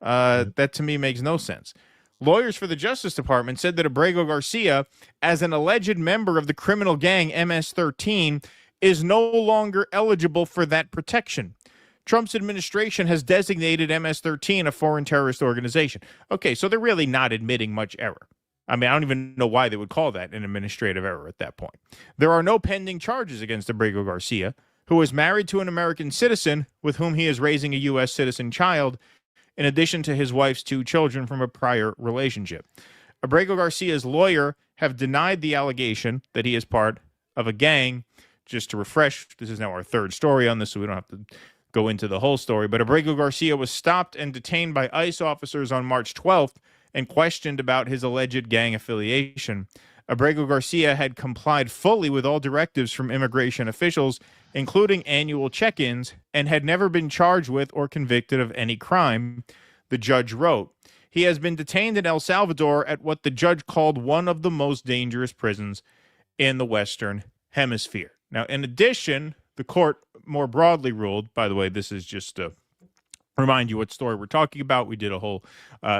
That to me makes no sense. Lawyers for the Justice Department said that Abrego Garcia, as an alleged member of the criminal gang MS-13, is no longer eligible for that protection. Trump's administration has designated MS-13 a foreign terrorist organization. Okay, so they're really not admitting much error. I mean, I don't even know why they would call that an administrative error at that point. There are no pending charges against Abrego Garcia, who is married to an American citizen with whom he is raising a U.S. citizen child, in addition to his wife's 2 children from a prior relationship. Abrego Garcia's lawyer have denied the allegation that he is part of a gang. Just to refresh, this is now our 3rd story on this, so we don't have to go into the whole story. But Abrego Garcia was stopped and detained by ICE officers on March 12th and questioned about his alleged gang affiliation. Abrego Garcia had complied fully with all directives from immigration officials, including annual check-ins, and had never been charged with or convicted of any crime, the judge wrote. He has been detained in El Salvador at what the judge called one of the most dangerous prisons in the Western Hemisphere. Now, in addition, the court more broadly ruled, by the way, this is just to remind you what story we're talking about. We did a whole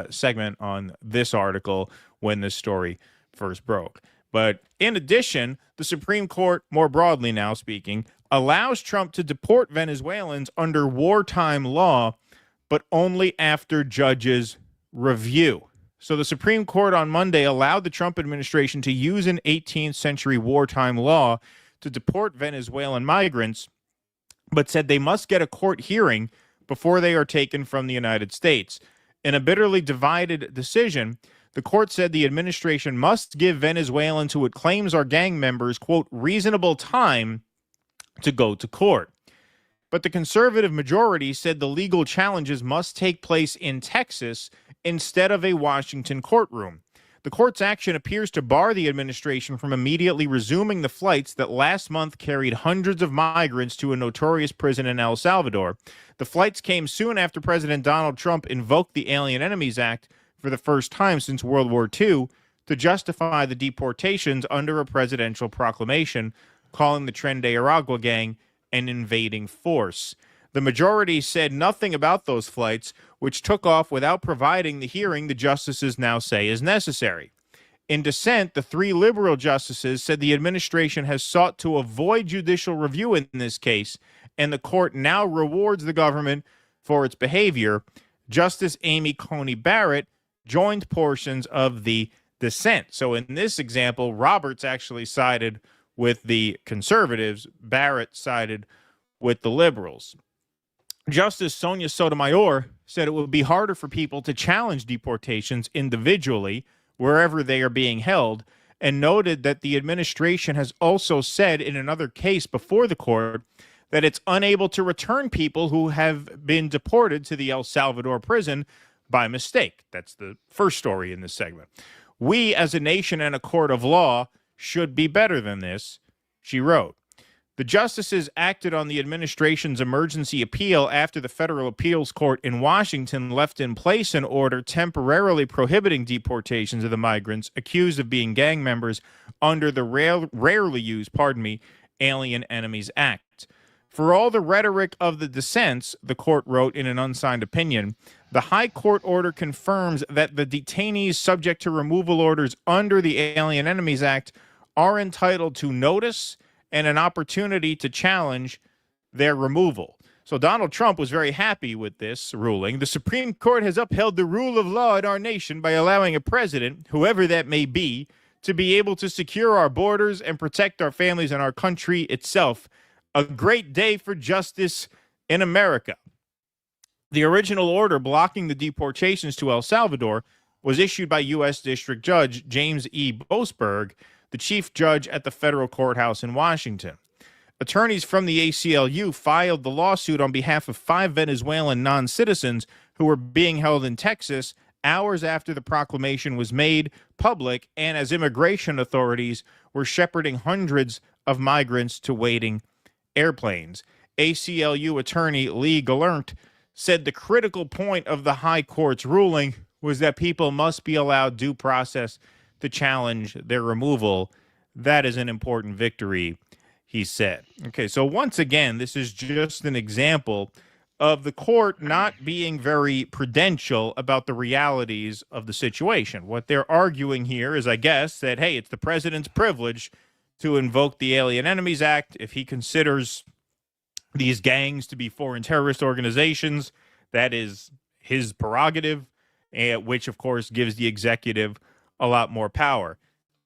segment on this article when this story first broke. But in addition, the Supreme Court, more broadly now speaking, allows Trump to deport Venezuelans under wartime law, but only after judges review. So the Supreme Court on Monday allowed the Trump administration to use an 18th century wartime law to deport Venezuelan migrants, but said they must get a court hearing before they are taken from the United States. In a bitterly divided decision, the court said the administration must give Venezuelans who it claims are gang members, quote, reasonable time to go to court. But the conservative majority said the legal challenges must take place in Texas instead of a Washington courtroom. The court's action appears to bar the administration from immediately resuming the flights that last month carried hundreds of migrants to a notorious prison in El Salvador. The flights came soon after President Donald Trump invoked the Alien Enemies Act for the first time since World War II to justify the deportations under a presidential proclamation, calling the Tren de Aragua gang an invading force. The majority said nothing about those flights, which took off without providing the hearing the justices now say is necessary. In dissent, the 3 liberal justices said the administration has sought to avoid judicial review in this case, and the court now rewards the government for its behavior. Justice Amy Coney Barrett joined portions of the dissent. So in this example, Roberts actually sided with the conservatives. Barrett sided with the liberals. Justice Sonia Sotomayor said it would be harder for people to challenge deportations individually wherever they are being held, and noted that the administration has also said in another case before the court that it's unable to return people who have been deported to the El Salvador prison by mistake. That's the first story in this segment. We, as a nation and a court of law, should be better than this, she wrote. The justices acted on the administration's emergency appeal after the Federal Appeals Court in Washington left in place an order temporarily prohibiting deportations of the migrants accused of being gang members under the rarely used, Alien Enemies Act. For all the rhetoric of the dissents, the court wrote in an unsigned opinion, the High Court order confirms that the detainees subject to removal orders under the Alien Enemies Act are entitled to notice and an opportunity to challenge their removal. So Donald Trump was very happy with this ruling. The Supreme Court has upheld the rule of law in our nation by allowing a president, whoever that may be, to be able to secure our borders and protect our families and our country itself. A great day for justice in America. The original order blocking the deportations to El Salvador was issued by U.S. District Judge James E. Boasberg, the chief judge at the federal courthouse in Washington. Attorneys from the ACLU filed the lawsuit on behalf of 5 Venezuelan non-citizens who were being held in Texas hours after the proclamation was made public and as immigration authorities were shepherding hundreds of migrants to waiting airplanes. ACLU attorney Lee Gallant said the critical point of the High Court's ruling was that people must be allowed due process to challenge their removal. That is an important victory, he said. Okay, so once again, this is just an example of the court not being very prudential about the realities of the situation. What they're arguing here is, I guess, that, hey, it's the president's privilege to invoke the Alien Enemies Act if he considers these gangs to be foreign terrorist organizations. That is his prerogative, which, of course, gives the executive a lot more power.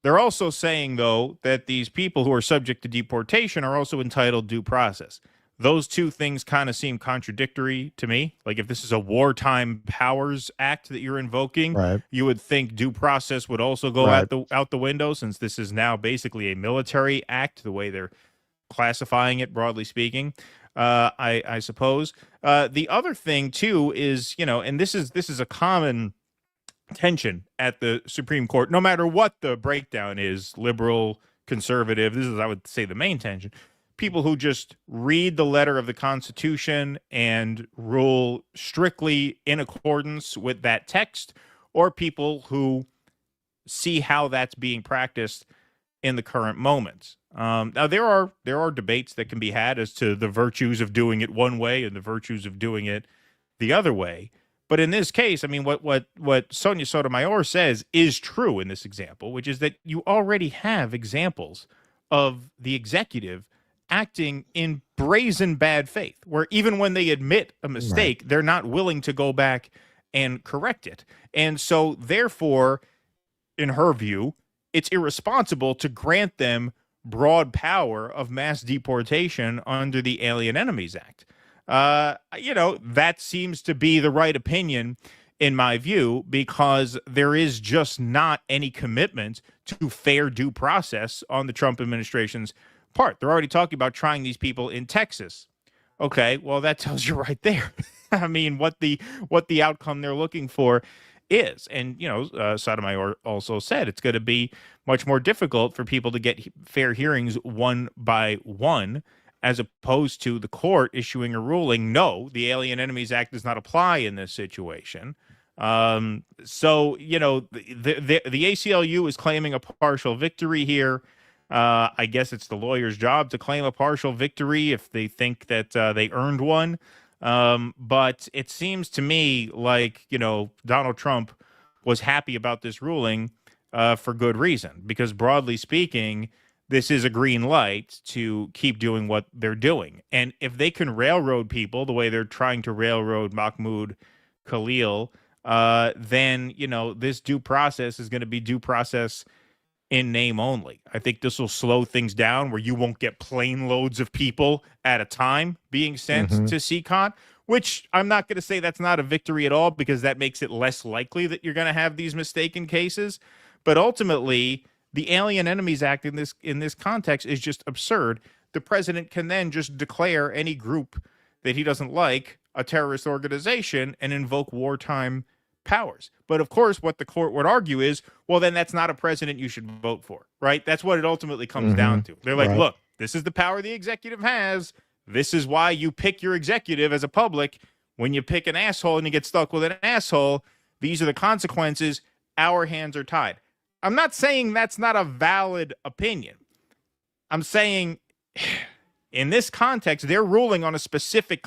They're also saying, though, that these people who are subject to deportation are also entitled due process. Those two things kind of seem contradictory to me. Like, if this is a wartime powers act that you're invoking, you would think due process would also go out the window, since this is now basically a military act, the way they're classifying it, broadly speaking. I suppose. The other thing, too, is, and this is a common tension at the Supreme Court, no matter what the breakdown is, liberal, conservative. This is, I would say, the main tension. People who just read the letter of the Constitution and rule strictly in accordance with that text, or people who see how that's being practiced in the current moment. Now, there are debates that can be had as to the virtues of doing it one way and the virtues of doing it the other way. But in this case, I mean, what Sonia Sotomayor says is true in this example, which is that you already have examples of the executive acting in brazen bad faith, where even when they admit a mistake, they're not willing to go back and correct it. And so, therefore, in her view, it's irresponsible to grant them broad power of mass deportation under the Alien Enemies Act. That seems to be the right opinion in my view, because there is just not any commitment to fair due process on the Trump administration's part. They're already talking about trying these people in Texas. Okay, well, that tells you right there. I mean, what the outcome they're looking for is. And, Sotomayor also said it's going to be much more difficult for people to get fair hearings one by one, as opposed to the court issuing a ruling, no, the Alien Enemies Act does not apply in this situation. The ACLU is claiming a partial victory here. I guess it's the lawyer's job to claim a partial victory if they think that they earned one. But it seems to me like, Donald Trump was happy about this ruling for good reason, because broadly speaking, this is a green light to keep doing what they're doing. And if they can railroad people the way they're trying to railroad Mahmoud Khalil, then, this due process is going to be due process in name only. I think this will slow things down where you won't get plane loads of people at a time being sent to CCON, which I'm not going to say that's not a victory at all, because that makes it less likely that you're going to have these mistaken cases. But ultimately, the Alien Enemies Act in this context is just absurd. The president can then just declare any group that he doesn't like a terrorist organization and invoke wartime powers. But of course, what the court would argue is, well, then that's not a president you should vote for, right? That's what it ultimately comes down to. They're like, look, this is the power the executive has. This is why you pick your executive as a public. When you pick an asshole and you get stuck with an asshole, these are the consequences. Our hands are tied. I'm not saying that's not a valid opinion. I'm saying in this context, they're ruling on a specific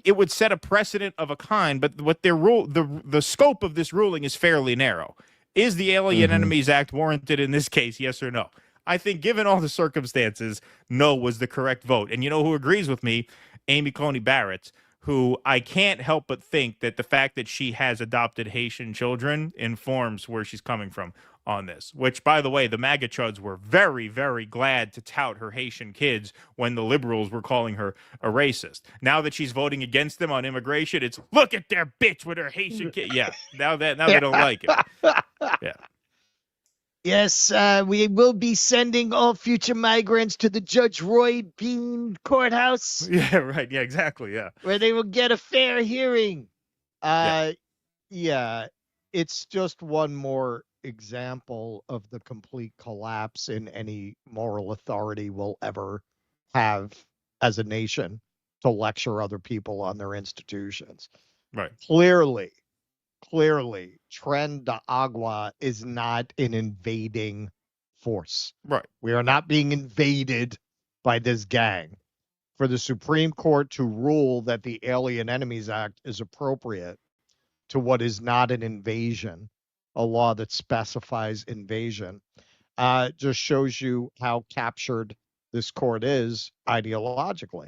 it would set a precedent of a kind, but what the scope of this ruling is fairly narrow. Is the Alien Enemies Act warranted in this case? Yes or no? I think given all the circumstances, no was the correct vote. And you know who agrees with me? Amy Coney Barrett, who I can't help but think that the fact that she has adopted Haitian children informs where she's coming from on this, which, by the way, the MAGA chuds were very, very glad to tout her Haitian kids when the liberals were calling her a racist. Now that she's voting against them on immigration, it's look at their bitch with her Haitian kid. Yeah, now they don't like it. Yeah. Yes, we will be sending all future migrants to the Judge Roy Bean courthouse. Yeah, right. Yeah, exactly. Yeah. Where they will get a fair hearing. Yeah, it's just one more example of the complete collapse in any moral authority we'll ever have as a nation to lecture other people on their institutions. Right. Clearly, Tren de Agua is not an invading force. Right. We are not being invaded by this gang. For the Supreme Court to rule that the Alien Enemies Act is appropriate to what is not an invasion, a law that specifies invasion, just shows you how captured this court is ideologically.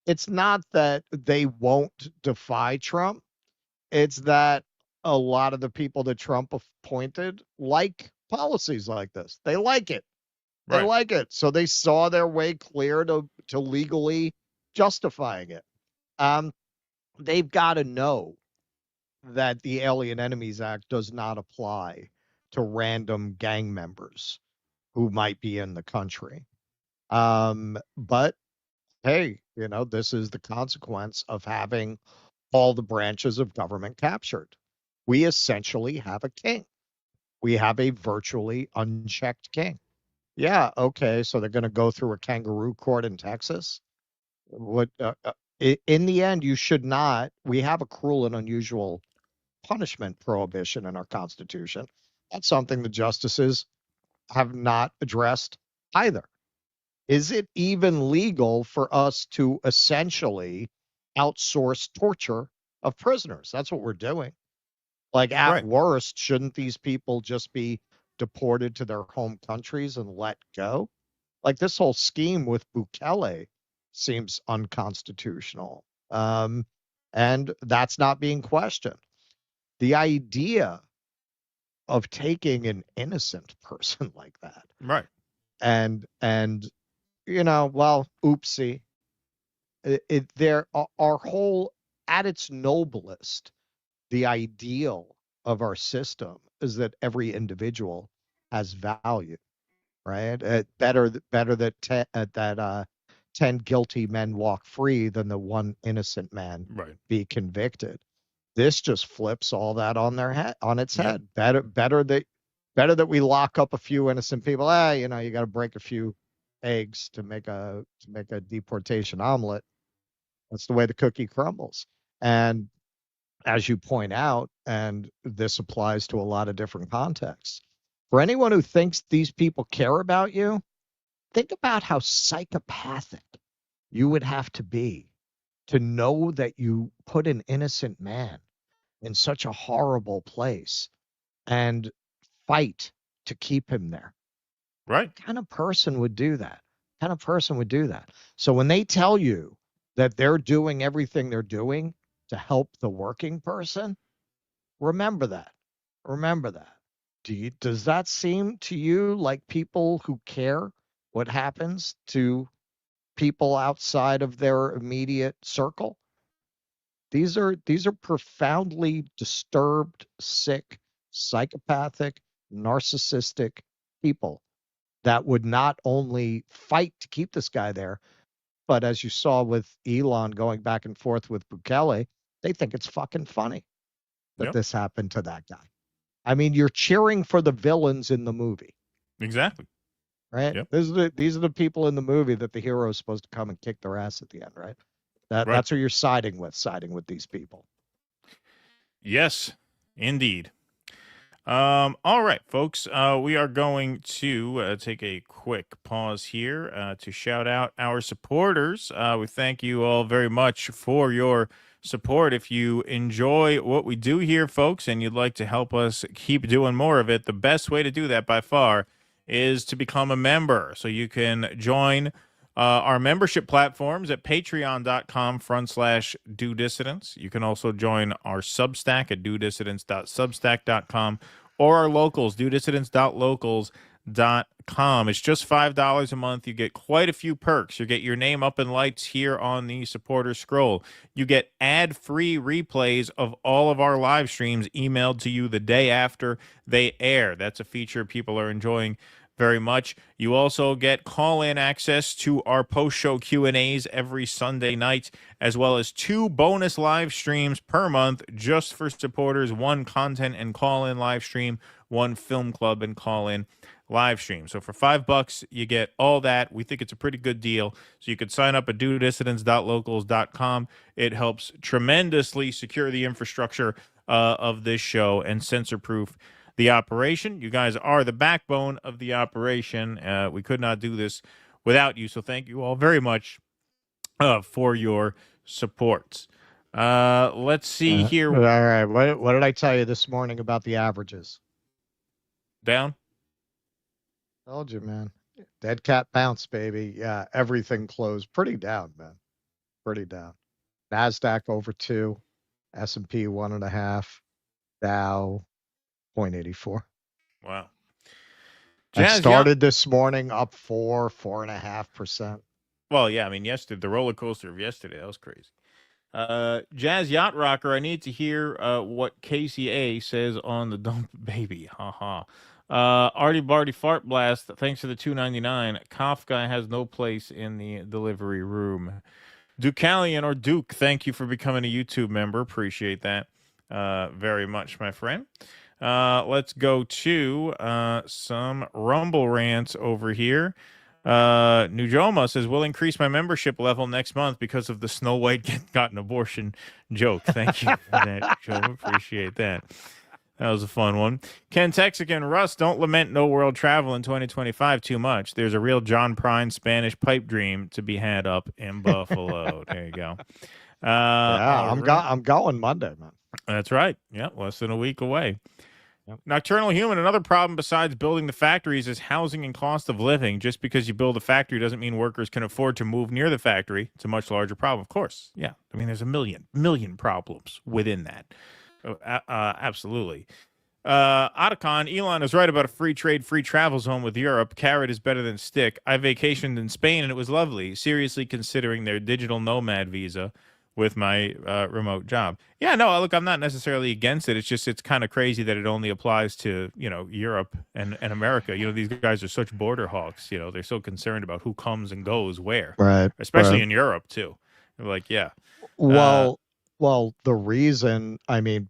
It's not that they won't defy Trump. It's that a lot of the people that Trump appointed like policies like this. They like it. They like it. So they saw their way clear to legally justifying it. They've got to know that the Alien Enemies Act does not apply to random gang members who might be in the country. But hey, this is the consequence of having all the branches of government captured. We essentially have a king. We have a virtually unchecked king. Yeah, okay, so they're going to go through a kangaroo court in Texas. In the end, you should not. We have a cruel and unusual punishment prohibition in our Constitution. That's something the justices have not addressed either. Is it even legal for us to essentially outsource torture of prisoners? That's what we're doing. Like, at worst, shouldn't these people just be deported to their home countries and let go? Like, this whole scheme with Bukele seems unconstitutional. And that's not being questioned. The idea of taking an innocent person like that. Right. And well, oopsie. Our whole, at its noblest, the ideal of our system is that every individual has value, right? Better that 10 guilty men walk free than the one innocent man be convicted. This just flips all that on its head. Better that we lock up a few innocent people. You got to break a few eggs to make a deportation omelet. That's the way the cookie crumbles. And as you point out, and this applies to a lot of different contexts, for anyone who thinks these people care about you, think about how psychopathic you would have to be to know that you put an innocent man in such a horrible place and fight to keep him there. Right. What kind of person would do that? So when they tell you that they're doing everything they're doing to help the working person, remember that. Does that seem to you like people who care what happens to people outside of their immediate circle? These are profoundly disturbed, sick, psychopathic, narcissistic people that would not only fight to keep this guy there, but as you saw with Elon going back and forth with Bukele, they think it's fucking funny that this happened to that guy. I mean, you're cheering for the villains in the movie. Exactly. Right? Yep. These are the people in the movie that the hero is supposed to come and kick their ass at the end, right? That's who you're siding with these people. Yes, indeed. All right, folks, we are going to take a quick pause here to shout out our supporters. We thank you all very much for your support. If you enjoy what we do here, folks, and you'd like to help us keep doing more of it, the best way to do that by far is to become a member. So you can join our membership platforms at patreon.com/DoDissidents. You can also join our Substack at DoDissidents.substack.com or our locals, DoDissidents.locals.com. It's just $5 a month. You get quite a few perks. You get your name up in lights here on the supporter scroll. You get ad-free replays of all of our live streams emailed to you the day after they air. That's a feature people are enjoying very much. You also get call-in access to our post-show Q&As every Sunday night, as well as 2 bonus live streams per month just for supporters, 1 content and call-in live stream, 1 film club and call-in live stream. So for $5, you get all that. We think it's a pretty good deal. So you could sign up at DoDissidents.locals.com. It helps tremendously secure the infrastructure of this show and censor-proof the operation. You guys are the backbone of the operation. We could not do this without you, so thank you all very much for your support. Let's see here. All right. What did I tell you this morning about the averages? Down? Told you, man. Dead cat bounce, baby. Yeah, everything closed pretty down, man. Pretty down. NASDAQ over 2, S&P 1.5, Dow 0.84. Wow. I started this morning up 4.5%. Well, yeah, I mean, yesterday, the roller coaster of yesterday, that was crazy. Jazz Yacht Rocker, I need to hear what Casey A says on the dump baby. Haha. Artie Barty Fart Blast, thanks for the $2.99. Cough Guy has no place in the delivery room. Dukalian or Duke, thank you for becoming a YouTube member. Appreciate that very much, my friend. Let's go to some Rumble rants over here. Nujoma says, we'll increase my membership level next month because of the Snow White got an abortion joke. Thank you for that, Nujoma. Appreciate that. That was a fun one. Ken Texican, Russ, don't lament no world travel in 2025 too much. There's a real John Prine Spanish pipe dream to be had up in Buffalo. There you go. Yeah, I'm going Monday, man. That's right. Yeah, less than a week away. Yep. Nocturnal Human, another problem besides building the factories is housing and cost of living. Just because you build a factory doesn't mean workers can afford to move near the factory. It's a much larger problem, of course. Yeah, I mean, there's a million problems within that. Absolutely. Otacon, Elon is right about a free trade, free travel zone with Europe. Carrot is better than stick. I vacationed in Spain and it was lovely. Seriously considering their digital nomad visa with my remote job. Yeah, no, look, I'm not necessarily against it. It's just, it's kind of crazy that it only applies to, Europe and America. These guys are such border hawks. They're so concerned about who comes and goes where. Right. Especially in Europe, too. They're like, yeah. Well, the reason,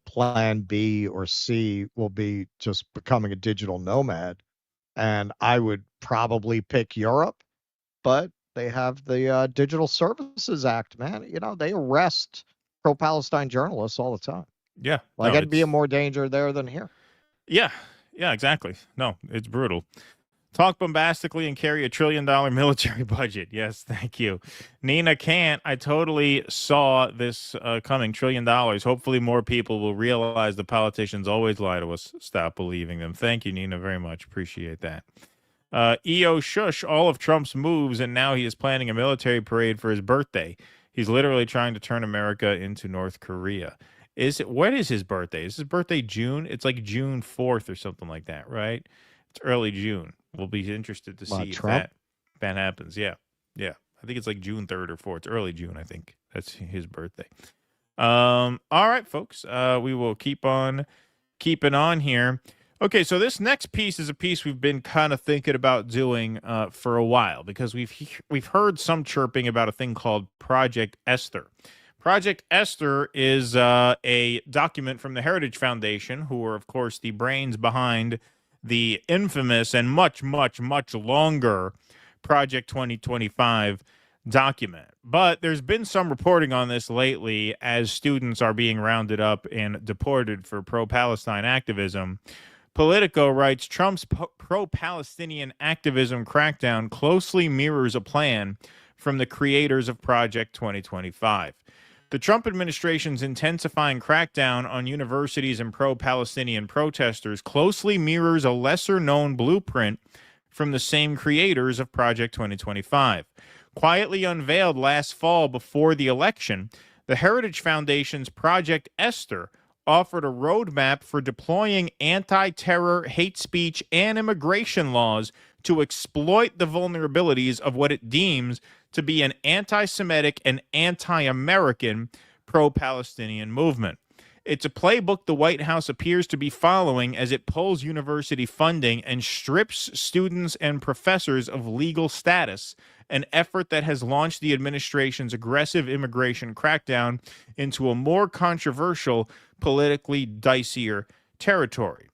plan B or C will be just becoming a digital nomad. And I would probably pick Europe, but they have the Digital Services Act, man. They arrest pro-Palestine journalists all the time. Yeah. Like, I'd be in more danger there than here. Yeah. Yeah, exactly. No, it's brutal. Talk bombastically and carry $1 trillion military budget. Yes, thank you. Nina can't. I totally saw this coming. $1 trillion. Hopefully more people will realize the politicians always lie to us. Stop believing them. Thank you, Nina, very much. Appreciate that. EO shush all of Trump's moves, and now he is planning a military parade for his birthday. He's literally trying to turn America into North Korea. What is his birthday? Is his birthday June? It's like June 4th or something like that, right? It's early June. We'll be interested to see if Trump? that happens. Yeah. Yeah. I think it's like June 3rd or 4th. It's early June, I think. That's his birthday. All right, folks. We will keep on keeping on here. Okay, so this next piece is a piece we've been kind of thinking about doing for a while, because we've heard some chirping about a thing called Project Esther. Project Esther is a document from the Heritage Foundation, who are, of course, the brains behind the infamous and much, much, much longer Project 2025 document. But there's been some reporting on this lately as students are being rounded up and deported for pro-Palestine activism. Politico writes, Trump's pro-Palestinian activism crackdown closely mirrors a plan from the creators of Project 2025. The Trump administration's intensifying crackdown on universities and pro-Palestinian protesters closely mirrors a lesser-known blueprint from the same creators of Project 2025. Quietly unveiled last fall before the election, the Heritage Foundation's Project Esther offered a roadmap for deploying anti-terror, hate speech, and immigration laws to exploit the vulnerabilities of what it deems to be an anti-Semitic and anti-American pro-Palestinian movement. It's a playbook the White House appears to be following as it pulls university funding and strips students and professors of legal status, an effort that has launched the administration's aggressive immigration crackdown into a more controversial, politically dicier territory.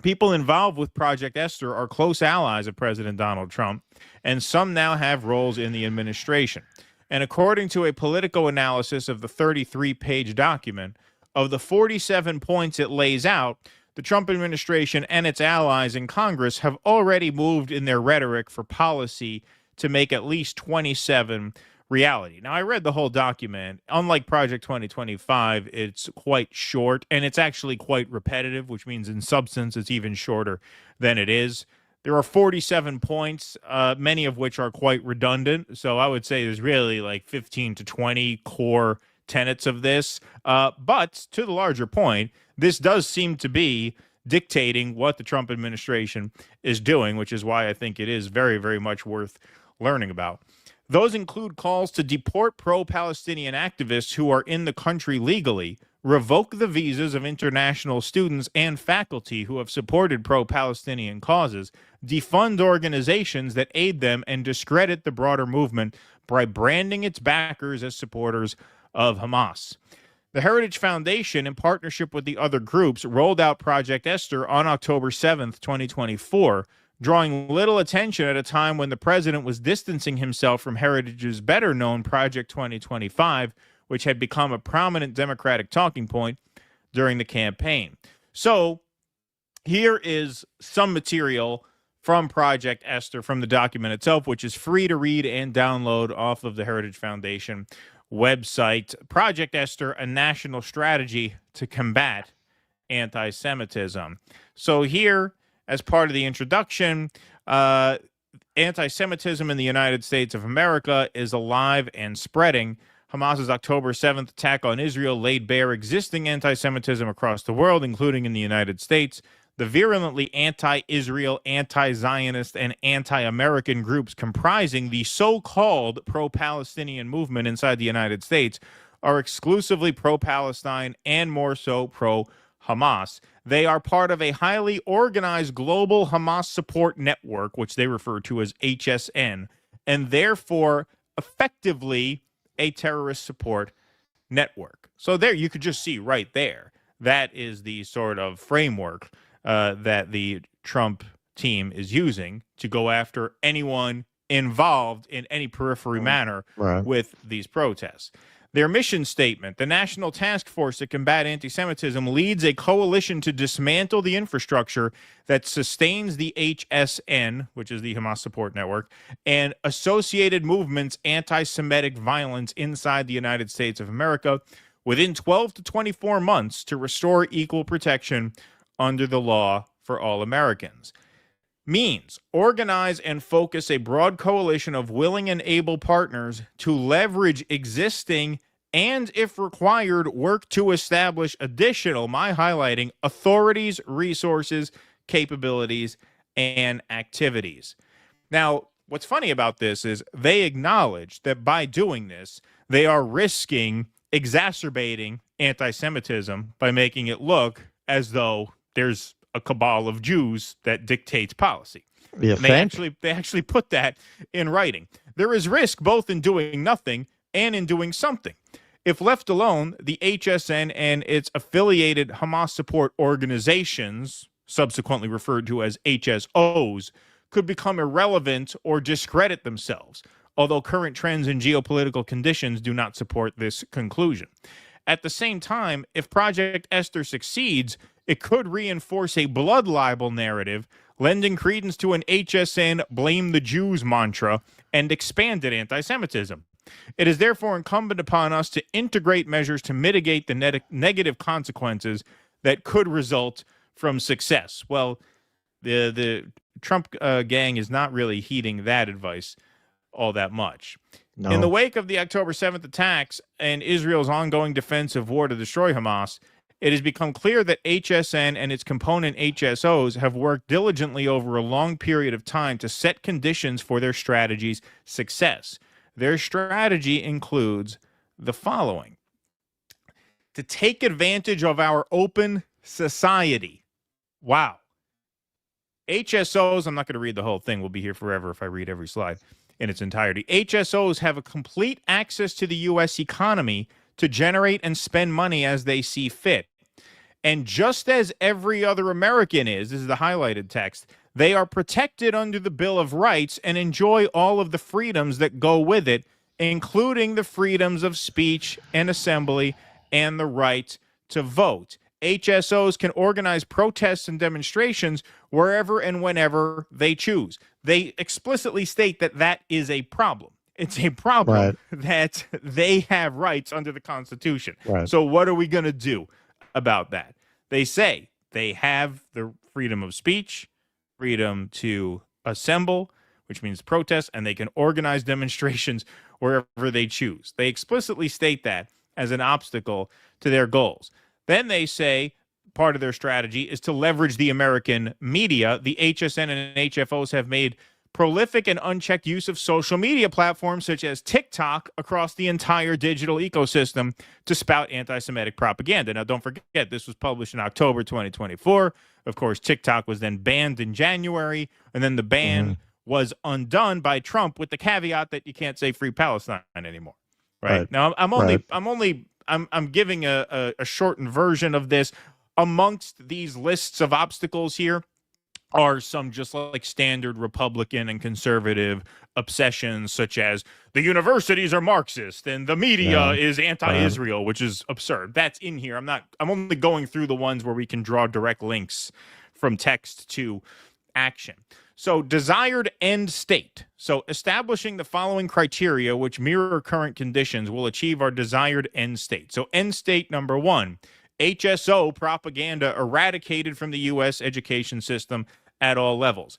People involved with Project Esther are close allies of President Donald Trump, and some now have roles in the administration. And according to a Politico analysis of the 33-page document, of the 47 points it lays out, the Trump administration and its allies in Congress have already moved in their rhetoric for policy to make at least 27 reality. Now, I read the whole document. Unlike Project 2025, it's quite short, and it's actually quite repetitive, which means in substance it's even shorter than it is. There are 47 points, many of which are quite redundant. So I would say there's really like 15 to 20 core tenets of this. But to the larger point, this does seem to be dictating what the Trump administration is doing, which is why I think it is very, very much worth learning about. Those include calls to deport pro-Palestinian activists who are in the country legally, revoke the visas of international students and faculty who have supported pro-Palestinian causes, defund organizations that aid them, and discredit the broader movement by branding its backers as supporters of Hamas. The Heritage Foundation, in partnership with the other groups, rolled out Project Esther on October 7th, 2024, drawing little attention at a time when the president was distancing himself from Heritage's better-known Project 2025, which had become a prominent Democratic talking point during the campaign. So here is some material from Project Esther, from the document itself, which is free to read and download off of the Heritage Foundation website. Project Esther, a national strategy to combat anti-Semitism. So here, as part of the introduction, anti-Semitism in the United States of America is alive and spreading. Hamas's October 7th attack on Israel laid bare existing anti-Semitism across the world, including in the United States. The virulently anti-Israel, anti-Zionist, and anti-American groups comprising the so-called pro-Palestinian movement inside the United States are exclusively pro-Palestine and more so pro-Hamas. They are part of a highly organized global Hamas support network, which they refer to as HSN, and therefore effectively a terrorist support network. So there, you could just see right there, that is the sort of framework that the Trump team is using to go after anyone involved in any periphery manner with these protests. Their mission statement: the National Task Force to Combat Anti-Semitism leads a coalition to dismantle the infrastructure that sustains the HSN, which is the Hamas Support Network, and associated movements' anti-Semitic violence inside the United States of America within 12 to 24 months to restore equal protection under the law for all Americans. Means organize and focus a broad coalition of willing and able partners to leverage existing and, if required, work to establish additional, my highlighting, authorities, resources, capabilities, and activities. Now, what's funny about this is they acknowledge that by doing this, they are risking exacerbating anti-Semitism by making it look as though there's a cabal of Jews that dictates policy. You And they actually put that in writing. There is risk both in doing nothing and in doing something. If left alone, the HSN and its affiliated Hamas support organizations, subsequently referred to as HSOs, could become irrelevant or discredit themselves, although current trends and geopolitical conditions do not support this conclusion. At the same time, if Project Esther succeeds, it could reinforce a blood libel narrative, lending credence to an HSN blame the Jews mantra and expanded anti-Semitism. It is therefore incumbent upon us to integrate measures to mitigate the negative consequences that could result from success. Well, the Trump gang is not really heeding that advice all that much. No. In the wake of the October 7th attacks and Israel's ongoing defensive war to destroy Hamas, it has become clear that HSN and its component HSOs have worked diligently over a long period of time to set conditions for their strategy's success. Their strategy includes the following: to take advantage of our open society. Wow. HSOs, I'm not going to read the whole thing. We'll be here forever if I read every slide in its entirety. HSOs have a complete access to the U.S. economy to generate and spend money as they see fit. And just as every other American is, this is the highlighted text, they are protected under the Bill of Rights and enjoy all of the freedoms that go with it, including the freedoms of speech and assembly and the right to vote. HSOs can organize protests and demonstrations wherever and whenever they choose. They explicitly state that that is a problem. It's a problem that they have rights under the Constitution. Right. So what are we going to do about that? They say they have the freedom of speech, freedom to assemble, which means protest, and they can organize demonstrations wherever they choose. They explicitly state that as an obstacle to their goals. Then they say part of their strategy is to leverage the American media. The HSN and HFOs have made prolific and unchecked use of social media platforms such as TikTok across the entire digital ecosystem to spout anti-Semitic propaganda. Now, don't forget, this was published in October 2024. Of course, TikTok was then banned in January, and then the ban was undone by Trump with the caveat that you can't say Free Palestine anymore. Right? Now, I'm giving a shortened version of this. Amongst these lists of obstacles here are some just like standard Republican and conservative obsessions, such as the universities are Marxist and the media is anti-Israel, which is absurd. That's in here. I'm only going through the ones where we can draw direct links from text to action. So desired end state. So establishing the following criteria which mirror current conditions will achieve our desired end state. So end state number 1, HSO propaganda eradicated from the U.S. education system at all levels.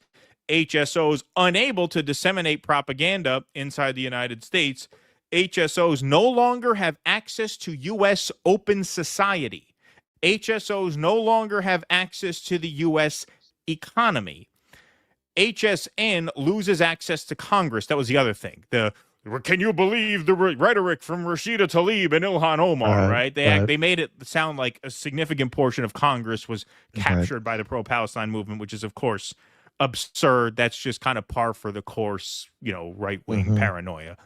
HSOs unable to disseminate propaganda inside the United States. HSOs no longer have access to U.S. open society. HSOs no longer have access to the U.S. economy. HSN loses access to Congress. That was the other thing. Can you believe the rhetoric from Rashida Tlaib and Ilhan Omar, right? They made it sound like a significant portion of Congress was captured by the pro-Palestine movement, which is, of course, absurd. That's just kind of par for the course, right-wing paranoia.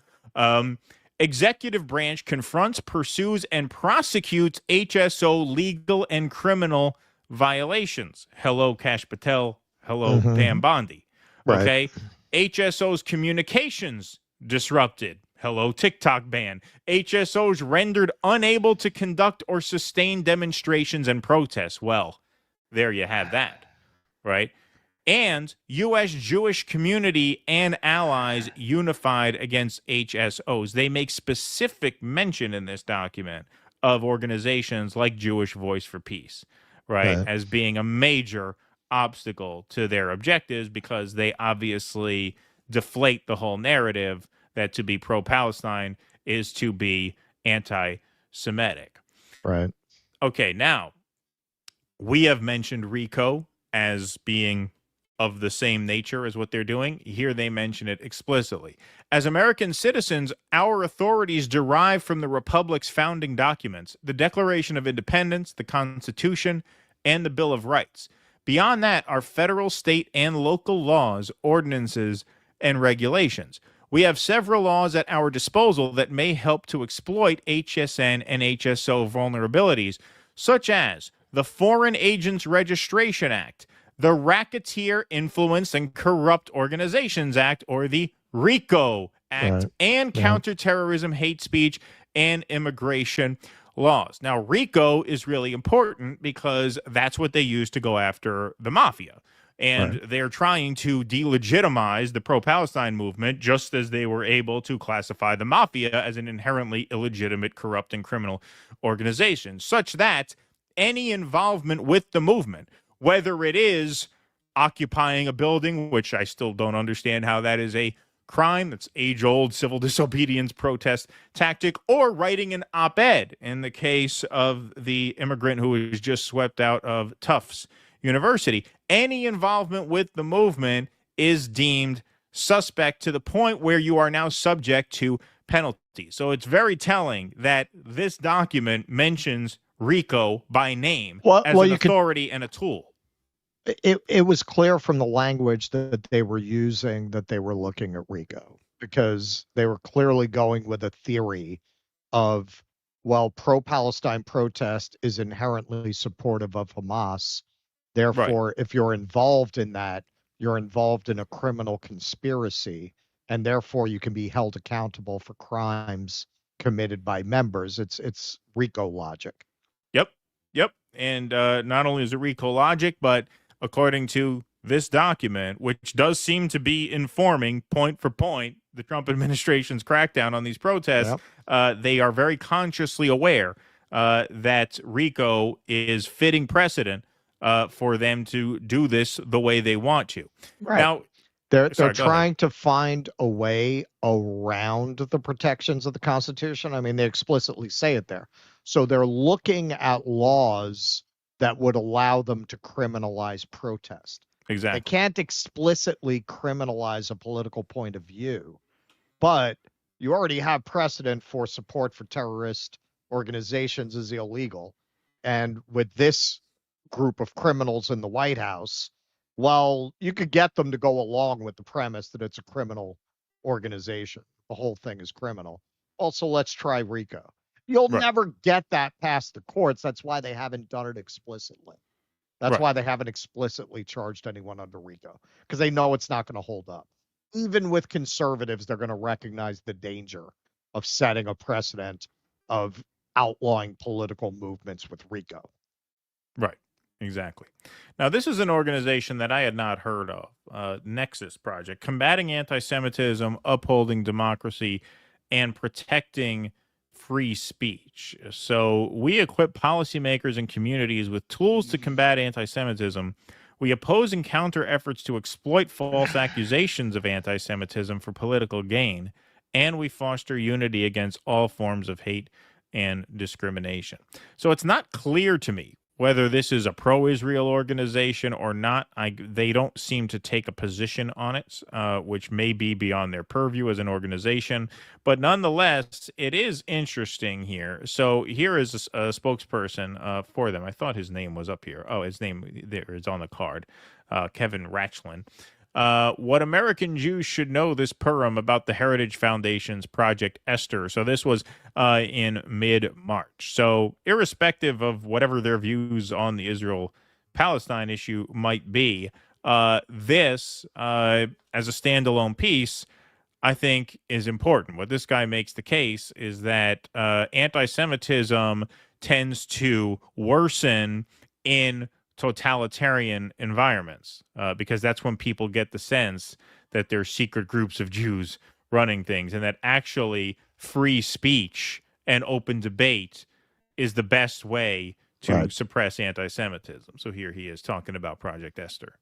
Executive branch confronts, pursues, and prosecutes HSO legal and criminal violations. Hello, Kash Patel. Hello, Pam Bondi. Okay? HSO's communications disrupted. Hello, TikTok ban. HSOs rendered unable to conduct or sustain demonstrations and protests. Well, there you have that, right? And U.S. Jewish community and allies unified against HSOs. They make specific mention in this document of organizations like Jewish Voice for Peace, right, as being a major obstacle to their objectives because they obviously deflate the whole narrative that to be pro-Palestine is to be anti-Semitic. Right. Okay, now, we have mentioned RICO as being of the same nature as what they're doing. Here they mention it explicitly. As American citizens, our authorities derive from the Republic's founding documents, the Declaration of Independence, the Constitution, and the Bill of Rights. Beyond that are federal, state, and local laws, ordinances, and regulations. We have several laws at our disposal that may help to exploit HSN and HSO vulnerabilities, such as the Foreign Agents Registration Act, the Racketeer Influence and Corrupt Organizations Act, or the RICO Act, and counterterrorism, hate speech, and immigration laws. Now, RICO is really important because that's what they use to go after the mafia. And they're trying to delegitimize the pro-Palestine movement, just as they were able to classify the mafia as an inherently illegitimate, corrupt, and criminal organization, such that any involvement with the movement, whether it is occupying a building, which I still don't understand how that is a crime, that's age-old civil disobedience protest tactic, or writing an op-ed in the case of the immigrant who was just swept out of Tufts University. Any involvement with the movement is deemed suspect to the point where you are now subject to penalty. So it's very telling that this document mentions RICO by name as an authority and a tool. It was clear from the language that they were using that they were looking at RICO, because they were clearly going with a theory of, well, pro-Palestine protest is inherently supportive of Hamas. Therefore, if you're involved in that, you're involved in a criminal conspiracy, and therefore you can be held accountable for crimes committed by members. It's RICO logic. Yep. And not only is it RICO logic, but according to this document, which does seem to be informing point for point the Trump administration's crackdown on these protests, they are very consciously aware that RICO is fitting precedent for them to do this the way they want to. Now, they're trying to find a way around the protections of the Constitution. I mean, they explicitly say it there. So they're looking at laws that would allow them to criminalize protest. Exactly. They can't explicitly criminalize a political point of view, but you already have precedent for support for terrorist organizations is illegal. And with this group of criminals in the White House, well, you could get them to go along with the premise that it's a criminal organization. The whole thing is criminal. Also, let's try RICO. You'll never get that past the courts. That's why they haven't done it explicitly. That's why they haven't explicitly charged anyone under RICO, because they know it's not going to hold up. Even with conservatives, they're going to recognize the danger of setting a precedent of outlawing political movements with RICO. Right. Exactly. Now, this is an organization that I had not heard of, Nexus Project, combating anti-Semitism, upholding democracy, and protecting free speech. So we equip policymakers and communities with tools to combat anti-Semitism. We oppose and counter efforts to exploit false accusations of anti-Semitism for political gain, and we foster unity against all forms of hate and discrimination. So it's not clear to me whether this is a pro-Israel organization or not. They don't seem to take a position on it, which may be beyond their purview as an organization. But nonetheless, it is interesting here. So here is a spokesperson for them. I thought his name was up here. Oh, his name there is on the card, Kevin Rachlin. What American Jews should know this Purim about the Heritage Foundation's Project Esther. So this was in mid-March. So irrespective of whatever their views on the Israel-Palestine issue might be, this, as a standalone piece, I think is important. What this guy makes the case is that anti-Semitism tends to worsen in totalitarian environments, because that's when people get the sense that there's secret groups of Jews running things, and that actually free speech and open debate is the best way to suppress anti-Semitism. So here he is talking about Project Esther.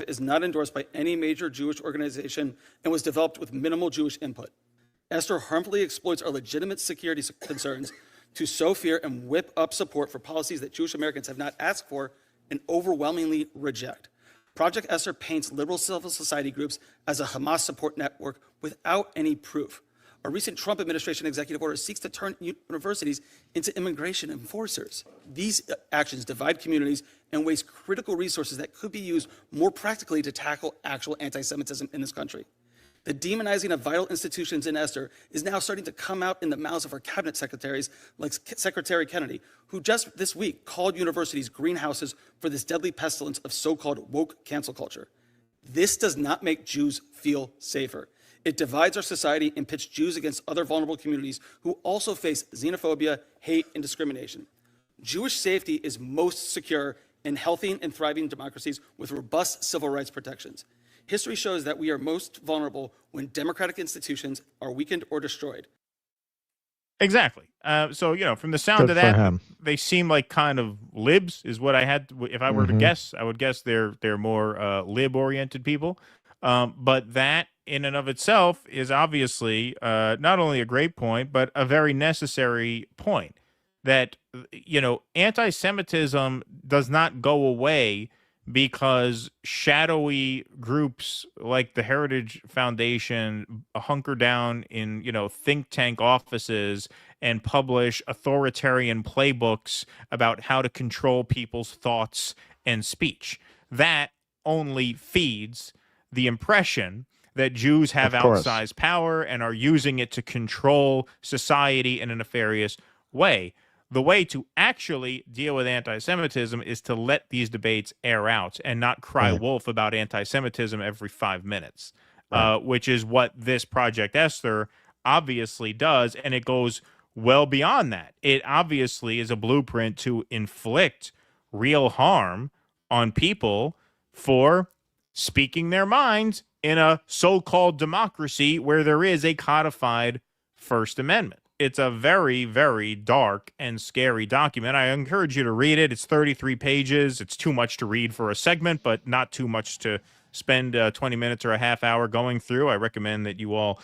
Is not endorsed by any major Jewish organization and was developed with minimal Jewish input. Esther harmfully exploits our legitimate security concerns to sow fear and whip up support for policies that Jewish Americans have not asked for and overwhelmingly reject. Project Esther paints liberal civil society groups as a Hamas support network without any proof. A recent Trump administration executive order seeks to turn universities into immigration enforcers. These actions divide communities and waste critical resources that could be used more practically to tackle actual anti-Semitism in this country. The demonizing of vital institutions in Esther is now starting to come out in the mouths of our cabinet secretaries, like Secretary Kennedy, who just this week called universities greenhouses for this deadly pestilence of so-called woke cancel culture. This does not make Jews feel safer. It divides our society and pits Jews against other vulnerable communities who also face xenophobia, hate, and discrimination. Jewish safety is most secure in healthy and thriving democracies with robust civil rights protections. History shows that we are most vulnerable when democratic institutions are weakened or destroyed. Exactly. So, from the sound of that, they seem like kind of libs is what I had. If I were to guess, I would guess they're more lib-oriented people. But that in and of itself is obviously not only a great point, but a very necessary point that, anti-Semitism does not go away because shadowy groups like the Heritage Foundation hunker down in, think tank offices and publish authoritarian playbooks about how to control people's thoughts and speech. That only feeds the impression that Jews have outsized power and are using it to control society in a nefarious way. The way to actually deal with anti-Semitism is to let these debates air out and not cry wolf about anti-Semitism every 5 minutes, which is what this Project Esther obviously does, and it goes well beyond that. It obviously is a blueprint to inflict real harm on people for speaking their minds in a so-called democracy where there is a codified First Amendment. It's a very, very dark and scary document. I encourage you to read it. It's 33 pages. It's too much to read for a segment, but not too much to spend 20 minutes or a half hour going through. I recommend that you all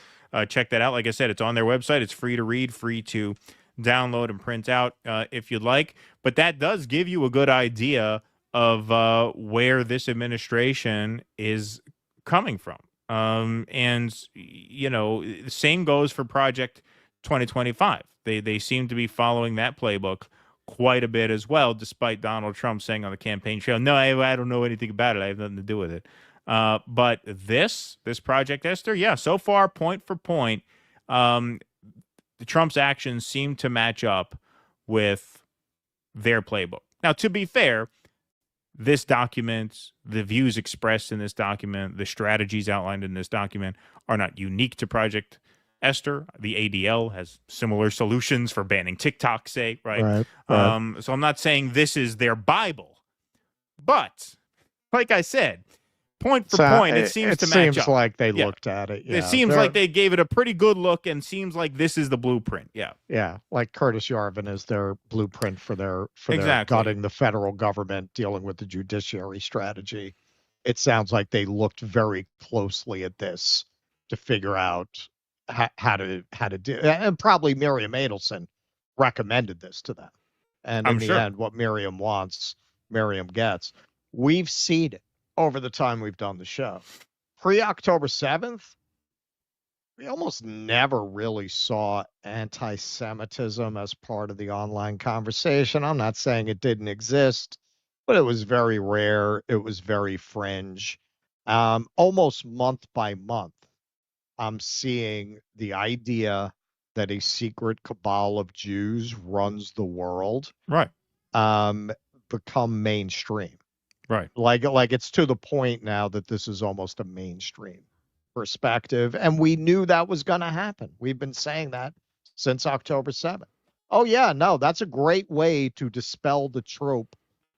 check that out. Like I said, it's on their website. It's free to read, free to download and print out if you'd like. But that does give you a good idea of where this administration is coming from. And, the same goes for Project 2025. They seem to be following that playbook quite a bit as well, despite Donald Trump saying on the campaign trail, no, I don't know anything about it. I have nothing to do with it. But this Project Esther, so far, point for point, the Trump's actions seem to match up with their playbook. Now, to be fair, this document, the views expressed in this document, the strategies outlined in this document are not unique to Project Esther. The ADL has similar solutions for banning TikTok, say, right? So I'm not saying this is their Bible, but like I said, point for point, it seems to match up. It seems like they looked at it. Yeah. It seems like they gave it a pretty good look and seems like this is the blueprint. Yeah. Like Curtis Yarvin is their blueprint for their gutting the federal government, dealing with the judiciary strategy. It sounds like they looked very closely at this to figure out how to do it. And probably Miriam Adelson recommended this to them. And in the end, what Miriam wants, Miriam gets. We've seen it over the time we've done the show. Pre-October 7th, we almost never really saw anti-Semitism as part of the online conversation. I'm not saying it didn't exist, but it was very rare. It was very fringe. Almost month by month, I'm seeing the idea that a secret cabal of Jews runs the world, become mainstream. Like it's to the point now that this is almost a mainstream perspective, and we knew that was going to happen. We've been saying that since October 7th. Oh yeah, no, that's a great way to dispel the trope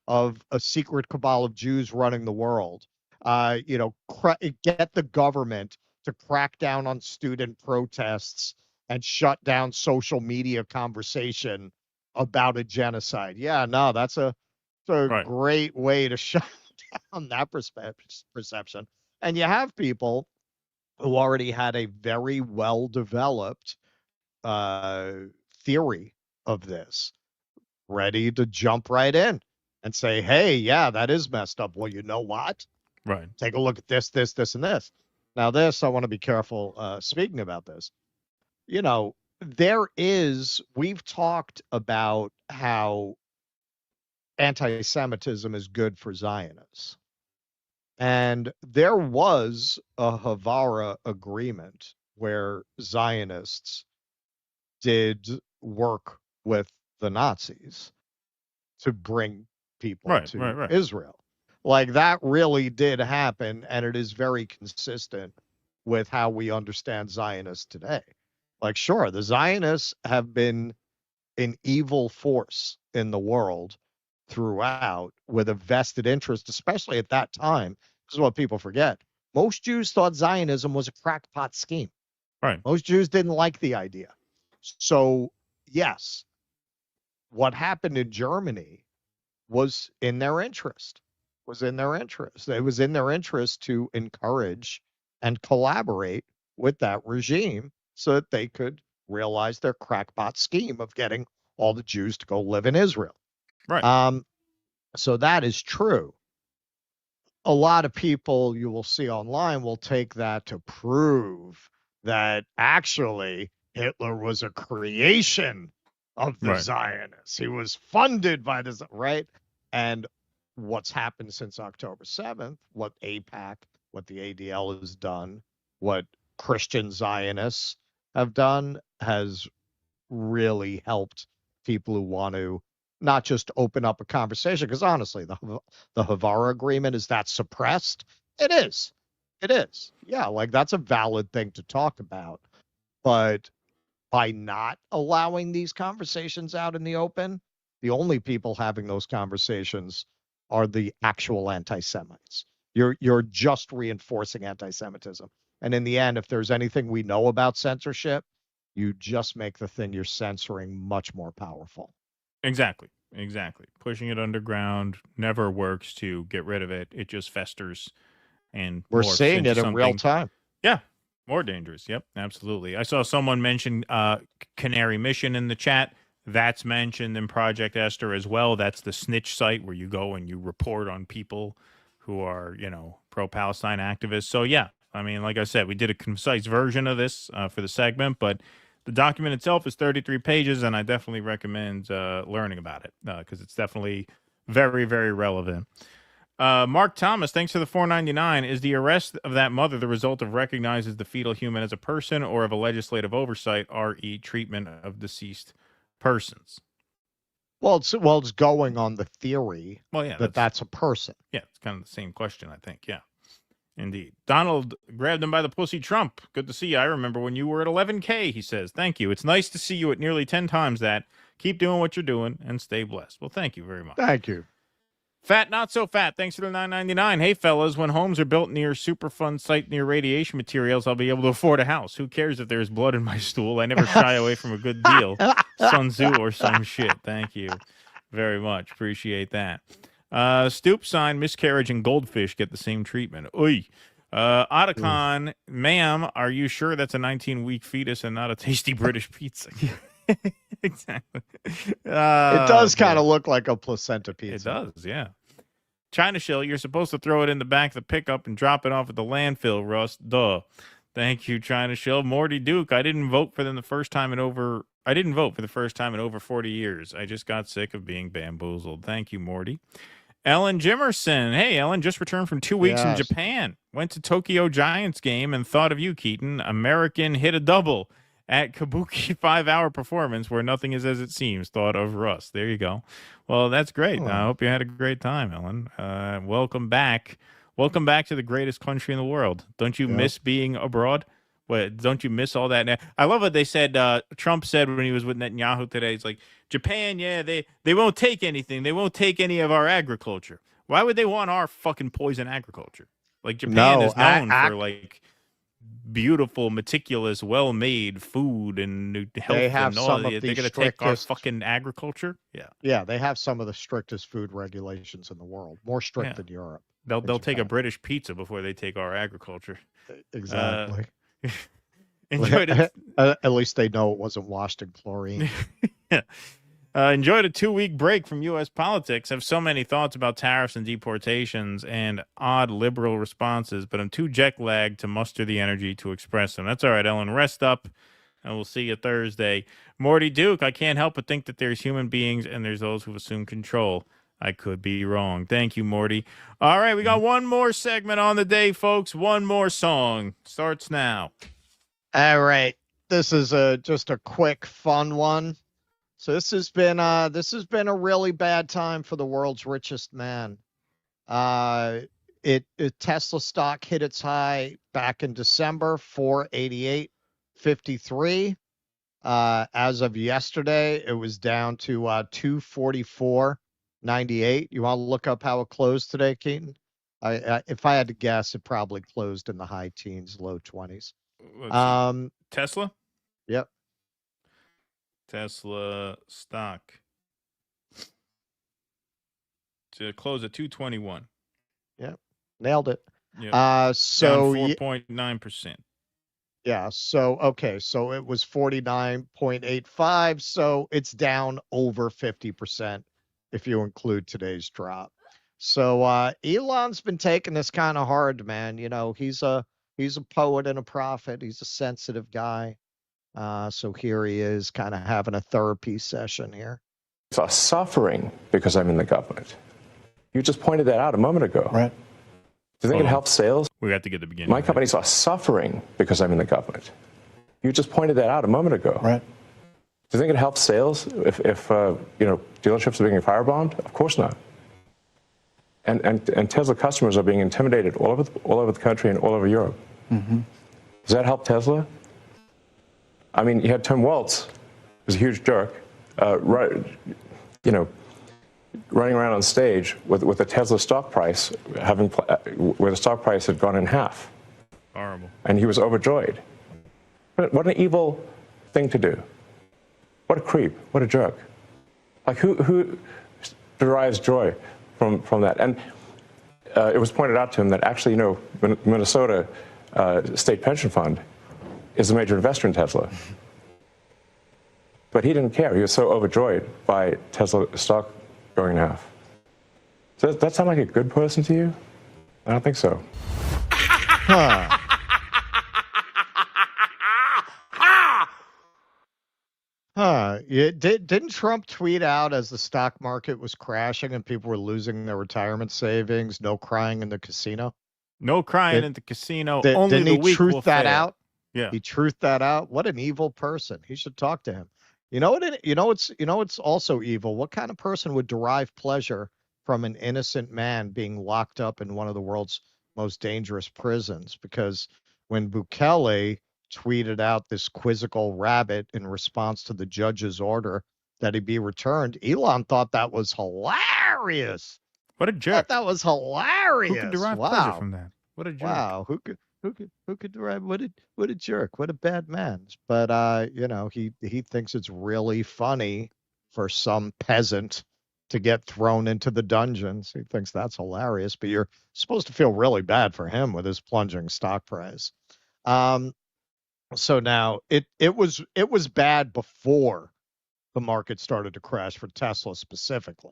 of a secret cabal of Jews running the world. Get the government to crack down on student protests and shut down social media conversation about a genocide. Yeah, no, that's a great way to shut down that perception. And you have people who already had a very well-developed theory of this, ready to jump right in and say, hey, yeah, that is messed up. Well, you know what? Right. Take a look at this, this, this, and this. Now, this, I want to be careful speaking about this. You know, we've talked about how anti-Semitism is good for Zionists. And there was a Navarro agreement where Zionists did work with the Nazis to bring people to Israel. Like, that really did happen, and it is very consistent with how we understand Zionists today. Like, sure, the Zionists have been an evil force in the world throughout with a vested interest, especially at that time. This is what people forget. Most Jews thought Zionism was a crackpot scheme. Right. Most Jews didn't like the idea. So, yes, what happened in Germany was in their interest. It was in their interest to encourage and collaborate with that regime so that they could realize their crackpot scheme of getting all the Jews to go live in Israel. Right. So that is true. A lot of people you will see online will take that to prove that actually Hitler was a creation of the Zionists. He was funded by the right? And what's happened since October 7th, what AIPAC, what the ADL has done, what Christian Zionists have done has really helped people who want to not just open up a conversation, because honestly, the Navarro agreement, is that suppressed? It is. Yeah, like that's a valid thing to talk about. But by not allowing these conversations out in the open, the only people having those conversations are the actual anti-Semites. You're just reinforcing anti-Semitism. And in the end, if there's anything we know about censorship, you just make the thing you're censoring much more powerful. Exactly. Pushing it underground never works to get rid of it. It just festers, and we're seeing it in real time. Yeah, more dangerous. Yep, absolutely. I saw someone mention Canary Mission in the chat. That's mentioned in Project Esther as well. That's the snitch site where you go and you report on people who are, pro-Palestine activists. So yeah, I mean, like I said, we did a concise version of this for the segment, but the document itself is 33 pages, and I definitely recommend learning about it because it's definitely very, very relevant. Mark Thomas, thanks for the $4.99. Is the arrest of that mother the result of recognizes the fetal human as a person or of a legislative oversight, re treatment of deceased persons? Well, it's going on the theory that's a person. Yeah, it's kind of the same question, I think. Yeah. Indeed. Donald grabbed him by the pussy. Trump, good to see you. I remember when you were at 11K, he says. Thank you. It's nice to see you at nearly 10 times that. Keep doing what you're doing and stay blessed. Well, thank you very much. Thank you. Fat Not So Fat, thanks for the $9.99. Hey, fellas, when homes are built near Superfund site near radiation materials, I'll be able to afford a house. Who cares if there's blood in my stool? I never shy away from a good deal. Sun Tzu or some shit. Thank you very much. Appreciate that. Stoop sign, miscarriage, and goldfish get the same treatment. Oy. Otacon, ma'am, are you sure that's a 19-week fetus and not a tasty British pizza? Exactly. It does kind of look like a placenta pizza. It does, yeah. China Shell, you're supposed to throw it in the back of the pickup and drop it off at the landfill, Russ. Duh. Thank you, China Shell. Morty Duke, I didn't vote for them the first time in over 40 years. I just got sick of being bamboozled. Thank you, Morty. Ellen Jimerson. Hey, Ellen, just returned from 2 weeks in Japan. Went to Tokyo Giants game and thought of you, Keaton. American hit a double at Kabuki 5-hour performance where nothing is as it seems. Thought of Russ. There you go. Well, that's great. I hope you had a great time, Ellen. Welcome back. Welcome back to the greatest country in the world. Don't you miss being abroad? What, don't you miss all that? I love what they said. Trump said when he was with Netanyahu today. He's like, Japan, they won't take anything. They won't take any of our agriculture. Why would they want our fucking poison agriculture? Like Japan is known for like beautiful, meticulous, well-made food and health. They have some of the they're going to take our fucking agriculture. Yeah. Yeah, they have some of the strictest food regulations in the world. More strict than Europe. They'll take a British pizza before they take our agriculture. Exactly. Enjoyed it. At least they know it wasn't washed in chlorine. Yeah. Enjoyed a 2-week break from U.S. politics. Have so many thoughts about tariffs and deportations and odd liberal responses, but I'm too jet lagged to muster the energy to express them. That's all right, Ellen. Rest up, and we'll see you Thursday. Morty Duke, I can't help but think that there's human beings and there's those who've assumed control. I could be wrong. Thank you, Morty. All right, we got one more segment on the day, folks. One more song. Starts now. All right. This is just a quick, fun one. So this has been a really bad time for the world's richest man. Tesla stock hit its high back in December, 488.53. As of yesterday, it was down to 244.98. You want to look up how it closed today, Keaton? If I had to guess, it probably closed in the high teens, low 20s. Tesla? Yep. Tesla stock to close at 221. Yep, nailed it. Yep. So 4.9%. Yeah. So okay. So it was 49.85. So it's down over 50% if you include today's drop. So Elon's been taking this kind of hard, man. You know, he's a poet and a prophet. He's a sensitive guy. So here he is kind of having a therapy session here. Are suffering because I'm in the government. You just pointed that out a moment ago. Right. Do you think it helps sales? We got to get the beginning. My companies are suffering because I'm in the government. You just pointed that out a moment ago. Right. Do you think it helps sales if dealerships are being firebombed? Of course not. And Tesla customers are being intimidated all over the country and all over Europe. Mm-hmm. Does that help Tesla? I mean, you had Tim Waltz, who's a huge jerk, running around on stage with the Tesla stock price where the stock price had gone in half. Horrible. And he was overjoyed. What an evil thing to do. What a creep. What a jerk. Like who derives joy from that? And it was pointed out to him that actually, Minnesota State Pension Fund is a major investor in Tesla. But he didn't care. He was so overjoyed by Tesla stock going in half. Does that sound like a good person to you? I don't think so. Huh. Didn't Trump tweet out as the stock market was crashing and people were losing their retirement savings, no crying in the casino? No crying in the casino. Only didn't the weak he will truth that fail. out? Yeah. He truthed that out. What an evil person. He should talk to him. It's also evil. What kind of person would derive pleasure from an innocent man being locked up in one of the world's most dangerous prisons? Because when Bukele tweeted out this quizzical rabbit in response to the judge's order that he be returned, Elon thought that was hilarious. What a jerk. That was hilarious. Who could derive pleasure from that? What a jerk. Wow. Who could derive what a jerk. What a bad man. But he thinks it's really funny for some peasant to get thrown into the dungeons. He thinks that's hilarious, but you're supposed to feel really bad for him with his plunging stock price. So now it was bad before the market started to crash for Tesla specifically.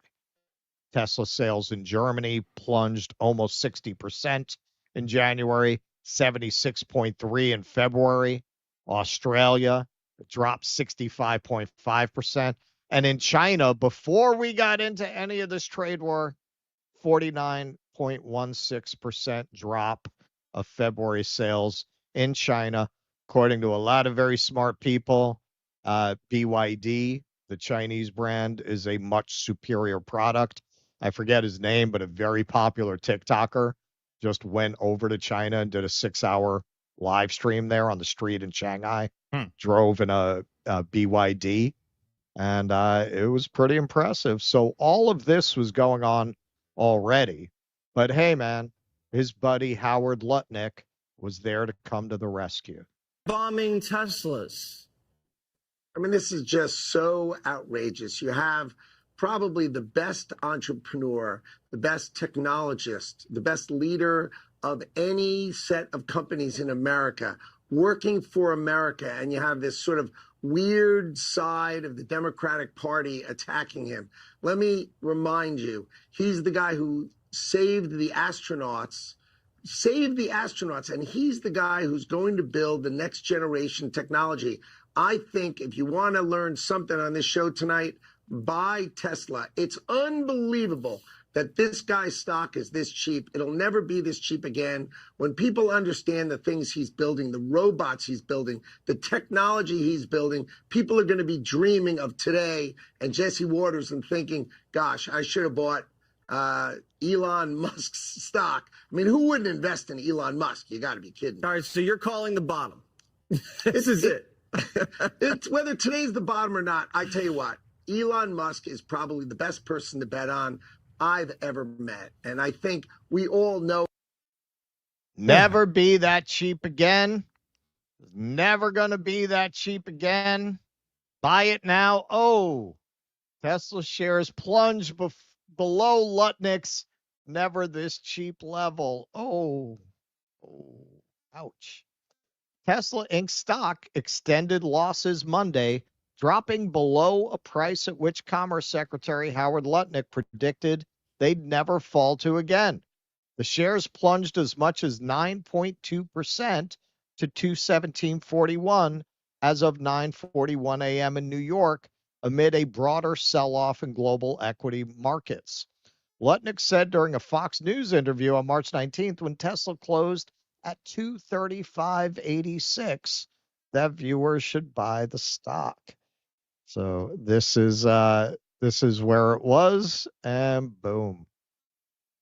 Tesla sales in Germany plunged almost 60% in January, 76.3% in February. Australia dropped 65.5%. And in China, before we got into any of this trade war, 49.16% drop of February sales in China, according to a lot of very smart people. BYD, the Chinese brand, is a much superior product. I forget his name, but a very popular TikToker just went over to China and did a 6-hour live stream there on the street in Shanghai, drove in a BYD, and it was pretty impressive. So all of this was going on already. But hey, man, his buddy Howard Lutnick was there to come to the rescue. Bombing Teslas. I mean, this is just so outrageous. You have probably the best entrepreneur, the best technologist, the best leader of any set of companies in America, working for America, and you have this sort of weird side of the Democratic Party attacking him. Let me remind you, he's the guy who saved the astronauts, and he's the guy who's going to build the next generation technology. I think if you want to learn something on this show tonight, buy Tesla. It's unbelievable that this guy's stock is this cheap. It'll never be this cheap again. When people understand the things he's building, the robots he's building, the technology he's building, people are going to be dreaming of today and Jesse Waters and thinking, gosh, I should have bought Elon Musk's stock. I mean, who wouldn't invest in Elon Musk? You got to be kidding. All right, so you're calling the bottom. This is it. It's whether today's the bottom or not, I tell you what, Elon Musk is probably the best person to bet on I've ever met. And I think we all know. Never be that cheap again. Never going to be that cheap again. Buy it now. Oh, Tesla shares plunge below Lutnick's never this cheap level. Oh, ouch. Tesla Inc. stock extended losses Monday, dropping below a price at which Commerce Secretary Howard Lutnick predicted they'd never fall to again. The shares plunged as much as 9.2% to 217.41 as of 9:41 a.m. in New York, amid a broader sell-off in global equity markets. Lutnick said during a Fox News interview on March 19th, when Tesla closed at 235.86, that viewers should buy the stock. So this is where it was, and boom,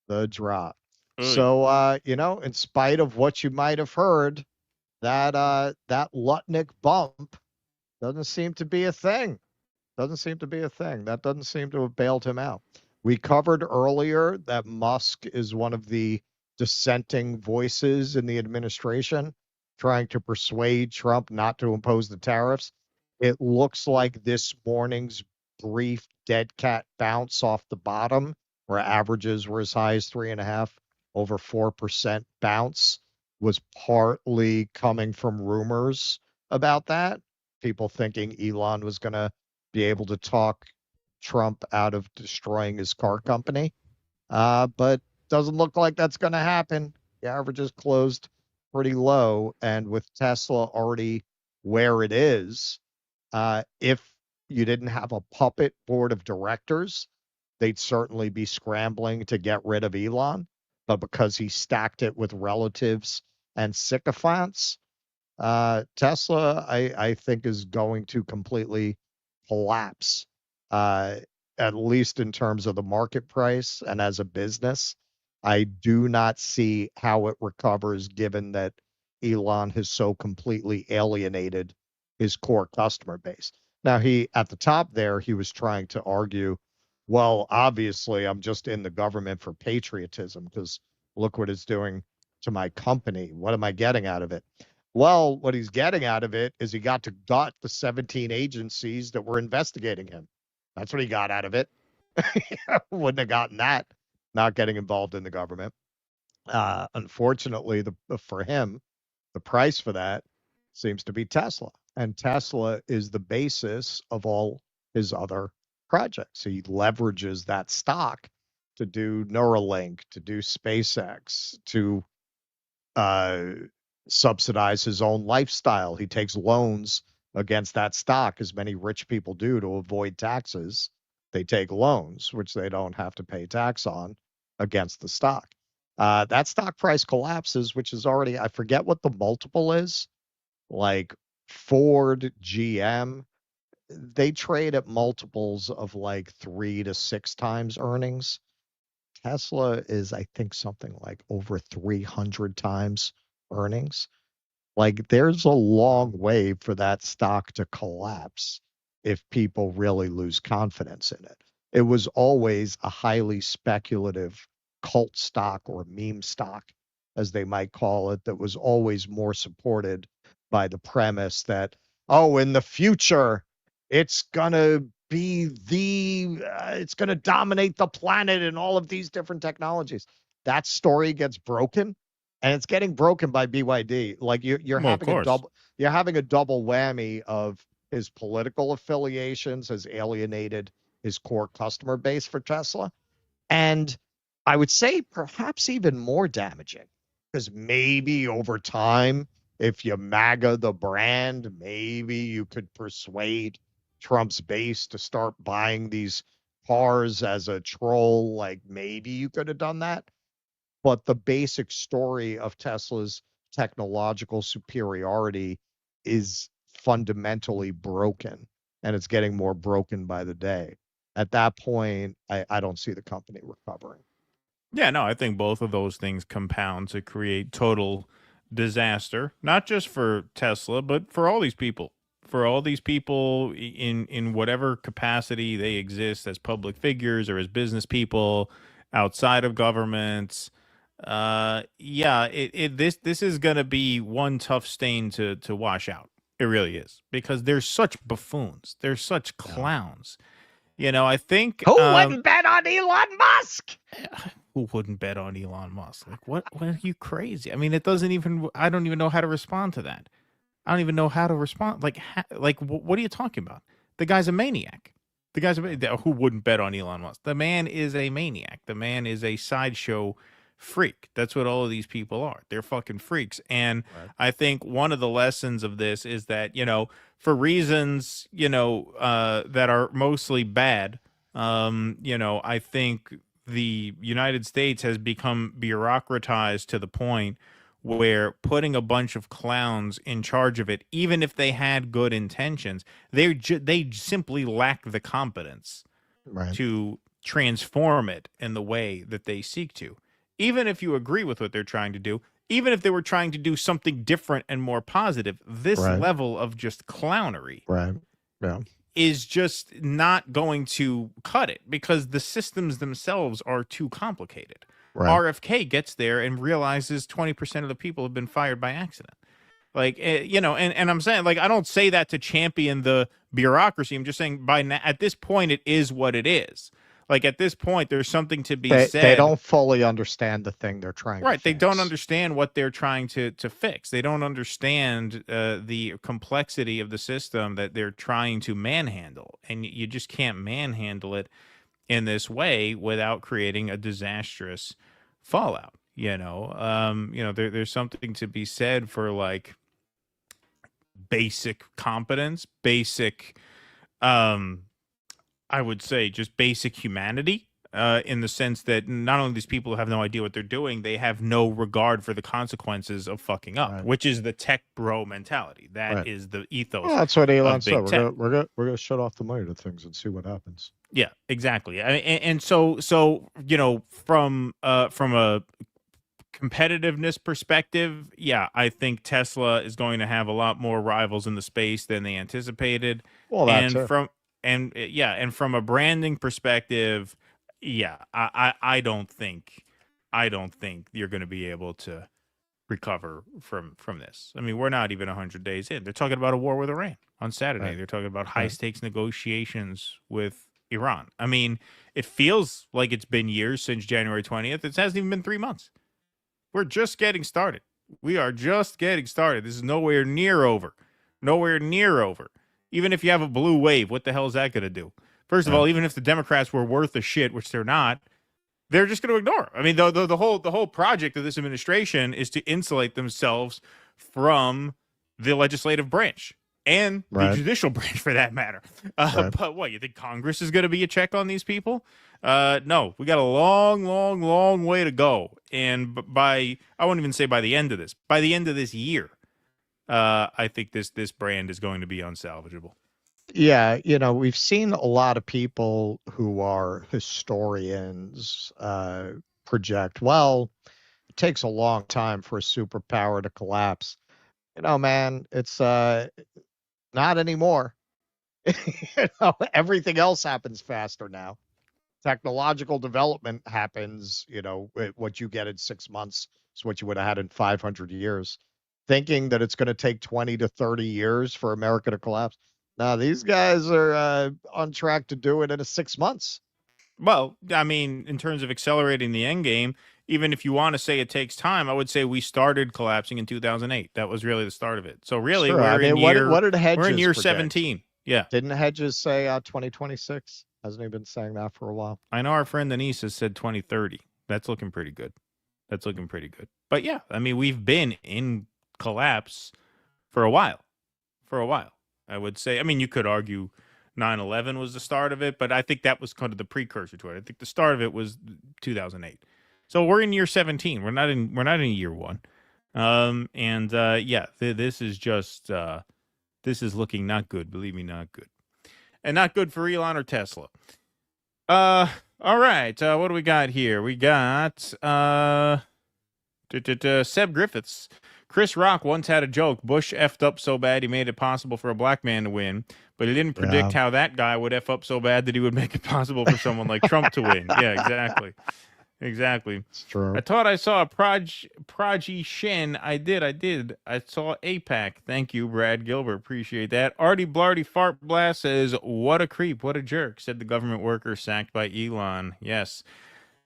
the drop. So in spite of what you might have heard, that Lutnick bump doesn't seem to be a thing. That doesn't seem to have bailed him out. We covered earlier that Musk is one of the dissenting voices in the administration, trying to persuade Trump not to impose the tariffs. It looks like this morning's brief dead cat bounce off the bottom, where averages were as high as 3.5%, over 4% bounce, was partly coming from rumors about that. People thinking Elon was going to be able to talk Trump out of destroying his car company. But doesn't look like that's going to happen. The averages closed pretty low. And with Tesla already where it is, if you didn't have a puppet board of directors, they'd certainly be scrambling to get rid of Elon. But because he stacked it with relatives and sycophants, Tesla, I think, is going to completely collapse, at least in terms of the market price and as a business. I do not see how it recovers, given that Elon has so completely alienated his core customer base. Now, at the top there, he was trying to argue, well, obviously, I'm just in the government for patriotism, because look what it's doing to my company. What am I getting out of it? Well, what he's getting out of it is he got to gut the 17 agencies that were investigating him. That's what he got out of it. Wouldn't have gotten that, not getting involved in the government. Unfortunately, for him, the price for that seems to be Tesla. And Tesla is the basis of all his other projects. He leverages that stock to do Neuralink, to do SpaceX, to subsidize his own lifestyle. He takes loans against that stock, as many rich people do, to avoid taxes. They take loans, which they don't have to pay tax on, against the stock. That stock price collapses, which is already, I forget what the multiple is, like Ford, GM, they trade at multiples of like 3 to 6 times earnings. Tesla is, I think, something like over 300 times earnings. Like, there's a long way for that stock to collapse if people really lose confidence in it. It was always a highly speculative cult stock, or meme stock, as they might call it, that was always more supported by the premise that, oh, in the future, it's going to be it's going to dominate the planet and all of these different technologies. That story gets broken, and it's getting broken by BYD. Like you're Well, of having a course. double whammy of his political affiliations has alienated his core customer base for Tesla. And I would say perhaps even more damaging, because maybe over time, if you MAGA the brand, maybe you could persuade Trump's base to start buying these cars as a troll. Like maybe you could have done that. But the basic story of Tesla's technological superiority is fundamentally broken, and it's getting more broken by the day. At that point, I don't see the company recovering. Yeah, no, I think both of those things compound to create total disaster, not just for Tesla, but for all these people. For all these people in whatever capacity they exist as public figures or as business people outside of governments. This is going to be one tough stain to wash out. It really is, because they're such buffoons. They're such clowns. You know, I think Who wouldn't bet on Elon Musk? Who wouldn't bet on Elon Musk? Like, what are you crazy? I mean, I don't even know how to respond to that. I don't even know how to respond. Like, what are you talking about? The guy's a maniac. Who wouldn't bet on Elon Musk? The man is a maniac. The man is a sideshow freak. That's what all of these people are. They're fucking freaks. And I think one of the lessons of this is that, for reasons, that are mostly bad, I think the United States has become bureaucratized to the point where putting a bunch of clowns in charge of it, even if they had good intentions, they simply lack the competence to transform it in the way that they seek to. Even if you agree with what they're trying to do, even if they were trying to do something different and more positive, this level of just clownery is just not going to cut it, because the systems themselves are too complicated. RFK gets there and realizes 20% of the people have been fired by accident. Like, and I'm saying, like, I don't say that to champion the bureaucracy. I'm just saying at this point, it is what it is. Like, at this point, there's something to be said. They don't fully understand the thing they're trying to fix. They don't understand what they're trying to fix. They don't understand the complexity of the system that they're trying to manhandle. And you just can't manhandle it in this way without creating a disastrous fallout. There's something to be said for, like, basic competence, basic I would say just basic humanity, in the sense that not only these people have no idea what they're doing, they have no regard for the consequences of fucking up, which is the tech bro mentality. That is the ethos. Well, that's what Elon said. Tech. We're gonna shut off the money to things and see what happens. Yeah, exactly. And so from a competitiveness perspective, I think Tesla is going to have a lot more rivals in the space than they anticipated. Well, that's it. And from a branding perspective, I don't think you're going to be able to recover from this. I mean, we're not even 100 days in. They're talking about a war with Iran on Saturday. They're talking about high stakes negotiations with Iran. I mean, it feels like it's been years since January 20th. It hasn't even been 3 months. We're just getting started. We are just getting started. This is nowhere near over. Nowhere near over. Even if you have a blue wave, what the hell is that going to do? First of all, even if the Democrats were worth a shit, which they're not, they're just going to ignore. I mean, the whole project of this administration is to insulate themselves from the legislative branch and the judicial branch, for that matter. But what, you think Congress is going to be a check on these people? No, we got a long, long, long way to go. And I won't even say by the end of this year, I think this brand is going to be unsalvageable. Yeah, we've seen a lot of people who are historians project, well, it takes a long time for a superpower to collapse. Man, it's not anymore. Everything else happens faster now. Technological development happens, what you get in 6 months is what you would have had in 500 years. Thinking that it's going to take 20 to 30 years for America to collapse. Now these guys are on track to do it in 6 months. Well, I mean, in terms of accelerating the end game, even if you want to say it takes time, I would say we started collapsing in 2008. That was really the start of it. So really, Sure. we're in year, what did Hedges we're in year predict? 17. Yeah. Didn't Hedges say 2026? Hasn't he been saying that for a while? I know our friend Denise has said 2030. That's looking pretty good. That's looking pretty good. But yeah, I mean, we've been in collapse for a while. For a while, I would say. I mean, you could argue 9/11 was the start of it, but I think that was kind of the precursor to it. I think the start of it was 2008. So we're in year 17. We're not in year 1. This is just this is looking not good. Believe me, not good. And not good for Elon or Tesla. All right. What do we got here? We got Seb Griffiths. Chris Rock once had a joke. Bush effed up so bad he made it possible for a black man to win, but he didn't predict how that guy would F up so bad that he would make it possible for someone like Trump to win. Yeah, exactly. Exactly. It's true. I thought I saw a Praji Shin. I did. I saw APAC. Thank you, Brad Gilbert. Appreciate that. Artie Blarty Fart Blast says, what a creep, what a jerk, said the government worker sacked by Elon. Yes.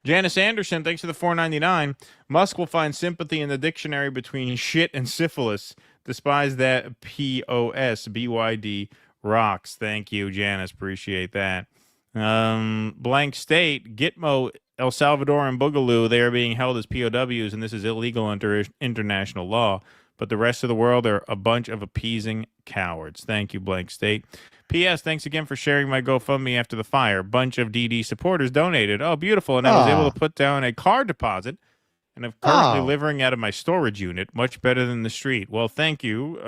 Janice Anderson, thanks for the $4.99. Musk will find sympathy in the dictionary between shit and syphilis. Despise that POS. BYD rocks. Thank you, Janice. Appreciate that. Blank State, Gitmo, El Salvador, and Boogaloo, they are being held as POWs, and this is illegal under international law. But the rest of the world are a bunch of appeasing cowards. Thank you, Blank State. P.S. Thanks again for sharing my GoFundMe after the fire. Bunch of DD supporters donated. Oh, beautiful. And I was able to put down a car deposit, and I'm currently living out of my storage unit. Much better than the street. Well, thank you.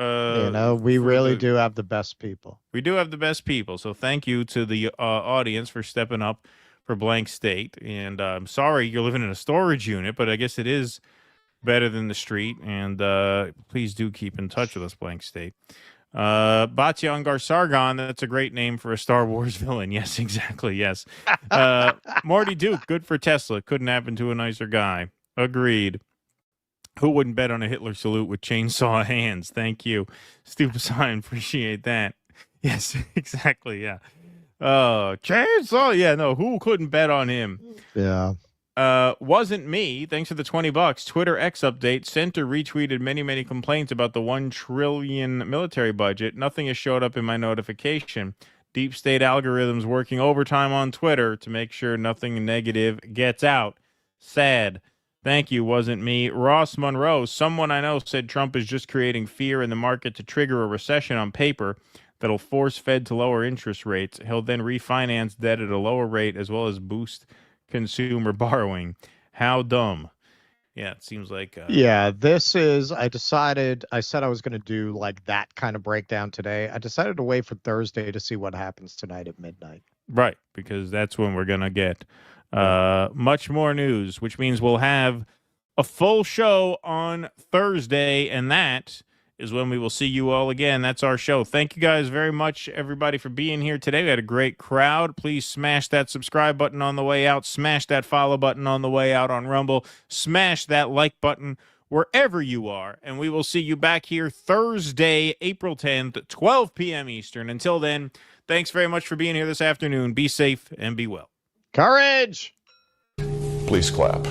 We really do have the best people. We do have the best people. So thank you to the audience for stepping up for Blank State. And I'm sorry you're living in a storage unit, but I guess it is better than the street. And please do keep in touch with us, Blank State. Batyangar Sargon, that's a great name for a Star Wars villain. Yes, exactly. Yes. Morty Duke, good for Tesla. Couldn't happen to a nicer guy. Agreed. Who wouldn't bet on a Hitler salute with chainsaw hands? Thank you. Stupid sign. Appreciate that. Yes, exactly. Yeah. Chainsaw. Yeah, no, who couldn't bet on him? Yeah. Wasn't me. Thanks for the $20. Twitter X update. Center retweeted many complaints about the $1 trillion military budget. Nothing has showed up in my notification. Deep state algorithms working overtime on Twitter to make sure nothing negative gets out. Sad. Thank you. Wasn't me. Ross Monroe. Someone I know said Trump is just creating fear in the market to trigger a recession on paper that'll force Fed to lower interest rates. He'll then refinance debt at a lower rate as well as boost consumer borrowing. How dumb. Yeah, it seems like I said I was going to do like that kind of breakdown today. I decided to wait for Thursday to see what happens tonight at midnight. Right, because that's when we're going to get much more news, which means we'll have a full show on Thursday, and that is when we will see you all again. That's our show. Thank you guys very much, everybody, for being here today. We had a great crowd. Please smash that subscribe button on the way out. Smash that follow button on the way out on Rumble. Smash that like button wherever you are. And we will see you back here Thursday, April 10th, 12 p.m. Eastern. Until then, thanks very much for being here this afternoon. Be safe and be well. Courage! Please clap.